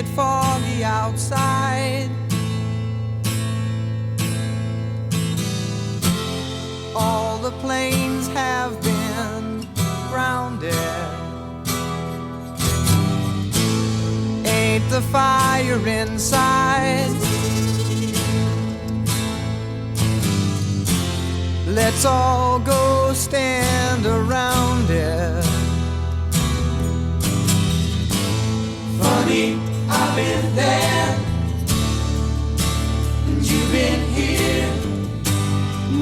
it foggy outside. All the planes have been grounded. Ain't the fire inside? Let's all go stand around it. Funny, I've been there, and you've been here.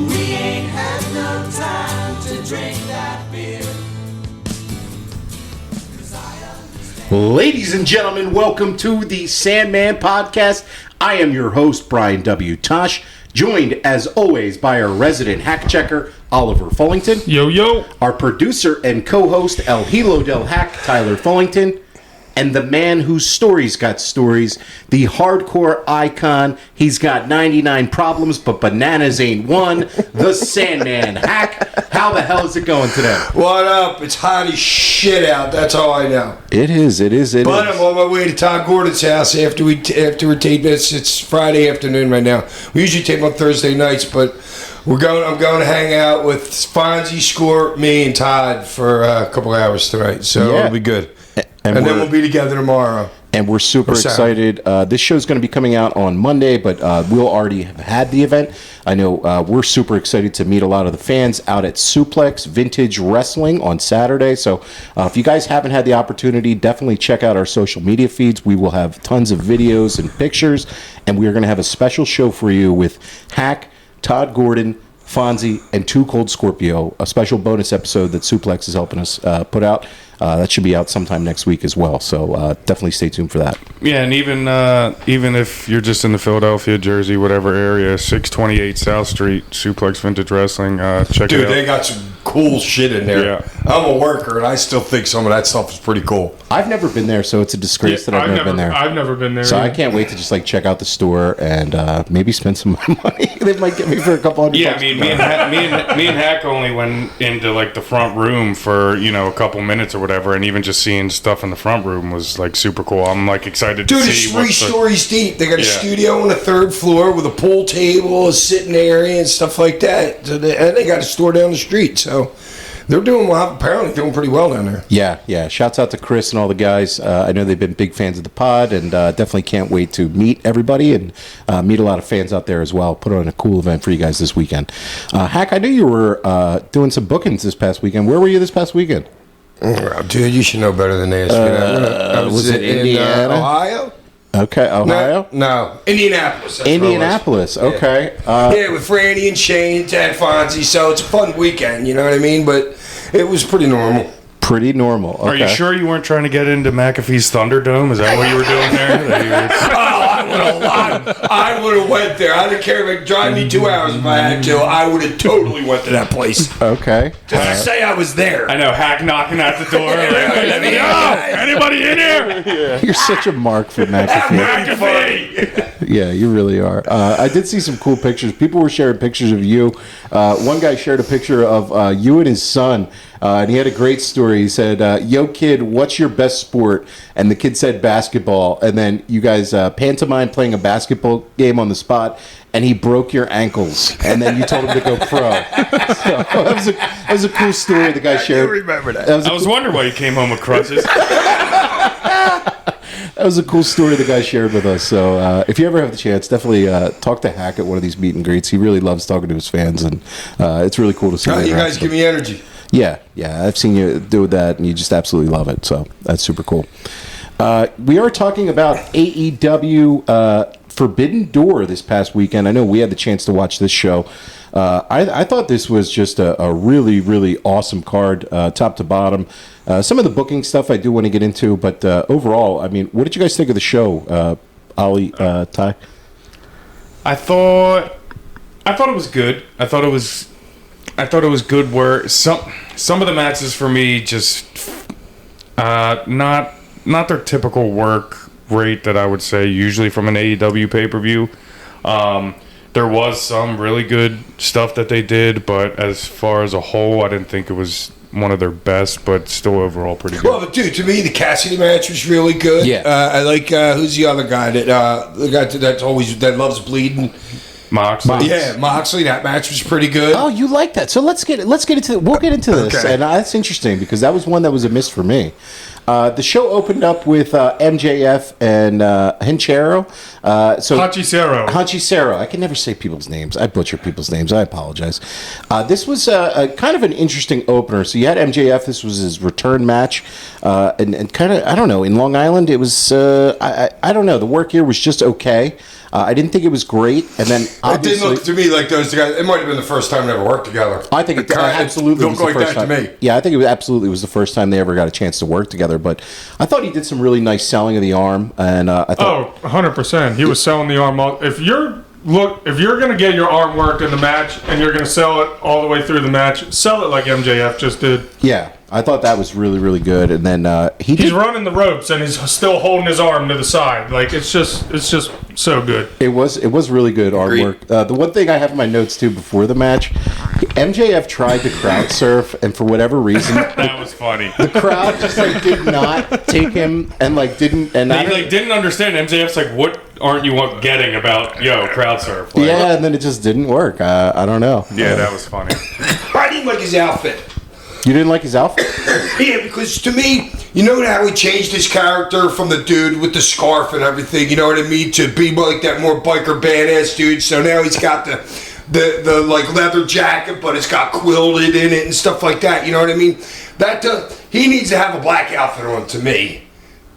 We ain't had no time to drink that beer. Ladies and gentlemen, welcome to the Sandman podcast. I am your host, Brian W. Tosh, joined as always by our resident hack checker, Oliver Fullington. Yo, yo. Our producer and co-host, El Hilo del Hack, Tyler Fullington. And the man whose stories got stories, the hardcore icon. He's got 99 problems, but bananas ain't one. The Sandman Hack. How the hell is it going today? What up? It's hot as shit out. That's all I know. It is. But I'm on my way to Todd Gordon's house after we tape this. It's Friday afternoon right now. We usually tape on Thursday nights, but I'm going to hang out with Fonzie, Score, me, and Todd for a couple hours tonight. So it'll be good. And then we'll be together tomorrow. And we're super excited. This show's going to be coming out on Monday, but we'll already have had the event. I know we're super excited to meet a lot of the fans out at Suplex Vintage Wrestling on Saturday. So if you guys haven't had the opportunity, definitely check out our social media feeds. We will have tons of videos and pictures, and we're going to have a special show for you with Hack, Todd Gordon, Fonzie, and Too Cold Scorpio, a special bonus episode that Suplex is helping us put out. That should be out sometime next week as well, so definitely stay tuned for that. Yeah, and even if you're just in the Philadelphia, Jersey, whatever area, 628 South Street, Suplex Vintage Wrestling, check it out. Dude, they got some cool shit in there. Yeah. I'm a worker, and I still think some of that stuff is pretty cool. I've never been there, so it's a disgrace that I've never been there. I've never been there. So I can't wait to just check out the store and maybe spend some money. They might get me for a couple $100. Yeah, I mean, me and Hack only went into the front room for a couple minutes or whatever, and even just seeing stuff in the front room was super cool. I'm excited to see. Dude, it's 3 stories deep. They got a studio on the 3rd floor with a pool table, a sitting area, and stuff like that. So and they got a store down the street. So they're apparently doing pretty well down there. Yeah. Shouts out to Chris and all the guys. I know they've been big fans of the pod, and definitely can't wait to meet everybody and meet a lot of fans out there as well. Put on a cool event for you guys this weekend. Hack, I knew you were doing some bookings this past weekend. Where were you this past weekend? Oh, dude, you should know better than this. Was it Indiana? Ohio? Okay, Ohio? No. Indianapolis. Indianapolis, okay. Yeah, with Franny and Shane, Ted Fonzie, so it's a fun weekend, you know what I mean? But it was pretty normal. Pretty normal, okay. Are you sure you weren't trying to get into McAfee's Thunderdome? Is that what you were doing there? I would have went there. I didn't care if it would drive me 2 hours if I had to. I would have totally went to that place. Okay. Just to say I was there. I know, Hack knocking at the door. Let me know. Anybody in here? Yeah. You're such a mark for McAfee. McAfee! Yeah, you really are. I did see some cool pictures. People were sharing pictures of you. One guy shared a picture of you and his son. And he had a great story. He said, yo, kid, what's your best sport? And the kid said basketball. And then you guys pantomime playing a basketball game on the spot, and he broke your ankles. And then you told him to go pro. So that was a cool story the guy shared. I remember that. I was wondering why you came home with crutches. That was a cool story the guy shared with us. So if you ever have the chance, definitely talk to Hack at one of these meet and greets. He really loves talking to his fans, and it's really cool to see. You guys give me energy. Yeah, I've seen you do that, and you just absolutely love it. So that's super cool. We are talking about AEW Forbidden Door this past weekend. I know we had the chance to watch this show. I thought this was just a really, really awesome card, top to bottom. Some of the booking stuff I do want to get into, but overall, I mean, what did you guys think of the show, Ollie, Ty? I thought it was good. I thought it was good. Where some of the matches for me just not their typical work rate that I would say usually from an AEW pay-per-view. There was some really good stuff that they did, but as far as a whole, I didn't think it was one of their best, but still overall pretty good. Well, but dude, to me, the Cassidy match was really good. Yeah. I like who's the other guy that loves bleeding. Moxley. Yeah, Moxley. That match was pretty good. Oh, you like that? So let's get into we'll get into this, Okay. and that's interesting because that was one that was a miss for me. The show opened up with MJF and Hinchero. Hachicero. I can never say people's names. I butcher people's names. I apologize. This was a kind of an interesting opener. So you had MJF. This was his return match, and kind of, I don't know, in Long Island, it was I don't know. The work here was just okay. I didn't think it was great, and then It obviously, didn't look to me like those two guys. It might have been the first time they ever worked together. I think it absolutely was looked the like first that time. to me. Yeah, I think it absolutely was the first time they ever got a chance to work together. But I thought he did some really nice selling of the arm, and I thought, 100%. He was selling the arm. If you're going to get your arm worked in the match and you're going to sell it all the way through the match, sell it like MJF just did. yeah, I thought that was really, really good. And then He's running the ropes and he's still holding his arm to the side. Like it's just so good. It was really good artwork. The one thing I have in my notes too before the match, MJF tried to crowd surf, and for whatever reason, That was funny. the crowd just did not take him and didn't. And I They didn't understand. MJF's like, what aren't you getting about crowd surf? Like, yeah, and then it just didn't work. I don't know. yeah, that was funny. I didn't like his outfit. You didn't like his outfit? Yeah, because to me, you know how he changed his character from the dude with the scarf and everything, you know what I mean, to be like that more biker badass dude. So now he's got the like leather jacket, but it's got quilted in it and stuff like that. You know what I mean? He needs to have a black outfit on to me,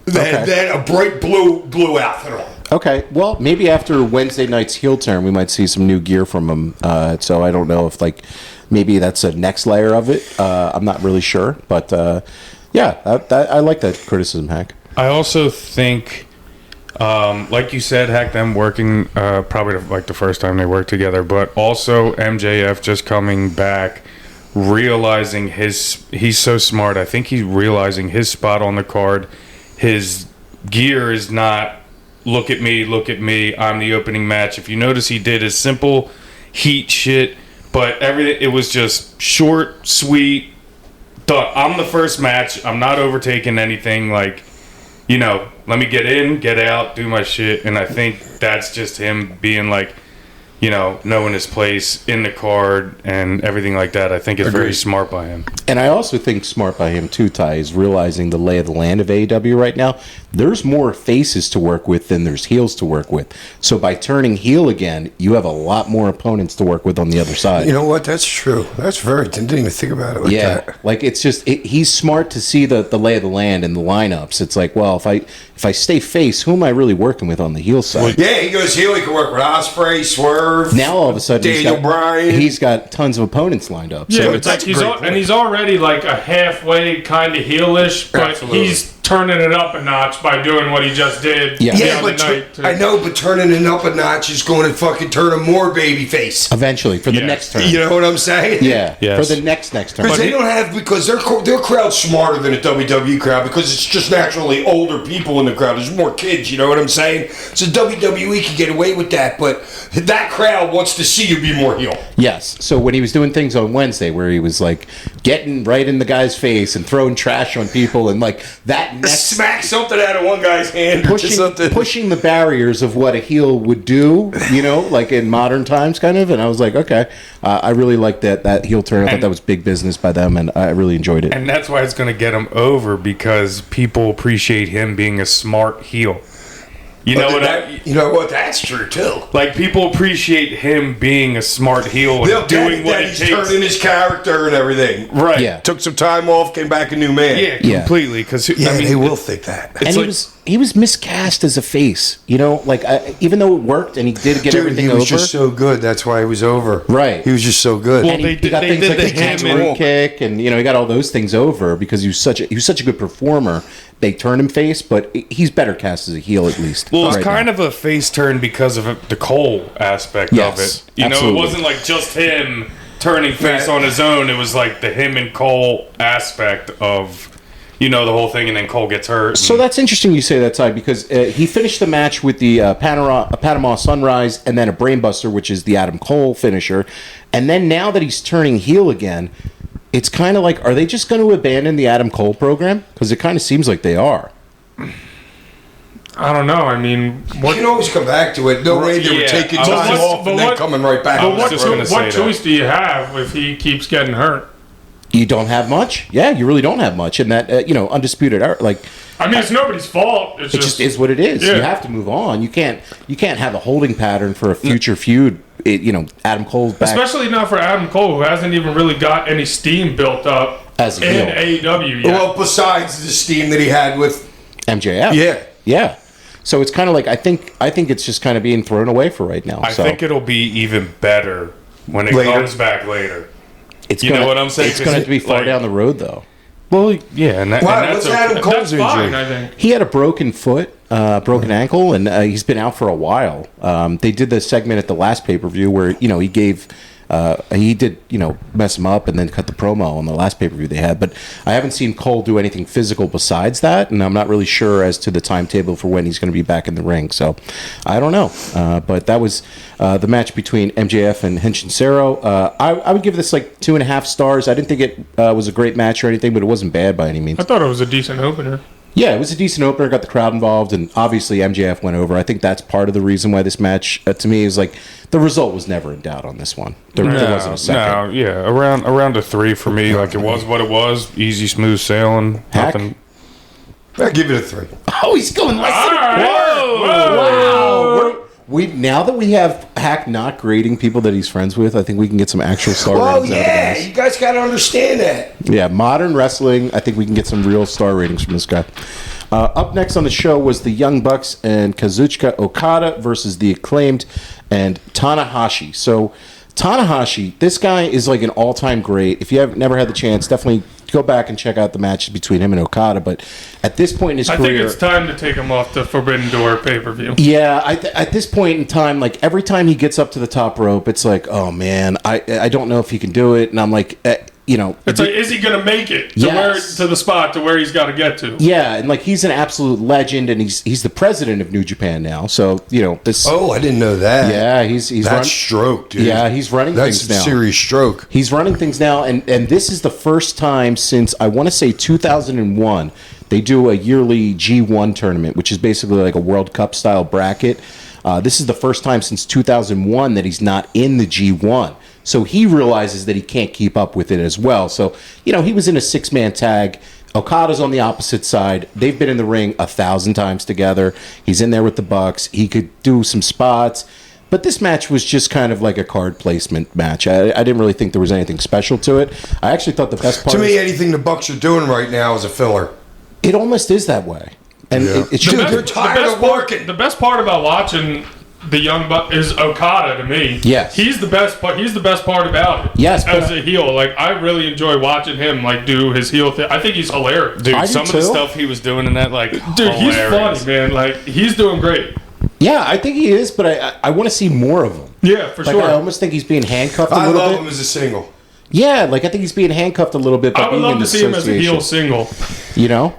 than a bright blue outfit on. Okay, well, maybe after Wednesday night's heel turn, we might see some new gear from him. So I don't know if maybe that's a next layer of it. I'm not really sure, but yeah, I like that criticism, Hack. I also think, like you said, Hack, them working probably like the first time they worked together, but also MJF just coming back, realizing he's so smart. I think he's realizing his spot on the card. His gear is not, look at me, I'm the opening match. If you notice, he did his simple heat shit, but everything, it was just short, sweet, done. I'm the first match. I'm not overtaking anything. Like, let me get in, get out, do my shit. And I think that's just him being like, knowing his place in the card and everything like that. I think it's very smart by him. And I also think smart by him too, Ty, is realizing the lay of the land of AEW right now. There's more faces to work with than there's heels to work with. So by turning heel again, you have a lot more opponents to work with on the other side. You know what? That's true. Didn't even think about it like that. Like it's just he's smart to see the lay of the land and the lineups. It's like, well, if I stay face, who am I really working with on the heel side? Yeah, he goes heel. He can work with Ospreay, Swerve. Now all of a sudden Daniel Bryan. He's got tons of opponents lined up. Yeah, So it's like he's already like a halfway kind of heelish, but Absolutely. he's turning it up a notch by doing what he just did. Yeah. the Yeah, other but night, too. I know, but turning it up a notch is going to fucking turn him more babyface. eventually for the Yes. next turn. You know what I'm saying? Yeah, Yes. for the next turn. Because they don't have, because their crowd's smarter than a WWE crowd, because it's just naturally older people in the crowd. There's more kids, you know what I'm saying? So WWE can get away with that, but that crowd wants to see you be more heel. Yes. So when he was doing things on Wednesday where he was like getting right in the guy's face and throwing trash on people and like that next Smack something out of one guy's hand or something. pushing the barriers of what a heel would do, like in modern times kind of. And I was like, okay, I really liked that heel turn. I thought that was big business by them and I really enjoyed it. And that's why it's going to get him over, because people appreciate him being a smart heel. You know what? That's true too. Like, people appreciate him being a smart heel They'll and doing what that it he's takes. turning his character and everything. Right. Yeah. Took some time off, came back a new man. Yeah, Yeah. completely. Because they will think that. And he was miscast as a face, even though it worked and he did get everything he was over. just so good. That's why he was over. Right. He was just so good. Well, And he They got did things like the the him kangaroo and- kick, and he got all those things over because he was such a good performer. They turned him face, but he's better cast as a heel at least. Well, it's right kind now. of a face turn because of the Cole aspect Yes, of it. absolutely. It wasn't like just him turning face on his own. It was like the him and Cole aspect of, the whole thing, and then Cole gets hurt. So that's interesting you say that, Ty, because he finished the match with the Panama Sunrise and then a Brainbuster, which is the Adam Cole finisher. And then now that he's turning heel again, it's kind of like, are they just going to abandon the Adam Cole program? Because it kind of seems like they are. I don't know. I mean, You can always come back to it. No way they were taking I was time just- off and then coming right back. But just gonna say what that. choice do you have if he keeps getting hurt? You don't have much. Yeah, you really don't have much. And that, undisputed era, like, I mean, it's nobody's fault. It's it just is what it is. Yeah. You have to move on. You can't have a holding pattern for a future feud. Adam Cole's back. especially not for Adam Cole, who hasn't even really got any steam built up As a in heel. AEW yet. Well, besides the steam that he had with MJF. Yeah. So it's kind of like I think it's just kind of being thrown away for right now. I so think it'll be even better when it Later. comes back later. it's you gonna, know what I'm saying? It's going to be far Like- down the road though. Well, yeah, and, Wow, and what's that's Adam okay. Cole's That's fine, injury? I think. He had a broken foot, broken ankle, and he's been out for a while. They did the segment at the last pay-per-view where he gave. He did, mess him up and then cut the promo on the last pay-per-view they had. But I haven't seen Cole do anything physical besides that, and I'm not really sure as to the timetable for when he's going to be back in the ring. So I don't know. But that was the match between MJF and Henshin-Cero. I would give this like 2.5 stars. I didn't think it was a great match or anything, but it wasn't bad by any means. I thought it was a decent opener. Yeah, it was a decent opener, got the crowd involved, and obviously MJF went over. I think that's part of the reason why this match, to me, is like the result was never in doubt on this one. There wasn't a second. No, yeah, around a 3 for me. Like it was what it was. Easy, smooth sailing. Hack? Nothing. I give it a 3. Oh, he's going less than a Whoa! Wow. Now that we have Hack not grading people that he's friends with, I think we can get some actual star Oh ratings out of the yeah, guys. you guys got to understand that. Yeah, modern wrestling, I think we can get some real star ratings from this guy. Up next on the show was the Young Bucks and Kazuchika Okada versus the Acclaimed and Tanahashi. So Tanahashi, this guy is like an all-time great. If you have never had the chance, definitely go back and check out the matches between him and Okada. But at this point in his I career, think it's time to take him off the Forbidden Door pay-per-view. yeah, at this point in time, like every time he gets up to the top rope, it's like, oh man, I don't know if he can do it, and I'm like, It's like, is he going to make it to Yes. to the spot to where he's got to get to? yeah, and like he's an absolute legend, and he's the president of New Japan now. So this. Oh, I didn't know that. Yeah, he's That's stroke, dude. Yeah, he's running That's things now. serious stroke. He's running things now, and this is the first time since I want to say 2001 they do a yearly G1 tournament, which is basically like a World Cup style bracket. This is the first time since 2001 that he's not in the G1. So he realizes that he can't keep up with it as well. So, he was in a 6-man tag. Okada's on the opposite side. They've been in the ring 1,000 times together. He's in there with the Bucks. He could do some spots. But this match was just kind of like a card placement match. I didn't really think there was anything special to it. I actually thought the best part To me, anything the Bucks are doing right now is a filler. it almost is that way. And Yeah. it Dude, should they're tired of working. The best part about watching the Young Buck is Okada to me. Yes. he's the best part. He's the best part about it. Yes, but as a heel, like I really enjoy watching him like do his heel thing. I think he's hilarious. Dude, I do some of the too. stuff he was doing in that, like, Dude, he's hilarious. funny, man. Like he's doing great. Yeah, I think he is, but I want to see more of him. Yeah, for Like, sure. I almost think he's being handcuffed a I little love bit. him as a single. Yeah, like I think he's being handcuffed a little bit by I would being love in to the see him as a heel association. single.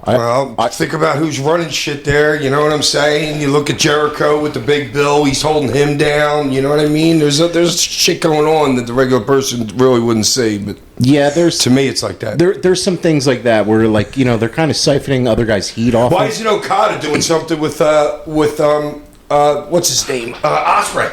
Well, think about who's running shit there. You know what I'm saying? You look at Jericho with the big bill. He's holding him down. You know what I mean? There's shit going on that the regular person really wouldn't see. But Yeah, there's to me, it's like that. there's some things like that where like they're kind of siphoning other guys' heat off. Why of- isn't Okada doing something with what's his name? Osprey.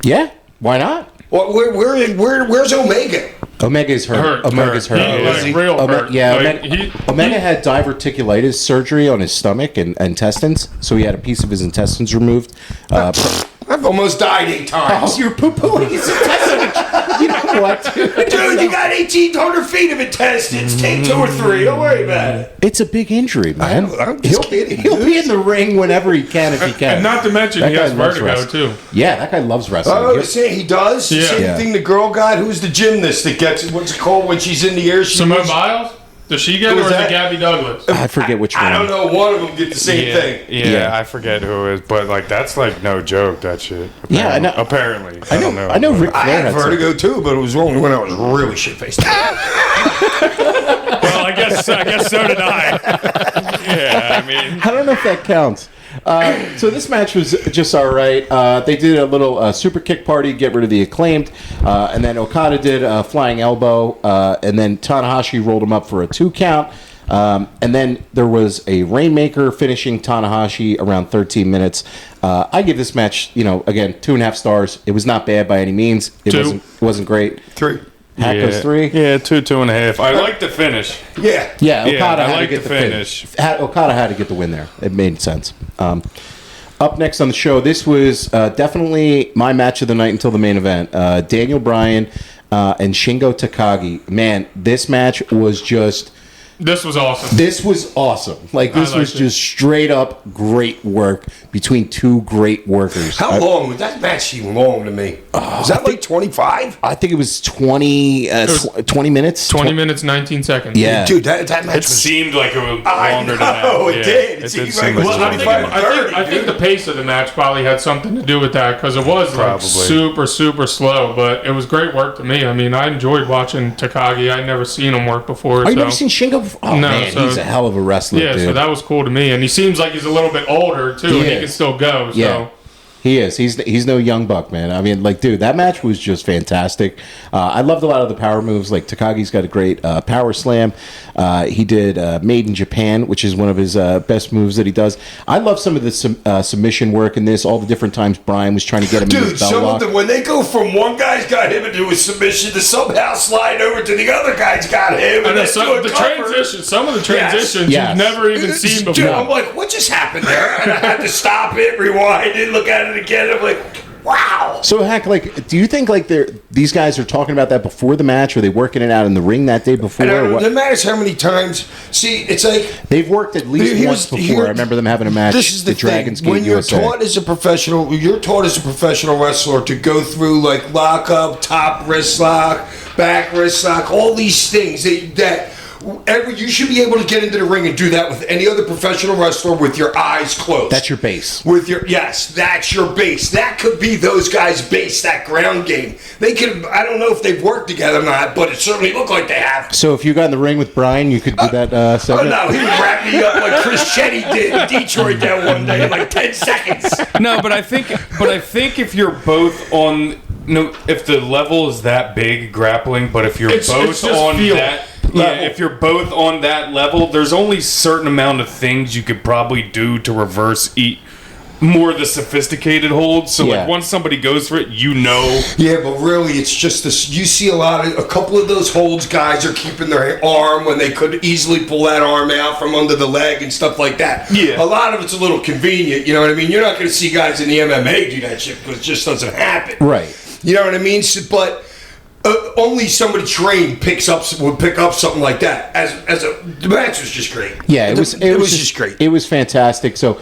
Yeah, why not? Well, where's Omega? Omega's hurt. Omega's hurt. He is is he? real hurt. Yeah, Like, Omega had diverticulitis surgery on his stomach and intestines, so he had a piece of his intestines removed. I've almost died 8 times. You're poo-pooing his intestines. You know what? Dude, you got 1,800 feet of intestines. Take 2 or 3. Don't worry about it. It's a big injury, man. I'm just kidding. He'll be in the ring whenever he can if he can. And not to mention That he guy has loves vertigo wrestling. too. Yeah, that guy loves wrestling. Oh, you say he does? Yeah. Same Yeah. thing the girl got. Who's the gymnast that gets it? What's it called when she's in the air? She Simone moves- Biles? Does she get it, Who or is is that? it Gabby Douglas? I forget which one. I don't know. One of them get the same thing. Yeah, I forget who it is, but like that's like no joke. That shit. Yeah, I know. Apparently, I don't know. I know Ric I Flair had had some. vertigo too, but it was only when I was really shit faced. Well, I guess so did I. Yeah, I mean, I don't know if that counts. So this match was just all right. They did a little super kick party, get rid of the Acclaimed, and then Okada did a flying elbow, and then Tanahashi rolled him up for a 2 count. And then there was a Rainmaker finishing Tanahashi around 13 minutes. I give this match, again, 2.5 stars. It was not bad by any means. It wasn't great. 3. Hack goes 3. Yeah, 2.5. I like the finish. Yeah. Yeah, Okada I had like to get the the finish. Okada had to get the win there. It made sense. Up next on the show, this was definitely my match of the night until the main event. Daniel Bryan and Shingo Takagi. Man, this match was just... This was awesome. This was awesome. This was just straight up great work between two great workers. How long was that match? Seem long to me. Was that like 25? I think it was 20 minutes. 20 minutes, 19 seconds. Yeah. Dude, that match It was... seemed like it was I longer know, than that. it did. It did seemed seem like it like was 25, 30, I think the pace of the match probably had something to do with that because it was Probably. super, super slow, but it was great work to me. I mean, I enjoyed watching Takagi. I'd never seen him work before. Oh, you never seen Shingo before? Oh, No, man, so- he's a hell of a wrestler, Yeah, dude. so that was cool to me. And he seems like he's a little bit older, too, He and he is. can still go. So. Yeah. He is. He's no young buck, man. I mean, dude, that match was just fantastic. I loved a lot of the power moves. Like, Takagi's got a great power slam. He did Made in Japan, which is one of his best moves that he does. I love some of the submission work in this, all the different times Brian was trying to get him into Dude, the bell some lock. of them, when they go from one guy's got him into a submission to somehow slide over to the other guy's got him. And And then some do of a the cover. transitions, some of the transitions Yes. you've never even seen Dude, before. I'm like, what just happened there? And I had to stop it, rewind it, look at it again. I'm like, wow. So, Hack, do you think these guys are talking about that before the match? Or are they working it out in the ring that day before? And Or what? no matters how many times. See, it's like They've worked at least Here's- once before. here- I remember them having a match. this is the Dragons thing. Gate When you're USA. taught as a professional, wrestler to go through like lock up, top wrist lock, back wrist lock, all these things that you should be able to get into the ring and do that with any other professional wrestler with your eyes closed. That's your base. Yes, that's your base. That could be those guys' base, that ground game. They could, I don't know if they've worked together or not, but it certainly looked like they have. So if you got in the ring with Brian, you could do that Oh segment? no, he would wrap me up like Chris Chetty did in Detroit that one day in like 10 seconds. No, but I think if you're both on, if the level is that big grappling, but if you're It's both just on feel that. level. Yeah, if you're both on that level, there's only certain amount of things you could probably do to reverse more of the sophisticated holds. So Yeah. like once somebody goes for it, Yeah, but really, it's just this. You see a couple of those holds, guys are keeping their arm when they could easily pull that arm out from under the leg and stuff like that. Yeah. A lot of it's a little convenient, you know what I mean? You're not going to see guys in the MMA do that shit because it just doesn't happen. Right. You know what I mean? So, but only somebody trained would pick up something like that. The match was just great. Yeah, it was just great. It was fantastic. So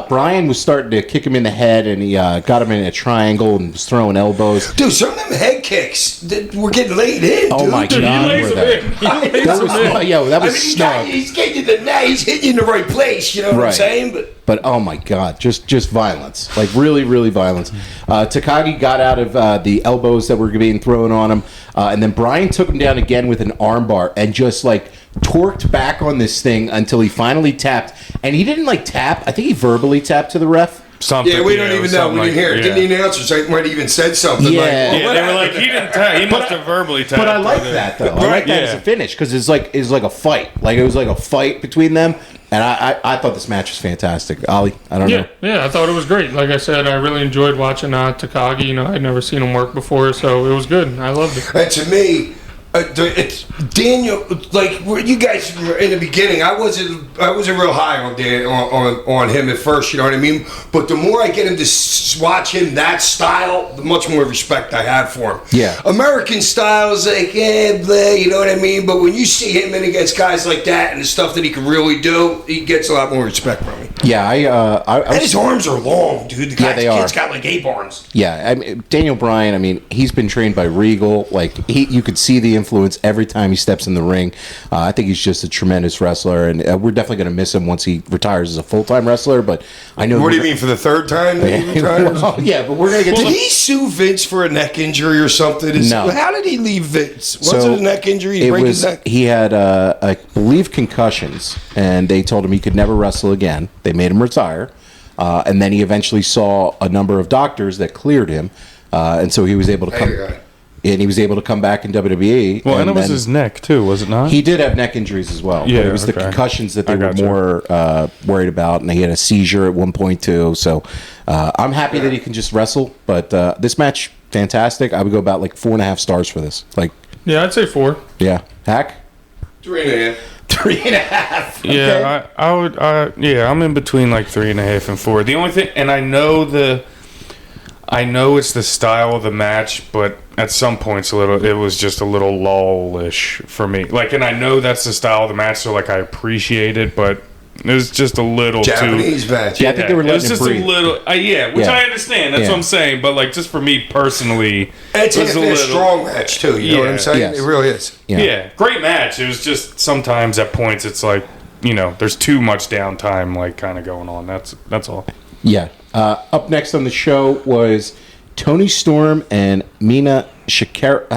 Brian was starting to kick him in the head, and he got him in a triangle and was throwing elbows. Dude, some of them head kicks that were getting laid in. Oh dude. my Dude, God, he lays were them they? in. He lays That them was in. that was snug. He's getting you the net. He's hitting you in the right place. You know what I'm Right. saying? But oh my God, just violence, like really, really violence. Takagi got out of the elbows that were being thrown on him, and then Brian took him down again with an armbar and just torqued back on this thing until he finally tapped. And he didn't tap. I think he verbally tapped to the ref. something. Yeah, we don't it even was know. something We didn't hear it. yeah. Didn't the announcers might have even said something Yeah. like, Yeah, what they were happened? like, he didn't tap. He must have verbally tapped. But I like that though. I like that as a finish because it's like a fight. It was like a fight between them, and I thought this match was fantastic. Ollie, I don't know. Yeah, I thought it was great. Like I said, I really enjoyed watching Takagi. I'd never seen him work before, so it was good. I loved it. And to me, it's Daniel. Like you guys were in the beginning, I wasn't real high on Dan on him at first. You know what I mean? But the more I get him to watch him that style, the much more respect I have for him. Yeah. American style is like, blah, you know what I mean? But when you see him in against guys like that and the stuff that he can really do, he gets a lot more respect from me. Yeah, I And his arms are long, dude. The they are. kid's got like 8 arms. Yeah, I mean, Daniel Bryan, I mean, he's been trained by Regal. You could see the influence every time he steps in the ring. I think he's just a tremendous wrestler, and we're definitely going to miss him once he retires as a full-time wrestler, but I know... What do you mean, for the third time that he retires? Well, yeah, but we're going to get Did to... he sue Vince for a neck injury or something? No. How did he leave Vince? Was So, it a neck injury? He It break was, his neck? he had, I believe, concussions, and they told him he could never wrestle again. They made him retire. and then he eventually saw a number of doctors that cleared him, and so he was able to come. And he was able to come back in WWE. Well, and it was his neck too, was it not? He did have neck injuries as well. Yeah, but it was the concussions that they were more worried about, and he had a seizure at one point too. So I'm happy that he can just wrestle. But this match, fantastic. I would go about like 4.5 stars for this. Like, yeah, I'd say 4. Yeah, Hack 3.5. 3.5. Okay. Yeah, I would. Yeah, I'm in between like 3.5 and 4. The only thing, and I know it's the style of the match, but at some points it was just a little lull-ish for me. Like, and I know that's the style of the match, so like I appreciate it, but it was just a little Japanese too. match. Yeah, I think they were letting it was just breathe. a little. Which I understand. That's what I'm saying. But like, just for me personally, And it's it was a strong match too. You know what I'm saying? Yes. It really is. Yeah, great match. It was just sometimes at points it's like, there's too much downtime like kind of going on. That's all. Yeah. Up next on the show was Tony Storm and Mina Shirakawa.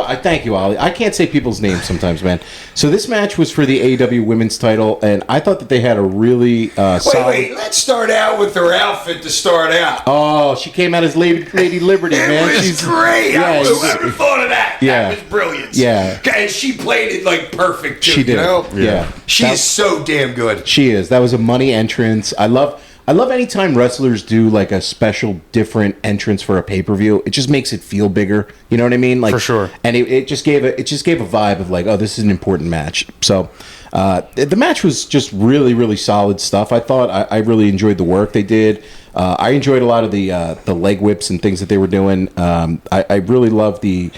I thank you, Ollie. I can't say people's names sometimes, man. So this match was for the AEW Women's Title, and I thought that they had a really solid... Wait. Let's start out with her outfit to start out. Oh, she came out as Lady Liberty, man. It was great. Yeah, Whoever thought of that? Yeah. That was brilliant. Yeah. And she played it like perfect too. She did. You know? Yeah. She is so damn good. She is. That was a money entrance. I love anytime wrestlers do like a special different entrance for a pay-per-view. It just makes it feel bigger. You know what I mean? Like, for sure. And it just gave a vibe of like, oh, this is an important match. So the match was just really, really solid stuff. I thought I really enjoyed the work they did. I enjoyed a lot of the leg whips and things that they were doing. I really loved the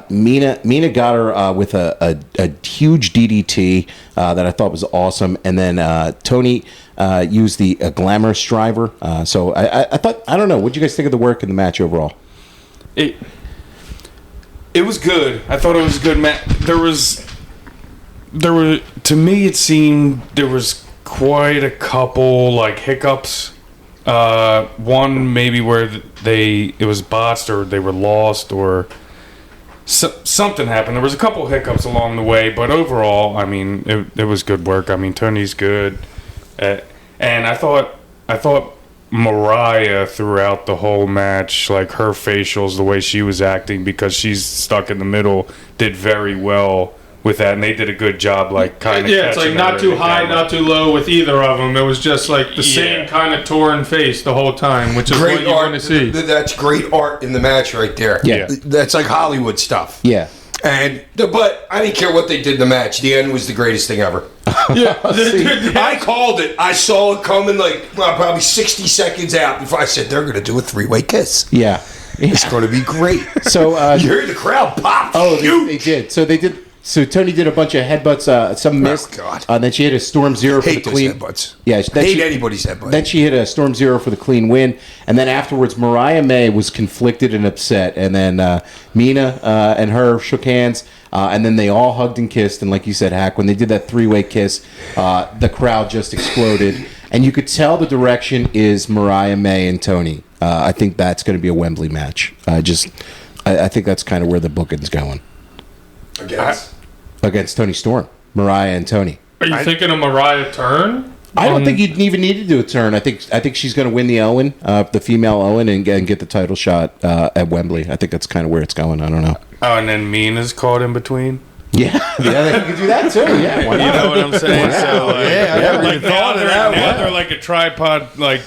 Mina got her with a huge DDT that I thought was awesome, and then Tony used the glamorous driver. So I thought, I don't know, what did you guys think of the work in the match overall? It was good. I thought it was a good match. To me it seemed there was quite a couple like hiccups. One maybe where it was botched or they were lost or something happened. There was a couple hiccups along the way, but overall, I mean, it was good work. I mean, Tony's good, and I thought Mariah throughout the whole match, like her facials, the way she was acting because she's stuck in the middle, did very well with that, and they did a good job, like kind of. Yeah, it's like not too high, not too low with either of them. It was just like the same kind of torn face the whole time, which is Great what you art. want to see. That's great art in the match right there. Yeah. That's like Hollywood stuff. Yeah. But I didn't care what they did in the match. The end was the greatest thing ever. Yeah, I called it. I saw it coming probably 60 seconds out before I said they're going to do a 3-way kiss. Yeah. It's going to be great. So you heard the crowd pop. Oh, they did. So Tony did a bunch of headbutts. Some missed. Oh, God. Then she hit a Storm Zero for Hate the clean. those headbutts. Yeah, Hate anybody's headbutt. Then she hit a Storm Zero for the clean win, and then afterwards, Mariah May was conflicted and upset, and then Mina and her shook hands, and then they all hugged and kissed. And like you said, Hack, when they did that 3-way kiss, the crowd just exploded, and you could tell the direction is Mariah May and Tony. I think that's going to be a Wembley match. I think that's kind of where the booking's going. Against Tony Storm, Mariah and Tony. Are you thinking of Mariah turn? I don't think you'd even need to do a turn. I think she's going to win the Owen, the female Owen, and get the title shot at Wembley. I think that's kind of where it's going. I don't know. Oh, and then Mina's caught in between. Yeah, you could do that too. Yeah, why not? You know what I'm saying? So, I now they're like a tripod, like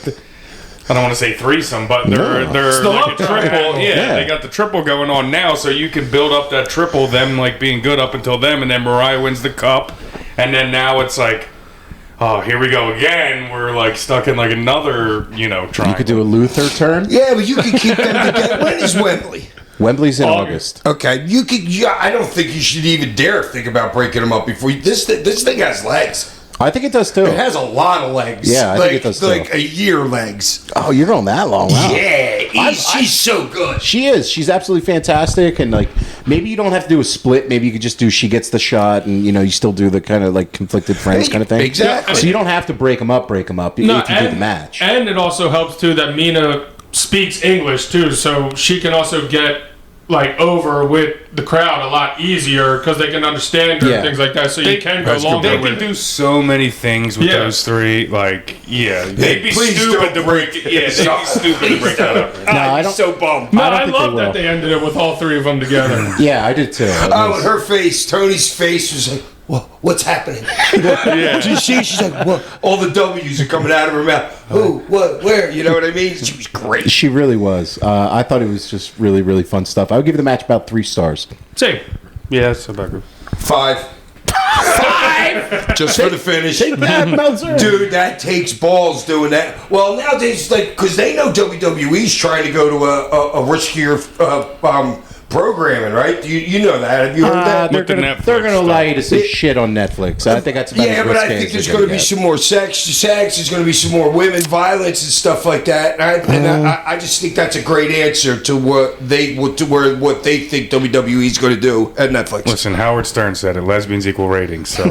I don't want to say threesome, but they're like a triple. Yeah, they got the triple going on now, so you can build up that triple, them like being good up until them, and then Mariah wins the cup, and then now it's like, oh, here we go again. We're like stuck in like another, triangle. You could do a Luther turn. Yeah, but you can keep them together. When is Wembley? Wembley's in August. Okay, you could. Yeah, I don't think you should even dare think about breaking them up before you. This thing has legs. I think it does too. It has a lot of legs. Yeah, I think it does too. Like a year legs. Oh, you're going that long? Wow. Yeah, she's so good. She is. She's absolutely fantastic. And like, maybe you don't have to do a split. Maybe you could just do she gets the shot, and you still do the kind of like conflicted friends kind of thing. Exactly. So you don't have to break them up if you do the match. And it also helps too that Mina speaks English too, so she can also get like over with the crowd a lot easier because they can understand her Yeah. and things like that. So you can go that's good. longer They with can it. do so many things with Yeah. those three. Like, yeah, they'd be please stupid don't to break it. Yeah, they'd be stupid to break that up. No, I don't. So bummed. No, I don't I think love they will. that they ended it with all three of them together. Yeah, I did too. Oh, and her face, Tony's face was like, what's happening? Yeah. Did you see? She's like, what? All the W's are coming out of her mouth. Who? What? Where? You know what I mean? She was great. She really was. I thought it was just really, really fun stuff. I would give the match about 3 stars. Same. Yeah, it's about good. 5. Just for the finish. Take that, Meltzer. Dude, that takes balls doing that. Well, nowadays, like, because they know WWE's trying to go to a riskier programming, right? You know that. Have you heard that? They're With the gonna Netflix allow you to say It- shit on Netflix. I think that's about Yeah, as but I risque think as there's they're going to be get. some more sex. There's going to be some more women violence and stuff like that. I just think that's a great answer to what they think WWE is going to do at Netflix. Listen, Howard Stern said it. Lesbians equal ratings. So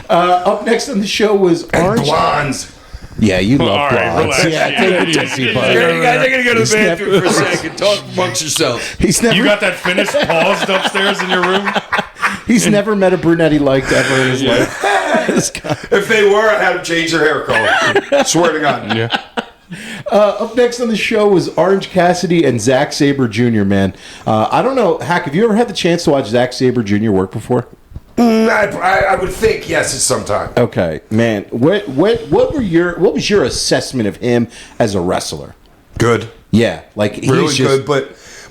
Up next on the show was And Orange. blondes. Yeah, you love all right, blondes. relax. Yeah, take it easy, bud. You guys are going to go to He's the bathroom never- for a second. Talk amongst yourselves. He's never, you got that finish paused upstairs in your room. he's never met a brunette he liked ever in his life. This guy. If they were, I'd have them change their hair color. Swear to God. Yeah. Up next on the show was Orange Cassidy and Zack Sabre Jr., man. I don't know, Hack, have you ever had the chance to watch Zack Sabre Jr. work before? I would think yes at some time. Okay, man. What was your assessment of him as a wrestler? Good. Yeah, like Really he's just, good,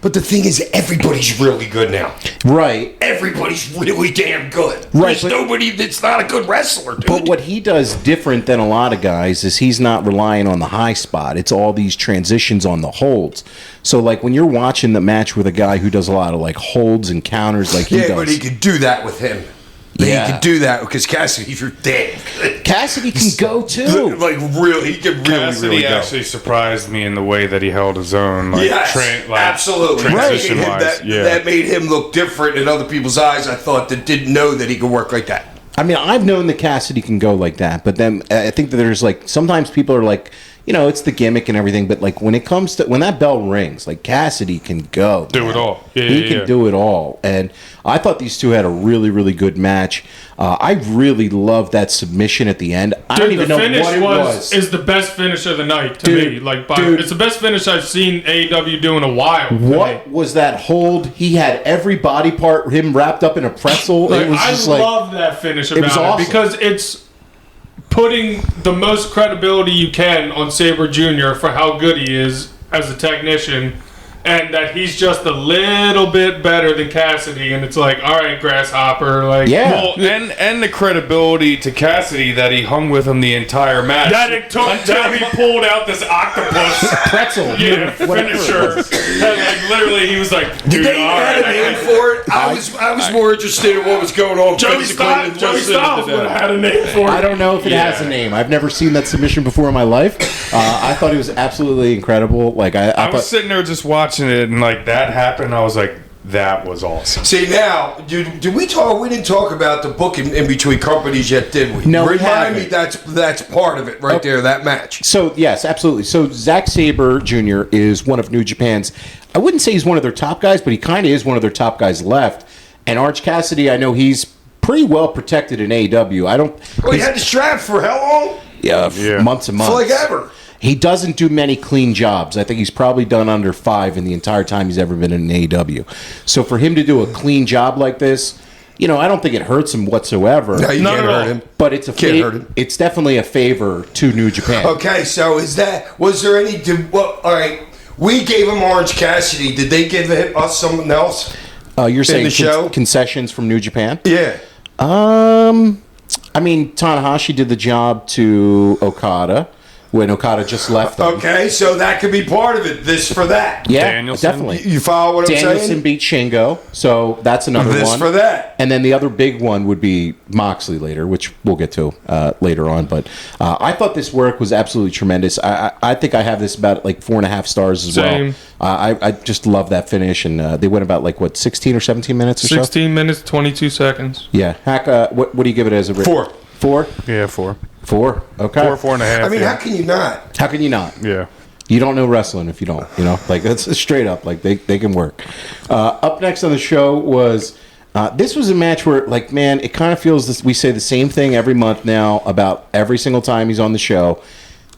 but the thing is, everybody's really good now. right. Everybody's really damn good. Right, There's but- nobody that's not a good wrestler, dude. But what he does different than a lot of guys is he's not relying on the high spot. It's all these transitions on the holds. So like when you're watching the match with a guy who does a lot of like holds and counters like he yeah, does. but he could do that with him. Yeah. He could do that because Cassidy, you're dead. Cassidy can go too. Like really, he could really, Cassidy really go. actually surprised me in the way that he held his own. Like, Yes, absolutely. Transition Right. wise, That made him look different in other people's eyes. I thought that didn't know that he could work like that. I mean, I've known that Cassidy can go like that, but then I think that there's like sometimes people are like, you know, it's the gimmick and everything, but like when it comes to when that bell rings, like Cassidy can go, Do man. it all. Yeah, he yeah, can yeah. do it all, and I thought these two had a really, really good match. I really loved that submission at the end. I don't Dude, even the know finish what it was. is the best finish of the night to Dude, me. Like, dude. it's the best finish I've seen AEW do in a while. to What me. was that hold? He had every body part him wrapped up in a pretzel. Like, it was I just like love that finish was about it awesome. because it's putting the most credibility you can on Sabre Jr. for how good he is as a technician, and that he's just a little bit better than Cassidy. And it's like, all right, Grasshopper, like, Yeah. Well, and the credibility to Cassidy that he hung with him the entire match That it took- until he pulled out this octopus pretzel. yeah, whatever it finisher. was. And like literally, he was like, Did "Dude, they all have right, a I name can-" for it? I was more interested in what was going on. Joey physically Styles, than Joey just Styles the- would have had a name for it. I don't know if it has a name. I've never seen that submission before in my life. I thought it was absolutely incredible. Like I I was thought, sitting there just watching it, and like that happened. I was like, that was awesome. See now, did we talk? We didn't talk about the booking in between companies yet, did we? No, we Remind me haven't. that's part of it right there. That match. so yes, absolutely. So Zack Sabre Jr. is one of New Japan's. I wouldn't say he's one of their top guys, but he kind of is one of their top guys left. And Orange Cassidy, I know he's pretty well protected in AEW. I don't. Well, he he's- had the strap for how long? yeah, Yeah. months and months. For like ever. He doesn't do many clean jobs. I think he's probably done under 5 in the entire time he's ever been in AEW. So for him to do a clean job like this, you know, I don't think it hurts him whatsoever. No, you Not can't at all. hurt him. But it's a Can't hurt him. it's definitely a favor to New Japan. Okay, so was there any? All right, we gave him Orange Cassidy. Did they give us someone else? You're saying the show? concessions from New Japan? Yeah. I mean, Tanahashi did the job to Okada when Okada just left them. Okay, so that could be part of it. This for that. Yeah, Danielson? definitely. You follow what I'm Danielson saying? beat Shingo, so that's another This one. for that. And then the other big one would be Moxley later, which we'll get to later on. But I thought this work was absolutely tremendous. I think I have this about like 4.5 stars as Same. well. I just love that finish, and they went about like what 16 or 17 minutes or so. 16 minutes, 22 seconds. Yeah, Hack. What do you give it as a rating? 4. 4? Yeah, 4. 4. Okay. 4.5. I mean, yeah. how can you not? How can you not? Yeah. You don't know wrestling if you don't, like that's straight up, like they can work. Up next on the show was, this was a match where, like, man, it kind of feels this, we say the same thing every month now about every single time he's on the show.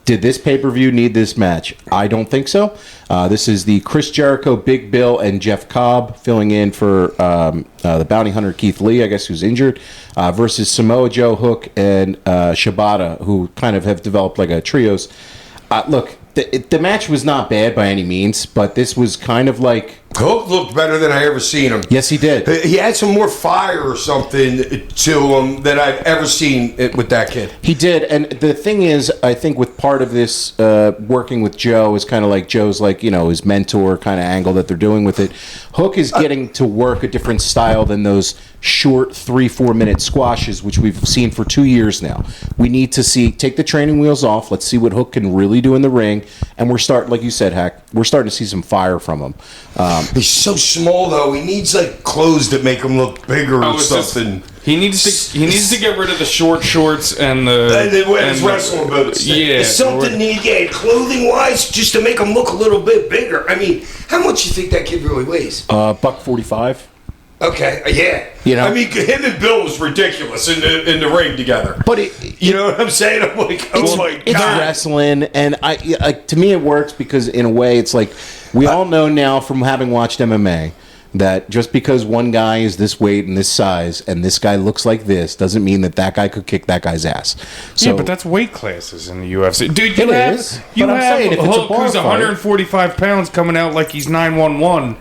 Did this pay-per-view need this match? I don't think so. This is the Chris Jericho, Big Bill, and Jeff Cobb filling in for the bounty hunter Keith Lee, I guess, who's injured, versus Samoa Joe, Hook, and Shibata, who kind of have developed like a trios. Look, the match was not bad by any means, but this was kind of like... Hook looked better than I ever seen him. Yes, he did. He had some more fire or something to him than I've ever seen with that kid. He did, and the thing is, I think with part of this working with Joe is kind of like Joe's like, his mentor kind of angle that they're doing with it. Hook is getting to work a different style than those short 3-4 minute squashes, which we've seen for 2 years now. We need to take the training wheels off. Let's see what Hook can really do in the ring, and we're starting, like you said, Hack, we're starting to see some fire from him. He's so small though. He needs like clothes that make him look bigger or something. He needs to get rid of the short shorts and his wrestling boots. Yeah, it's something clothing wise, just to make him look a little bit bigger. I mean, how much do you think that kid really weighs? $145. Okay, yeah. I mean, him and Bill was ridiculous in the ring together. But you know what I'm saying? I'm like, oh my god, it's wrestling, and to me it works because in a way it's like we all know now from having watched MMA that just because one guy is this weight and this size and this guy looks like this doesn't mean that guy could kick that guy's ass. So, yeah, but that's weight classes in the UFC. Dude, you have Hook who's 145 pounds coming out like he's 911.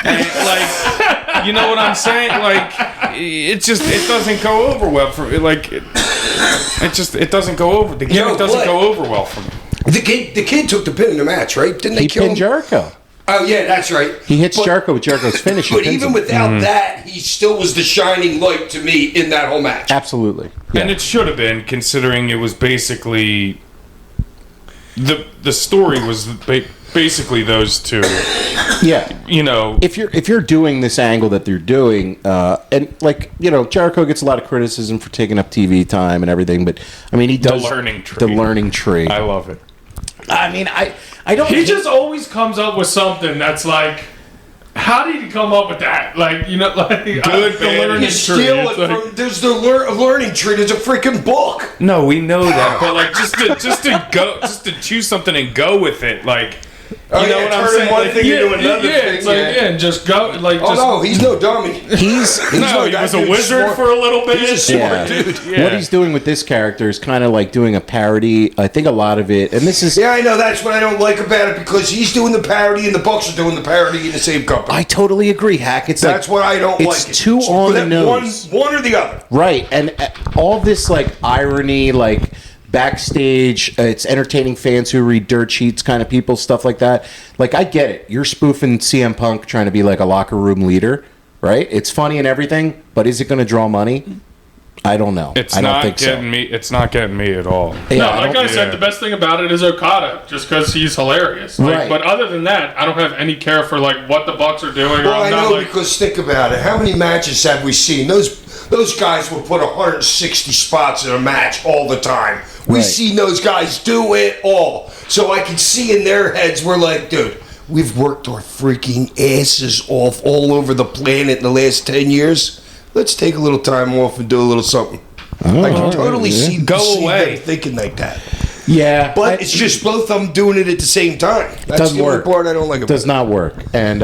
And like, you know what I'm saying? Like, it doesn't go over well for like it doesn't go over. The gimmick doesn't go over well for me. The kid took the pin in the match, right? Didn't they kill him? He pinned Jericho. Oh, yeah, that's right. He hits Jericho with Jericho's finish. But even without that, he still was the shining light to me in that whole match. Absolutely. Yeah. And it should have been, considering it was basically... The story was basically those two. Yeah. If you're doing this angle that they're doing, and like, Jericho gets a lot of criticism for taking up TV time and everything, but, I mean, he does... The learning tree. I love it. I mean, I don't... He just always comes up with something that's like, how did he come up with that? Like, the learning tree. There's the learning tree. There's a freaking book. No, we know that, but like, just to choose something and go with it, like... You know what I'm saying? One thing into another thing. It's like, and just go. Like, no, he's no dummy. He was a wizard for a little bit. He's a smart dude. Yeah. What he's doing with this character is kind of like doing a parody. I think a lot of it, and this is... Yeah, I know. That's what I don't like about it, because he's doing the parody and the Bucks are doing the parody in the same company. I totally agree, Hack. That's what I don't like. It's too on the nose. One or the other. Right, and all this, like, irony, like... backstage, it's entertaining fans who read dirt sheets kind of people, stuff like that. Like, I get it. You're spoofing CM Punk trying to be like a locker room leader, right? It's funny and everything, but is it going to draw money? I don't know. It's not getting me. It's not getting me at all. Yeah, no, like I said, the best thing about it is Okada, just because he's hilarious. Like, right. But other than that, I don't have any care for like what the Bucks are doing. Well, I know, because think about it. How many matches have we seen? Those guys will put 160 spots in a match all the time. We see those guys do it all. So I can see in their heads, we're like, dude, we've worked our freaking asses off all over the planet in the last 10 years. Let's take a little time off and do a little something. I can totally see them thinking like that. Yeah. But it's just both of them doing it at the same time. That's the only part I don't like about it. Does not work. And,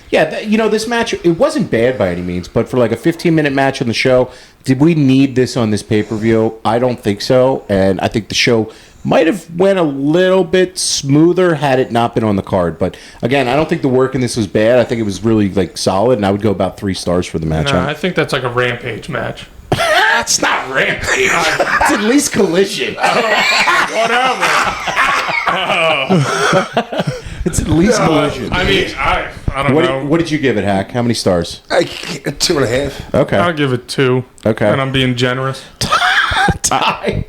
this match, it wasn't bad by any means, but for like a 15-minute match on the show, did we need this on this pay-per-view? I don't think so. And I think the show might have went a little bit smoother had it not been on the card. But again, I don't think the work in this was bad. I think it was really like solid, and I would go about 3 stars for the match. I think that's like a Rampage match. That's not Rampage. It's at least Collision. Whatever. It's at least Collision. I mean, I don't know. What did you give it, Hack? How many stars? 2.5. Okay. I'll give it 2. Okay. And I'm being generous.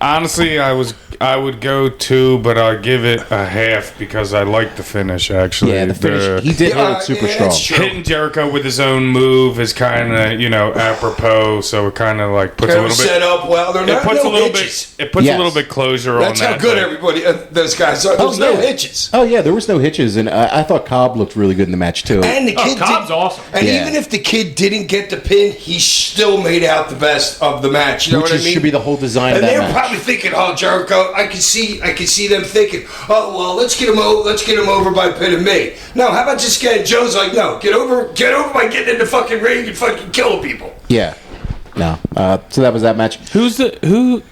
Honestly, I was would go 2, but I'll give it a half because I like the finish actually. Yeah, the finish. He did hit it super strong. Hitting Jericho with his own move is kind of apropos, so it kind of like puts a little bit set up well. They're not puts no a little hitches. bit. It puts a little bit closure on that. That's how good everybody, those guys are. There's no hitches. Oh yeah, there was no hitches, and I thought Cobb looked really good in the match too. And the kid Cobb's awesome. And even if the kid didn't get the pin, he still made out the best of the match. You know what I mean? Should be the whole design and of that they were match. probably thinking, "Oh, Jericho." I could see them thinking, "Oh, well, let's get him over by pinning me." No, how about just getting Joe's like, "No, get over by getting in the fucking ring and fucking killing people." Yeah. No. So that was that match. Who?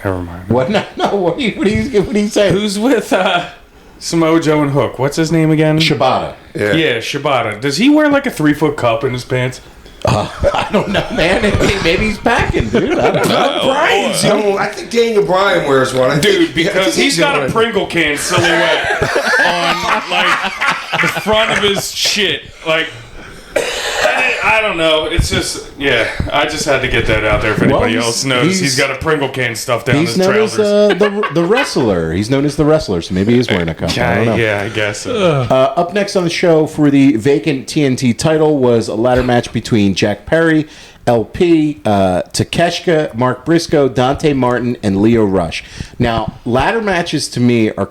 Never mind. What? No. What are you saying? Who's with Samoa Joe and Hook? What's his name again? Shibata. Yeah, Shibata. Does he wear like a 3-foot cup in his pants? I don't know, man. Maybe he's packing, dude. I don't know. Brian's I think Daniel Bryan wears one. Because he's got a Pringle can silhouette on like the front of his shit. Like, I don't know. It's just, I just had to get that out there if anybody else knows. He's got a Pringle can stuffed down his He's known trousers. as the wrestler. He's known as the wrestler, so maybe he's wearing a cup. I don't know. Yeah, I guess so. Up next on the show for the vacant TNT title was a ladder match between Jack Perry, LP, Takeshita, Mark Briscoe, Dante Martin, and Leo Rush. Now, ladder matches to me are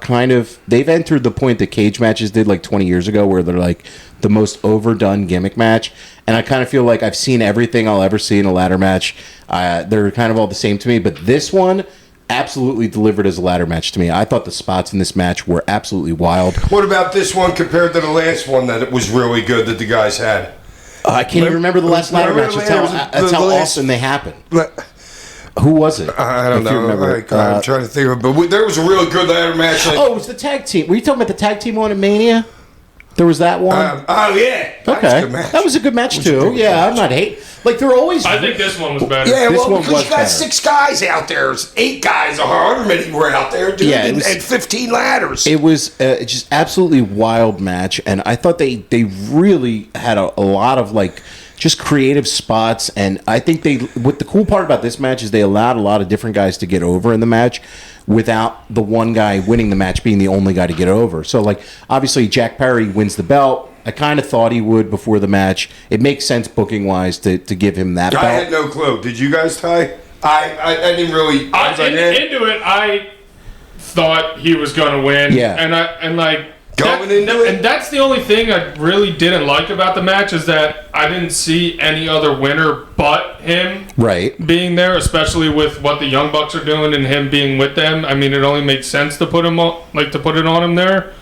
they've entered the point that cage matches did like 20 years ago where they're like the most overdone gimmick match. And I kind of feel like I've seen everything I'll ever see in a ladder match. They're kind of all the same to me, but this one absolutely delivered as a ladder match to me. I thought the spots in this match were absolutely wild. What about this one compared to the last one that it was really good that the guys had? I can't even remember the last ladder match. That's how often they happen. Who was it? I don't if you know. remember. I'm trying to think of it. But there was a really good ladder match. It was the tag team. Were you talking about the tag team one at Mania? There was that one? Yeah. Okay. That was a good match, too. Yeah, I'm not hating. Like, they're always... I think this one was better. Yeah, this one because was you got better. 6 guys out there. There's 8 guys, or however many were out there, dude, and 15 ladders. It was just absolutely wild match, and I thought they really had a lot of, like, just creative spots, and I think what the cool part about this match is they allowed a lot of different guys to get over in the match without the one guy winning the match being the only guy to get over. So, like, obviously Jack Perry wins the belt. I kind of thought he would before the match. It makes sense booking-wise to give him that belt. I had no clue. Did you guys, Ty? I didn't really... Into it, I thought he was going to win. Yeah. And that's the only thing I really didn't like about the match is that I didn't see any other winner but him being there, especially with what the Young Bucks are doing and him being with them. I mean, it only makes sense to put him put it on him there.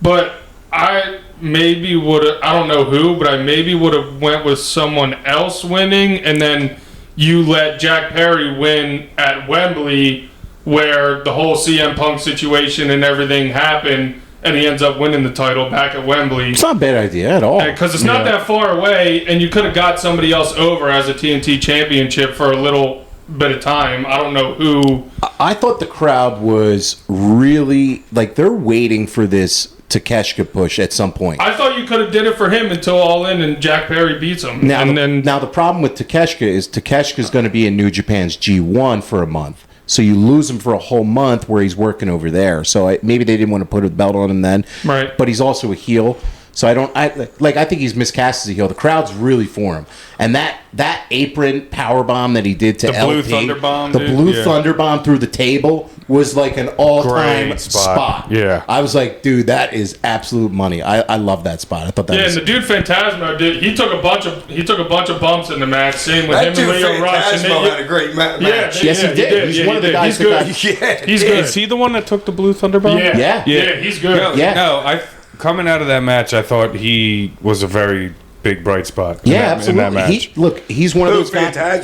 But I maybe would have, I don't know who, but I maybe would have went with someone else winning, and then you let Jack Perry win at Wembley where the whole CM Punk situation and everything happened. And he ends up winning the title back at Wembley. It's not a bad idea at all. Because it's not that far away, and you could have got somebody else over as a TNT championship for a little bit of time. I don't know who. I thought the crowd was really, like, they're waiting for this Takeshita push at some point. I thought you could have did it for him until All In and Jack Perry beats him. Now the problem with Takeshita is Takeshita's going to be in New Japan's G1 for a month. So you lose him for a whole month where he's working over there. So maybe they didn't want to put a belt on him then. Right. But he's also a heel. So I think he's miscast as a heel. The crowd's really for him. And that apron power bomb that he did to the LP, Blue Thunder Bomb, the Blue Thunder Bomb through the table was like an all-time Great spot. Yeah. I was like, dude, that is absolute money. I love that spot. I thought that was... and the dude Phantasmo he took a bunch of bumps in the match. Same with him and Leo Rush. Phantasmo had a great match. Yes, he did. He's one of the guys he's good. He's good. Is he the one that took the Blue Thunder Bomb? Yeah, he's good. Coming out of that match, I thought he was a very big bright spot. Yeah, absolutely. In that match. He's one of those guys. I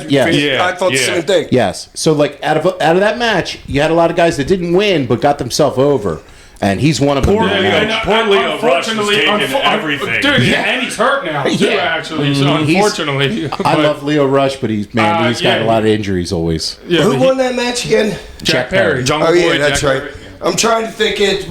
thought the same thing. Yes. So, like, out of that match, you had a lot of guys that didn't win but got themselves over. And he's one of them. Poor Leo Rush was taking everything. Dude, and he's hurt now, too, actually. So, unfortunately. I love Leo Rush, but he's got a lot of injuries always. Yeah, who won that match again? Jack Perry. Jungle Boy, that's Jack right. I'm trying to think did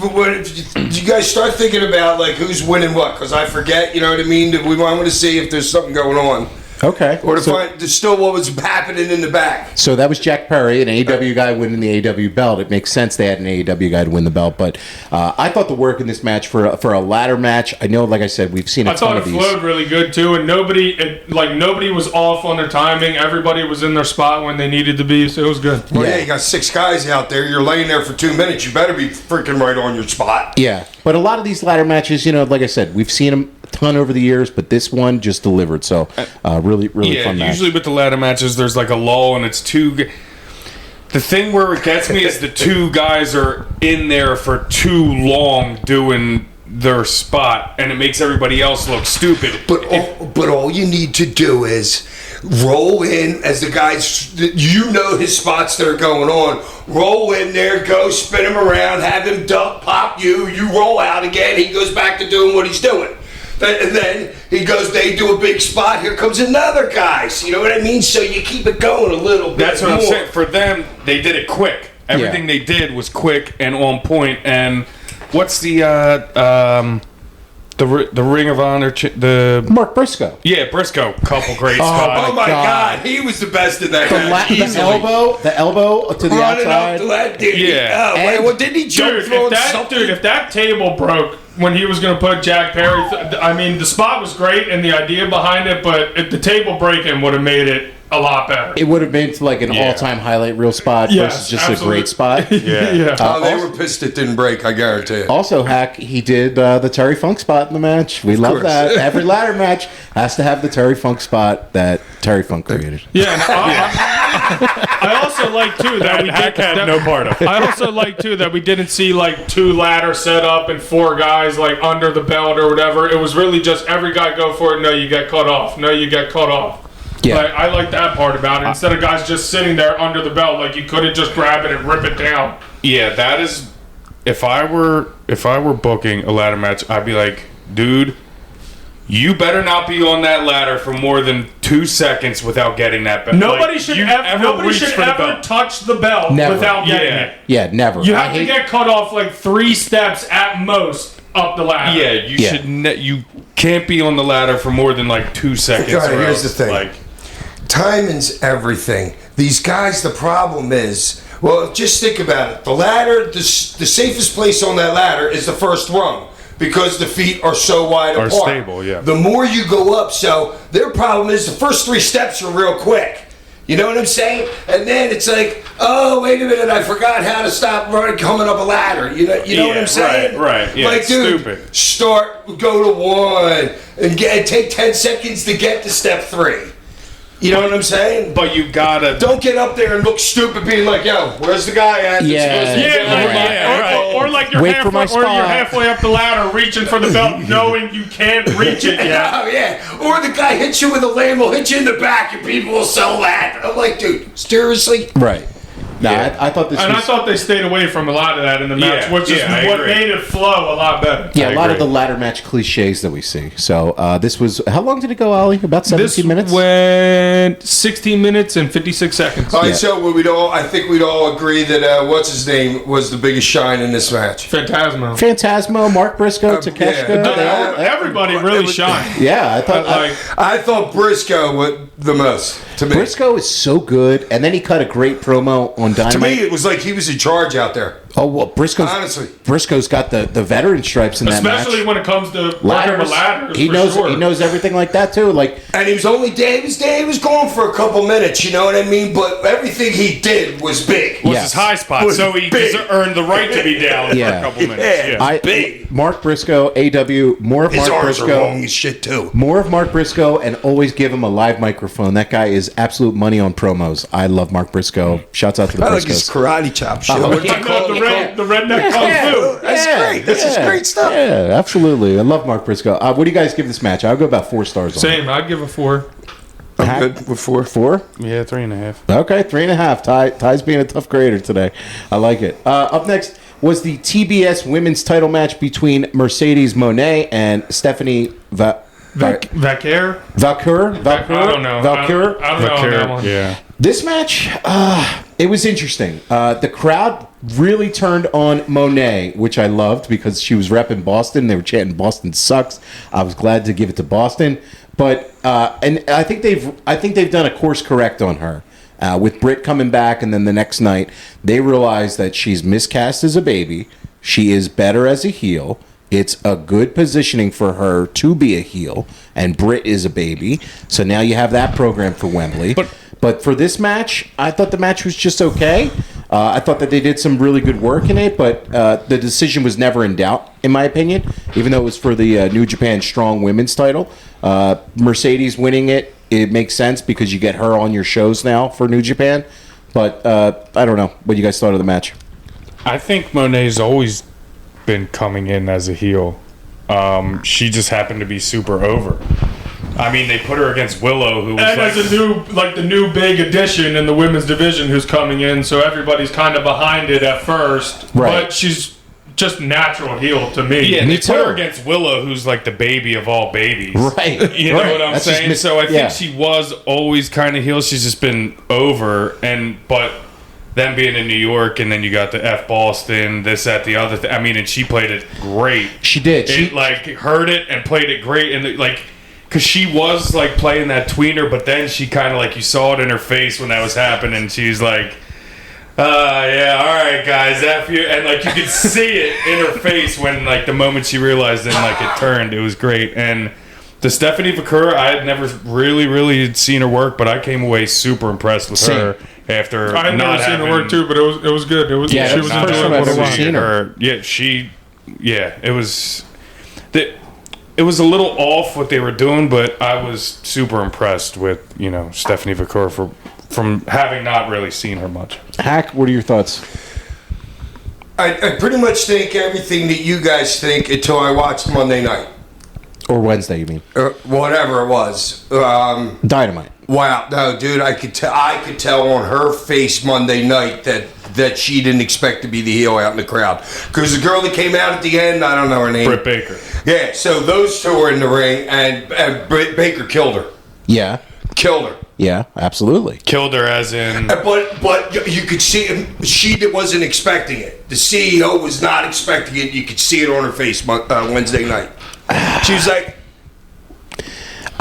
you guys start thinking about, like, who's winning what? Because I forget, you know what I mean? I want to see if there's something going on. Okay. Or to So- find still what was happening in the back. So that was Jack Perry, an AEW guy winning the AEW belt. It makes sense they had an AEW guy to win the belt, but I thought the work in this match for a ladder match. I know, like I said, we've seen a I ton thought of it these. flowed really good too, and nobody was off on their timing. Everybody was in their spot when they needed to be, so it was good. Well, Yeah. yeah, you got 6 guys out there. You're laying there for 2 minutes. You better be freaking right on your spot. Yeah, but a lot of these ladder matches, like I said, we've seen them a ton over the years, but this one just delivered. So really fun match. Usually with the ladder matches, there's like a lull, and it's two. The thing where it gets me is the two guys are in there for too long doing their spot, and it makes everybody else look stupid. But all you need to do is roll in as the guys, his spots that are going on. Roll in there, go spin him around, have him duck, pop you roll out again. He goes back to doing what he's doing. And then he goes, they do a big spot. Here comes another guy. So you know what I mean? So you keep it going a little bit. That's what more. I'm saying. For them, they did it quick. Everything they did was quick and on point. And what's the Ring of Honor? Mark Briscoe. Briscoe. Couple great spots. Oh my God. God, he was the best in that The match. elbow to the Running outside. up to that dude. Yeah. Wait, what didn't he jump Dude, throwing something? if that table broke when he was going to put Jack Perry, the spot was great and the idea behind it, but if the table breaking would have made it a lot better. It would have been like an all-time highlight reel spot Yes, versus just absolutely. a great spot. Yeah. Oh, they were pissed it didn't break, I guarantee it. Also, Hack, he did the Terry Funk spot in the match. We love course. that. Every ladder match has to have the Terry Funk spot that Terry Funk created. Yeah, and I also like too that we Hack had that- no part of it. I also like too that we didn't see like 2 ladders set up and 4 guys like under the belt or whatever. It was really just every guy go for it. No, you get cut off. No, you get cut off. Yeah. Like, I like that part about it. Instead of guys just sitting there under the belt, like you couldn't just grab it and rip it down. Yeah, that is. If I were booking a ladder match, I'd be like, dude, you better not be on that ladder for more than 2 seconds without getting that belt. Nobody Like, should you ever reach for the belt. touch the belt Never. without getting Yeah. it. Yeah, never. You I have to hate- get cut off like 3 steps at most up the ladder. Yeah, you Yeah. should. You can't be on the ladder for more than like 2 seconds. God, or here's else, the thing. Like, Timing's everything. These guys, the problem is, well, just think about it. The ladder, the safest place on that ladder is the first rung because the feet are so wide Are apart. stable, yeah. The more you go up, so their problem is the first 3 steps are real quick. You know what I'm saying? And then it's like, oh, wait a minute, I forgot how to stop running, coming up a ladder. You know what Yeah, I'm saying? right, yeah, Like, it's dude, stupid. go to 1 and take 10 seconds to get to step 3. You know what I'm saying? but you gotta. Don't get up there and look stupid, being like, "Yo, where's the guy at?" Yeah. Or like you're Wait for my halfway, or you're spot. halfway up the ladder, reaching for the belt, knowing you can't reach it yet. Oh yeah. Or the guy hits you with a lamb, will hit you in the back, and people will sell that. I'm like, dude, seriously? Right. Nah, Yeah. I thought this And I was... thought they stayed away from a lot of that in the match, Yeah, which is yeah, I what agree. made it flow a lot better. Yeah, I a lot of agree. the ladder match cliches that we see. So this was... How long did it go, Ollie? About 17 This minutes? went 16 minutes and 56 seconds. All right, Yeah. so I think we'd all agree that what's his name was the biggest shine in this match. Phantasmo. Phantasmo, Mark Briscoe, Takeshita. yeah. they all- Everybody really shined. yeah, I thought... Like, I thought Briscoe was the most to me. Briscoe is so good, and then he cut a great promo on Dynamite. To me, it was like he was in charge out there. Oh well, Honestly. Briscoe's got the veteran stripes in that match. especially when it comes to working with ladders. He for knows sure. he knows everything like that too. Like And he was only Dave was going for a couple minutes, you know what I mean? But everything he did was big. Was Yes. his high spot, Was so he big. earned the right to be down Yeah. for a couple minutes. Yeah. big. Mark Briscoe, AW, more of His Mark arms are Briscoe. long as shit too. More of Mark Briscoe, and always give him a live microphone. That guy is absolute money on promos. I love Mark Briscoe. Shouts out to the I like his Briscoes. karate chop shit. Oh, What do you I call know, it? the redneck kung fu. That's great. This is great stuff. Yeah, absolutely. I love Mark Briscoe. What do you guys give this match? I'll go about 4 stars. On it. Same. I'd give a 4. I'm good with 4. 4? Yeah, 3.5. Okay, 3.5. Ty's being a tough grader today. I like it. Up next was the TBS women's title match between Mercedes Moné and Stephanie Vaquer? Valcour. I don't know. Valcour. I don't know on that one. Yeah. This match, It was interesting. The crowd really turned on Monet, which I loved because she was repping Boston. They were chanting "Boston sucks." I was glad to give it to Boston, but and I think they've done a course correct on her with Britt coming back, and then the next night they realized that she's miscast as a baby. She is better as a heel. It's a good positioning for her to be a heel, and Britt is a baby. So now you have that program for Wembley. But for this match, I thought the match was just okay. I thought that they did some really good work in it, but the decision was never in doubt, in my opinion, even though it was for the New Japan Strong Women's title. Mercedes winning it, it makes sense because you get her on your shows now for New Japan. But I don't know what you guys thought of the match. I think Monet's always been coming in as a heel. She just happened to be super over. I mean, they put her against Willow, who was and like as the new big addition in the women's division who's coming in, so everybody's kind of behind it at first. Right. But she's just natural heel to me. Yeah, Me they put too. her against Willow, who's like the baby of all babies. Right. You know Right. what I'm That's just saying? So I think she was always kind of heel. She's just been over, but them being in New York, and then you got the F Boston, this, that, the other thing. I mean, and she played it great. She did. She heard it and played it great, and because she was like playing that tweener, but then she kind of you saw it in her face when that was happening. She's like, yeah, all right, guys, F you. And you could see it in her face when the moment she realized and it turned. It was great. And the Stephanie Vakura, I had never really seen her work, but I came away super impressed with her after I've not never seen her having, work too, but it was good. It was Yeah, she that was was the first enjoyable time I've to ever watch. seen her. It was it was a little off what they were doing, but I was super impressed with Stephanie Vakura from having not really seen her much. Hack, what are your thoughts? I pretty much think everything that you guys think until I watched Monday night. Or Wednesday, you mean? Whatever it was. Dynamite. Wow, no, dude, I could tell on her face Monday night that she didn't expect to be the heel out in the crowd. Because the girl that came out at the end, I don't know her name. Britt Baker. Yeah, so those two were in the ring, and Britt Baker killed her. Yeah. Killed her. Yeah, absolutely. Killed her as in... But you could see she wasn't expecting it. The CEO was not expecting it. You could see it on her face Wednesday night. She was like...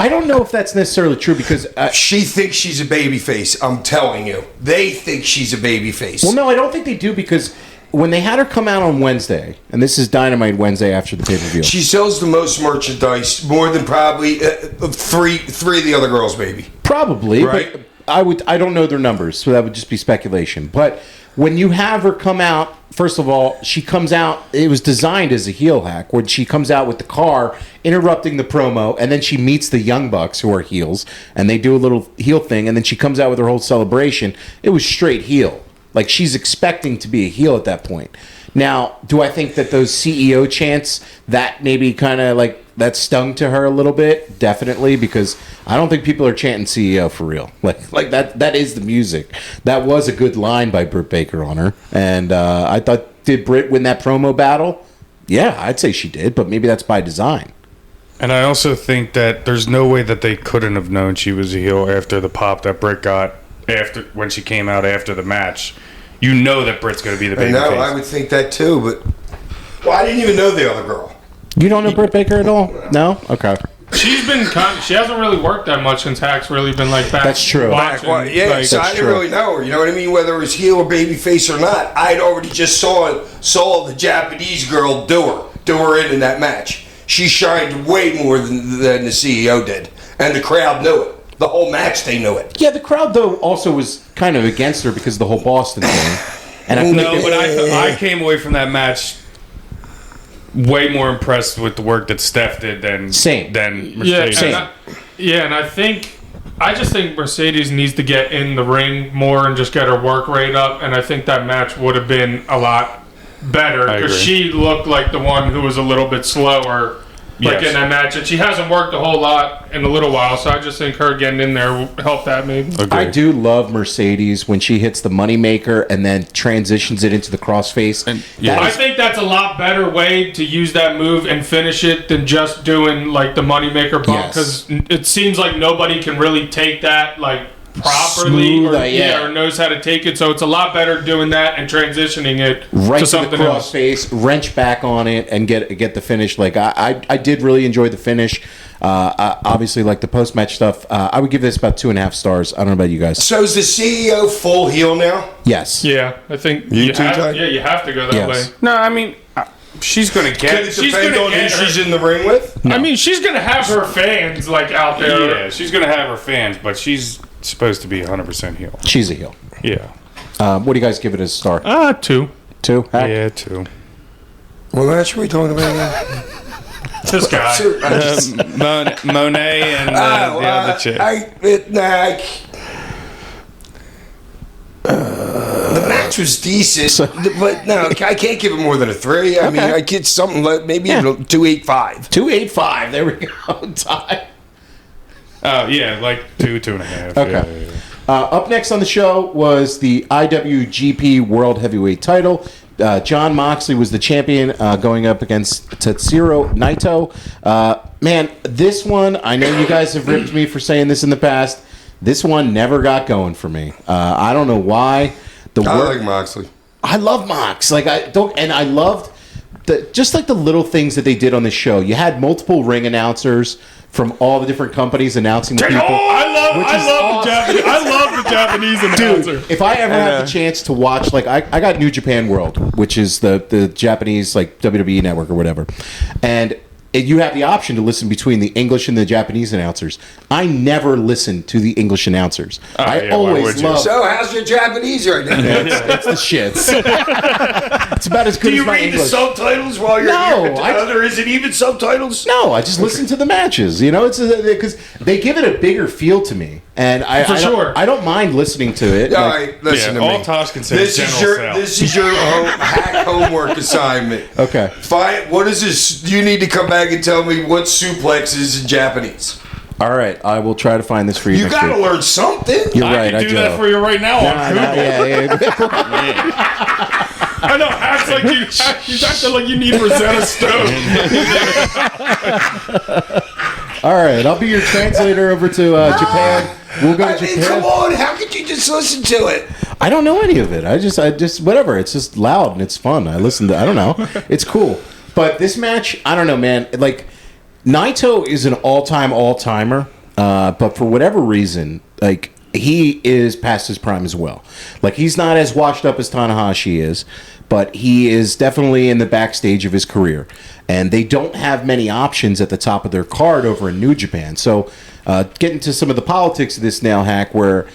I don't know if that's necessarily true because... she thinks she's a baby face, I'm telling you. They think she's a baby face. Well, no, I don't think they do because when they had her come out on Wednesday, and this is Dynamite Wednesday after the pay-per-view. She sells the most merchandise, more than probably three of the other girls, maybe. Probably, Right. but I don't know their numbers, so that would just be speculation. But when you have her come out, first of all, she comes out, it was designed as a heel hack, when she comes out with the car, interrupting the promo, and then she meets the Young Bucks, who are heels, and they do a little heel thing, and then she comes out with her whole celebration. It was straight heel. She's expecting to be a heel at that point. Now, do I think that those CEO chants, that maybe kind of that stung to her a little bit? Definitely, because I don't think people are chanting CEO for real. Like that is the music. That was a good line by Britt Baker on her. And I thought, did Britt win that promo battle? Yeah, I'd say she did, but maybe that's by design. And I also think that there's no way that they couldn't have known she was a heel after the pop that Britt got when she came out after the match. You know that Britt's going to be the baby I know, face. I would think that too, but... Well, I didn't even know the other girl. You don't know Britt Baker at all? No? Okay. She's been she hasn't really worked that much since Hack's really been back. That's true. Watching, Yeah, so I didn't true. really know her. You know what I mean? Whether it was heel or baby face or not. I'd already just saw the Japanese girl do her in that match. She shined way more than the CEO did. And the crowd knew it. The whole match, they knew it. Yeah, the crowd, though, also was kind of against her because of the whole Boston thing. And I think No, but I came away from that match way more impressed with the work that Steph did than Mercedes. And I just think Mercedes needs to get in the ring more and just get her work rate up, and I think that match would have been a lot better I because agree. she looked like the one who was a little bit slower Yes. in that match, and she hasn't worked a whole lot in a little while, so I just think her getting in there will help that maybe. I do love Mercedes when she hits the moneymaker and then transitions it into the crossface. yeah. I think that's a lot better way to use that move and finish it than just doing the moneymaker bump, Yes. because it seems like nobody can really take that properly Smooth, or knows how to take it. So it's a lot better doing that and transitioning it right to to something the else. crossface, wrench back on it, and get the finish. Like I did really enjoy the finish. Obviously, like the post match stuff, I would give this about 2.5 stars. I don't know about you guys. So is the CEO full heel now? Yes. Yeah, I think You too, have, Ty? you have to go that Yes. way. No, I mean, she's going to Can get. it She's depend going on to who get her. she's in the ring with? I mean, she's gonna have her fans like out there. Yeah, she's going to have her fans, but she's supposed to be 100% heel. She's a heel. Yeah. What do you guys give it as a star? 2. 2? Hack? Yeah, too. Well, that's what we're talking about now. This guy. Monet and the other chick. The match was decent, but no, I can't give it more than a 3. I mean, I get something like maybe a 2.85. 2.85. There we go. Ty. Yeah, like 2.5. Okay. Yeah. Up next on the show was the IWGP World Heavyweight Title. John Moxley was the champion going up against Tetsuya Naito. Man, this one, I know you guys have ripped me for saying this in the past. This one never got going for me. I don't know why. I like Moxley. I love Mox. Like I loved just like the little things that they did on the show. You had multiple ring announcers from all the different companies announcing the people. I love the Japanese announcer. Dude, if I ever have the chance to watch, like I got New Japan World, which is the Japanese like WWE network or whatever, and you have the option to listen between the English and the Japanese announcers. I never listen to the English announcers. I yeah, why always would you? love. So, how's your Japanese right now? It's the shits. It's about as good Do you as my read English. the subtitles while you're No, here? Or is it even subtitles? No, I just listen to the matches. You know, it's because they give it a bigger feel to me, and I don't mind listening to it. All Like, right, listen to all me. Tosh can say is This is your hack homework assignment. Okay. Find what is this? You need to come back and tell me what suplex is in Japanese. All right, I will try to find this for you. You next got to week. learn something. You're I right. can do that for you right now on Google. I know. Acts like he's acting like you need Rosetta Stone. All right, I'll be your translator over to Japan. We'll go to I mean, Japan. come on. How could you just listen to it? I don't know any of it. I just whatever. It's just loud and it's fun. I listen to. I don't know. It's cool. But this match, I don't know, man. Like Naito is an all-timer, but for whatever reason, like he is past his prime as well. Like he's not as washed up as Tanahashi is, but he is definitely in the backstage of his career. And they don't have many options at the top of their card over in New Japan. So getting to some of the politics of this now, Hack, where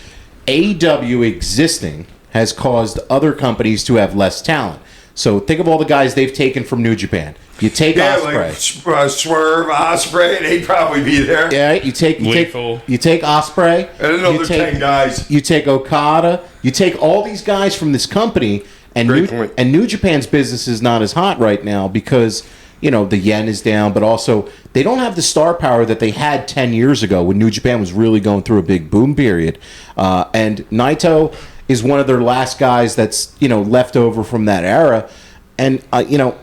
AEW existing has caused other companies to have less talent. So think of all the guys they've taken from New Japan. You take Ospreay. Like Swerve, Ospreay, they'd probably be there. Yeah, you take Ospreay. And another 10 guys. You take Okada. You take all these guys from this company, and New Japan's business is not as hot right now because the yen is down, but also they don't have the star power that they had 10 years ago when New Japan was really going through a big boom period. And Naito is one of their last guys that's left over from that era, and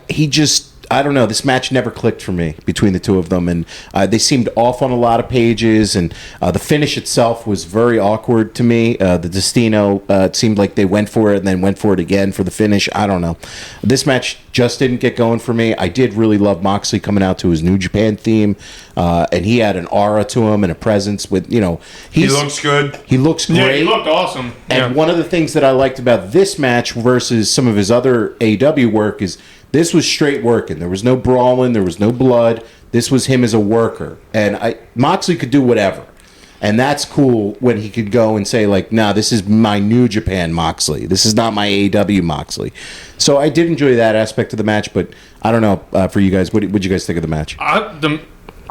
he just. I don't know. This match never clicked for me between the two of them, and they seemed off on a lot of pages, and the finish itself was very awkward to me. The Destino, it seemed like they went for it and then went for it again for the finish. I don't know. This match just didn't get going for me. I did really love Moxley coming out to his New Japan theme, and he had an aura to him and a presence with, he looks good. He looks great. Yeah, he looked awesome. And one of the things that I liked about this match versus some of his other AEW work is this was straight working. There was no brawling. There was no blood. This was him as a worker. And Moxley could do whatever. And that's cool when he could go and say, like, nah, this is my New Japan Moxley. This is not my AEW Moxley. So I did enjoy that aspect of the match, but I don't know for you guys. What did you guys think of the match? I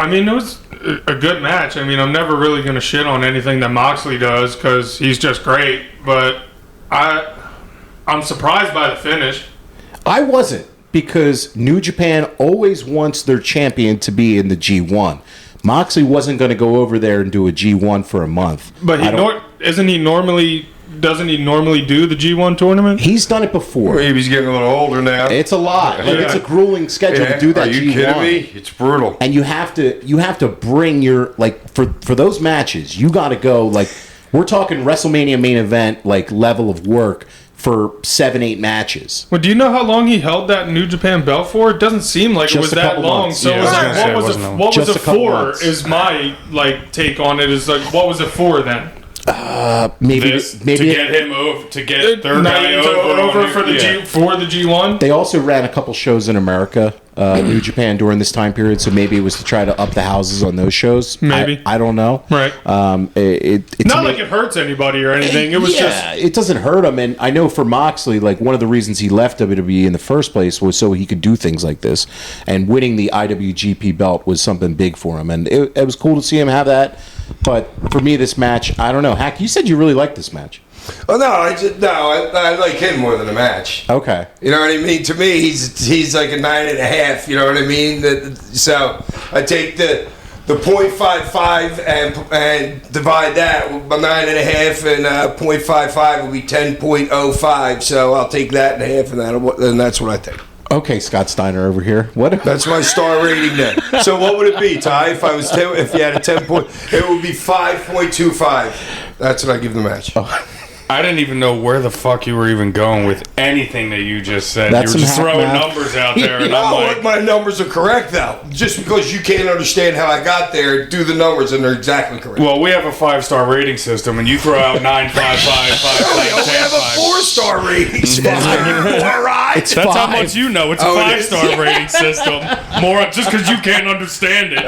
mean, it was a good match. I mean, I'm never really going to shit on anything that Moxley does because he's just great. But I'm surprised by the finish. I wasn't, because New Japan always wants their champion to be in the G1. Moxley wasn't going to go over there and do a G1 for a month. But doesn't he normally do the G1 tournament? He's done it before. Maybe he's getting a little older now. It's a lot. Like, Yeah. it's a grueling schedule to do that Are G1. you kidding me? It's brutal. And you have to bring your, like, for those matches, you got to go, like, We're talking WrestleMania main event like level of work for 7-8 matches. Well, do you know how long he held that New Japan belt for? It doesn't seem like Just it was a that couple long. months. So Yeah, it was I was like, gonna say what it was wasn't it? long. What was Just it a couple for? months. Is my like take on it? Is like, what was it for then? Maybe This, maybe to get him over, to get their guy Naito over for the yeah. G1. they also ran a couple shows in America, New Japan during this time period. So maybe it was to try to up the houses on those shows. Maybe. I don't know. Right. It's Not like it hurts anybody or anything. It was just it doesn't hurt him. And I know for Moxley, like one of the reasons he left WWE in the first place was so he could do things like this. And winning the IWGP belt was something big for him. And it was cool to see him have that. But for me, this match, I don't know. Hack, you said you really liked this match. Oh no, I like him more than a match. Okay. You know what I mean? To me, he's like a 9.5. You know what I mean? So I take the 0.55 and divide that by 9.5, and 0.55 will be 10.05. So I'll take that in half, and that's what I think. Okay, Scott Steiner over here. What? That's my star rating then. So what would it be, Ty? If I was if you had a 10 point, it would be 5.25. That's what I give the match. I didn't even know where the fuck you were even going with anything that you just said. That's you were just some hack throwing math. numbers out there, and No, I'm like, my numbers are correct though. Just because you can't understand how I got there, do the numbers and they're exactly correct. well, we have a 5-star rating system, and you throw out 9, 5, 5, 5, we only have a 4-star rating system. All right. It's That's how 5. much you know. It's a Oh, it is? 5-star rating system. More just because you can't understand it.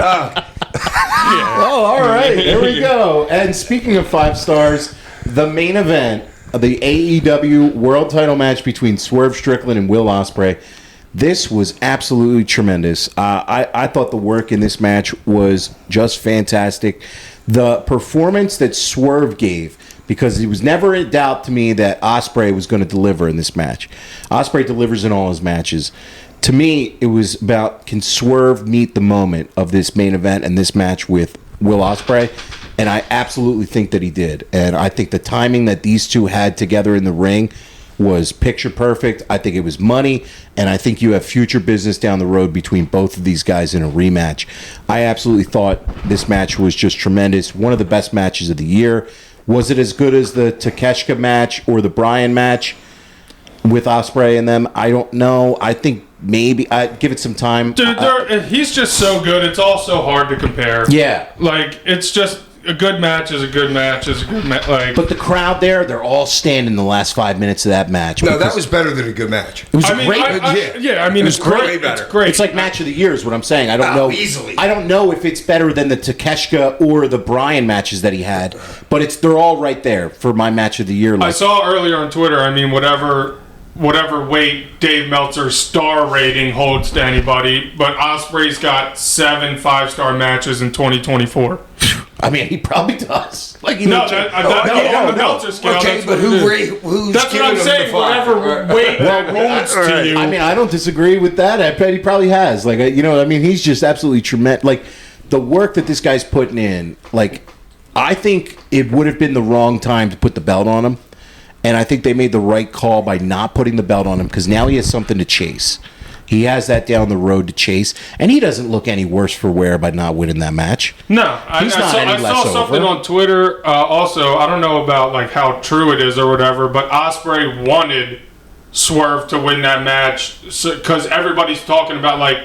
Oh, all right. There we go. And speaking of 5 stars, the main event, the AEW World Title match between Swerve Strickland and Will Ospreay. This was absolutely tremendous. I thought the work in this match was just fantastic. The performance that Swerve gave, because it was never in doubt to me that Ospreay was going to deliver in this match. Ospreay delivers in all his matches. To me, it was about, can Swerve meet the moment of this main event and this match with Will Ospreay? And I absolutely think that he did. And I think the timing that these two had together in the ring was picture perfect. I think it was money. And I think you have future business down the road between both of these guys in a rematch. I absolutely thought this match was just tremendous. One of the best matches of the year. Was it as good as the Takeshita match or the Bryan match with Ospreay and them? I don't know. I think maybe I'd give it some time. dude. He's just so good. It's all so hard to compare. Yeah. Like it's just a good match is a good match is a good match. Like, But the crowd there, they're all standing the last 5 minutes of that match. No, that because was better than a good match. it was I mean, great. I mean, it's It was way great. better. It's great. It's like match of the year is what I'm saying. I don't know easily. I don't know if it's better than the Takeshita or the Bryan matches that he had, but they're all right there for my match of the year. I Like, saw earlier on Twitter. I mean, whatever weight Dave Meltzer's star rating holds to anybody, but Ospreay's got 7 5-star matches in 2024. I mean, he probably does. Like he No, knows- the Meltzer scale. Okay, that's but what it is. who's That's what giving I'm him the saying. 5? Whatever weight that holds to you. I mean, I don't disagree with that. I bet he probably has. Like, I mean, he's just absolutely tremendous. Like, the work that this guy's putting in, like, I think it would have been the wrong time to put the belt on him. And I think they made the right call by not putting the belt on him because now he has something to chase. He has that down the road to chase. And he doesn't look any worse for wear by not winning that match. No, I He's not saw, any I less saw something over. on Twitter. Also, I don't know about like how true it is or whatever, but Ospreay wanted Swerve to win that match because everybody's talking about like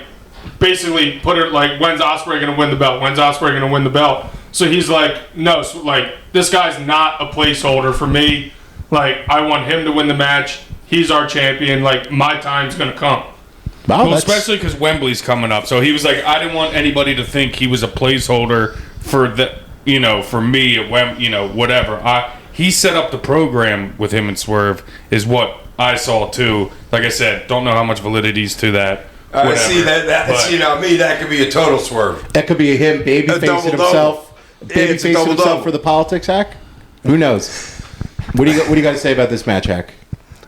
basically put it like when's Ospreay going to win the belt? When's Ospreay going to win the belt? So he's like, no, like this guy's not a placeholder for me. Like I want him to win the match. He's our champion. Like my time's going to come. Wow, Well, that's- especially because Wembley's coming up, so he was like, I didn't want anybody to think he was a placeholder for for me at whatever. He set up the program with him and Swerve, is what I saw too. Like I said, don't know how much validity's to that. I see that. But- Me, that could be a total swerve. That could be him baby-facing double-double. himself. It's a Baby-facing himself double-double. for the politics hack? Who knows? What do you got to say about this match, Hack?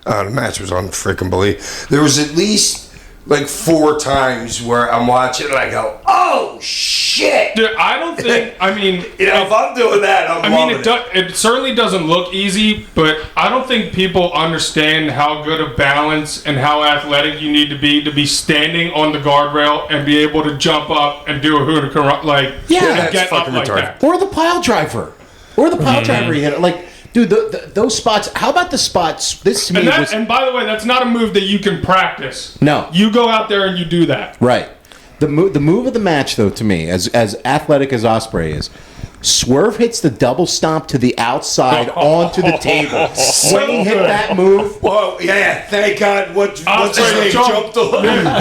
The match was unfreaking believable. There was at least like 4 times where I'm watching and I go, "Oh shit!" Dude, I don't think. I mean, If I'm doing that, I'm loving it certainly doesn't look easy, but I don't think people understand how good of balance and how athletic you need to be standing on the guardrail and be able to jump up and do a hurricane like Yeah, and that's get up fucking like retarded. that. Or the pile driver. Or the pile driver he hit. Like, dude, those spots. How about the spots? This to me was. And by the way, that's not a move that you can practice. No. You go out there and you do that. Right. The move of the match, though, to me, as athletic as Ospreay is, Swerve hits the double stomp to the outside onto the table. When he hit that move, Whoa, yeah, thank God. What's his name? Jumped Jumped the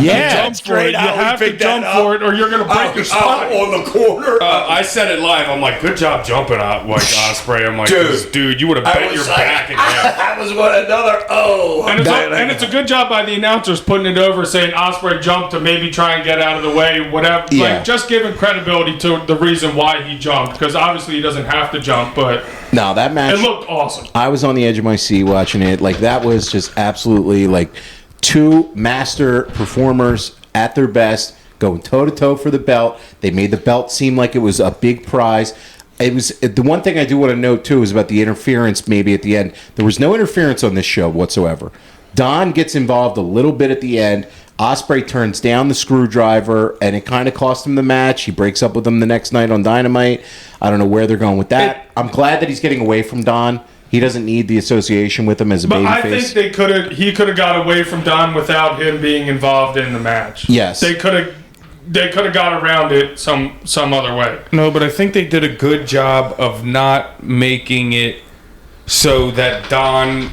yeah, that's great. You How we have to picked jump that up. for it, or you're gonna break your spine. on the corner. I said it live. I'm like, good job jumping out like Ospreay. I'm like, dude, you would have I bent was your back in half. that was another And it's a good job by the announcers putting it over, saying Ospreay jumped to maybe try and get out of the way, whatever. Yeah. Like, just giving credibility to the reason why he jumped, because obviously he doesn't have to jump, but no, that match. it looked awesome. I was on the edge of my seat watching it. Like, that was just absolutely like two master performers at their best, going toe to toe for the belt. They made the belt seem like it was a big prize. It was the one thing I do want to note too is about the interference. Maybe at the end, there was no interference on this show whatsoever. Don gets involved a little bit at the end. Ospreay turns down the screwdriver, and it kind of cost him the match. He breaks up with him the next night on Dynamite. I don't know where they're going with that. I'm glad that he's getting away from Don. He doesn't need the association with him as a But I babyface. think he could have got away from Don without him being involved in the match. Yes. They could have got around it some other way. No, but I think they did a good job of not making it so that Don.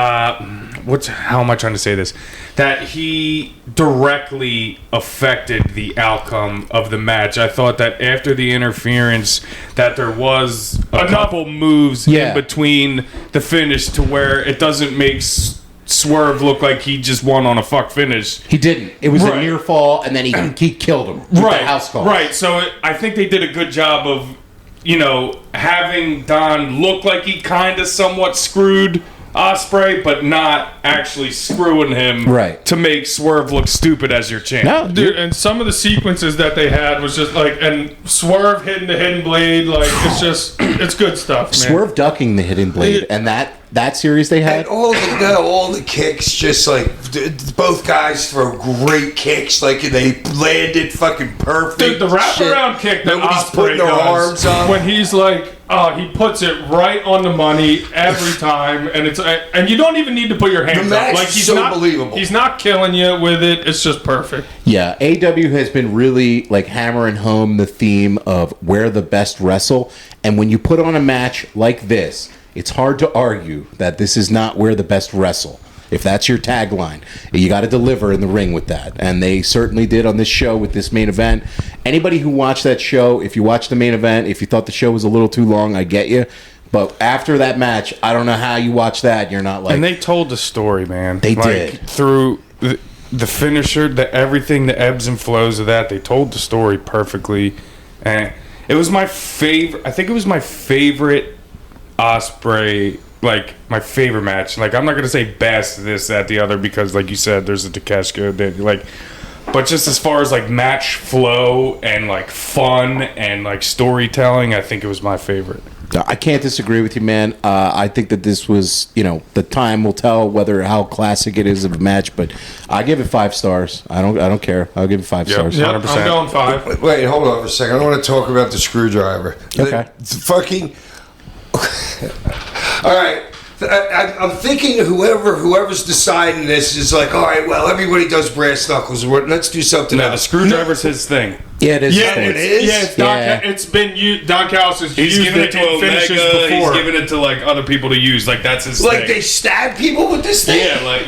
How am I trying to say this? That he directly affected the outcome of the match. I thought that after the interference, that there was a couple moves in between the finish to where it doesn't make Swerve look like he just won on a fuck finish. He didn't. It was a Right. near fall, and then he killed him with the house call. Right. So I think they did a good job of, having Don look like he kind of somewhat screwed Ospreay, but not actually screwing him to make Swerve look stupid as your champ. No, Dude, and some of the sequences that they had was just like, and Swerve hitting the hidden blade, like, it's good stuff, man. Swerve ducking the hidden blade, and that series they had. And all the kicks, just like both guys throw great kicks. Like they landed fucking perfect. Dude, the wraparound kick that Nobody's Ospreay putting their does arms up. when he's like, he puts it right on the money every time, and you don't even need to put your hands The match up. Like is he's so not believable. He's not killing you with it. It's just perfect. Yeah, AEW has been really like hammering home the theme of where the best wrestle, and when you put on a match like this, it's hard to argue that this is not where the best wrestle. If that's your tagline, you got to deliver in the ring with that. And they certainly did on this show with this main event. Anybody who watched that show, if you watched the main event, if you thought the show was a little too long, I get you. But after that match, I don't know how you watch that. You're not like... And they told the story, man. They did. Through the finisher, everything, the ebbs and flows of that, they told the story perfectly. And it was my favorite... I think it was my favorite Ospreay... Like, my favorite match. Like, I'm not going to say best, this, that, the other, because, like you said, there's a Takeshita. Like, but just as far as, like, match flow and, like, fun and, like, storytelling, I think it was my favorite. I can't disagree with you, man. I think that this was, the time will tell how classic it is of a match, but I give it 5 stars. I don't care. I'll give it 5 stars. Yep, 100%. I'm going 5. Wait, hold on for a second. I want to talk about the screwdriver. Okay. The fucking. All right. I'm thinking whoever's deciding this is like, all right, well, everybody does brass knuckles. Let's do something No, the else. screwdriver's his thing. Yeah, it is. Yeah, his it thing. is? Yeah, it's been used. Don Callis has He's used giving it it to in finishes Omega. before. He's giving it to like other people to use. Like that's his Like thing. they stab people with this thing?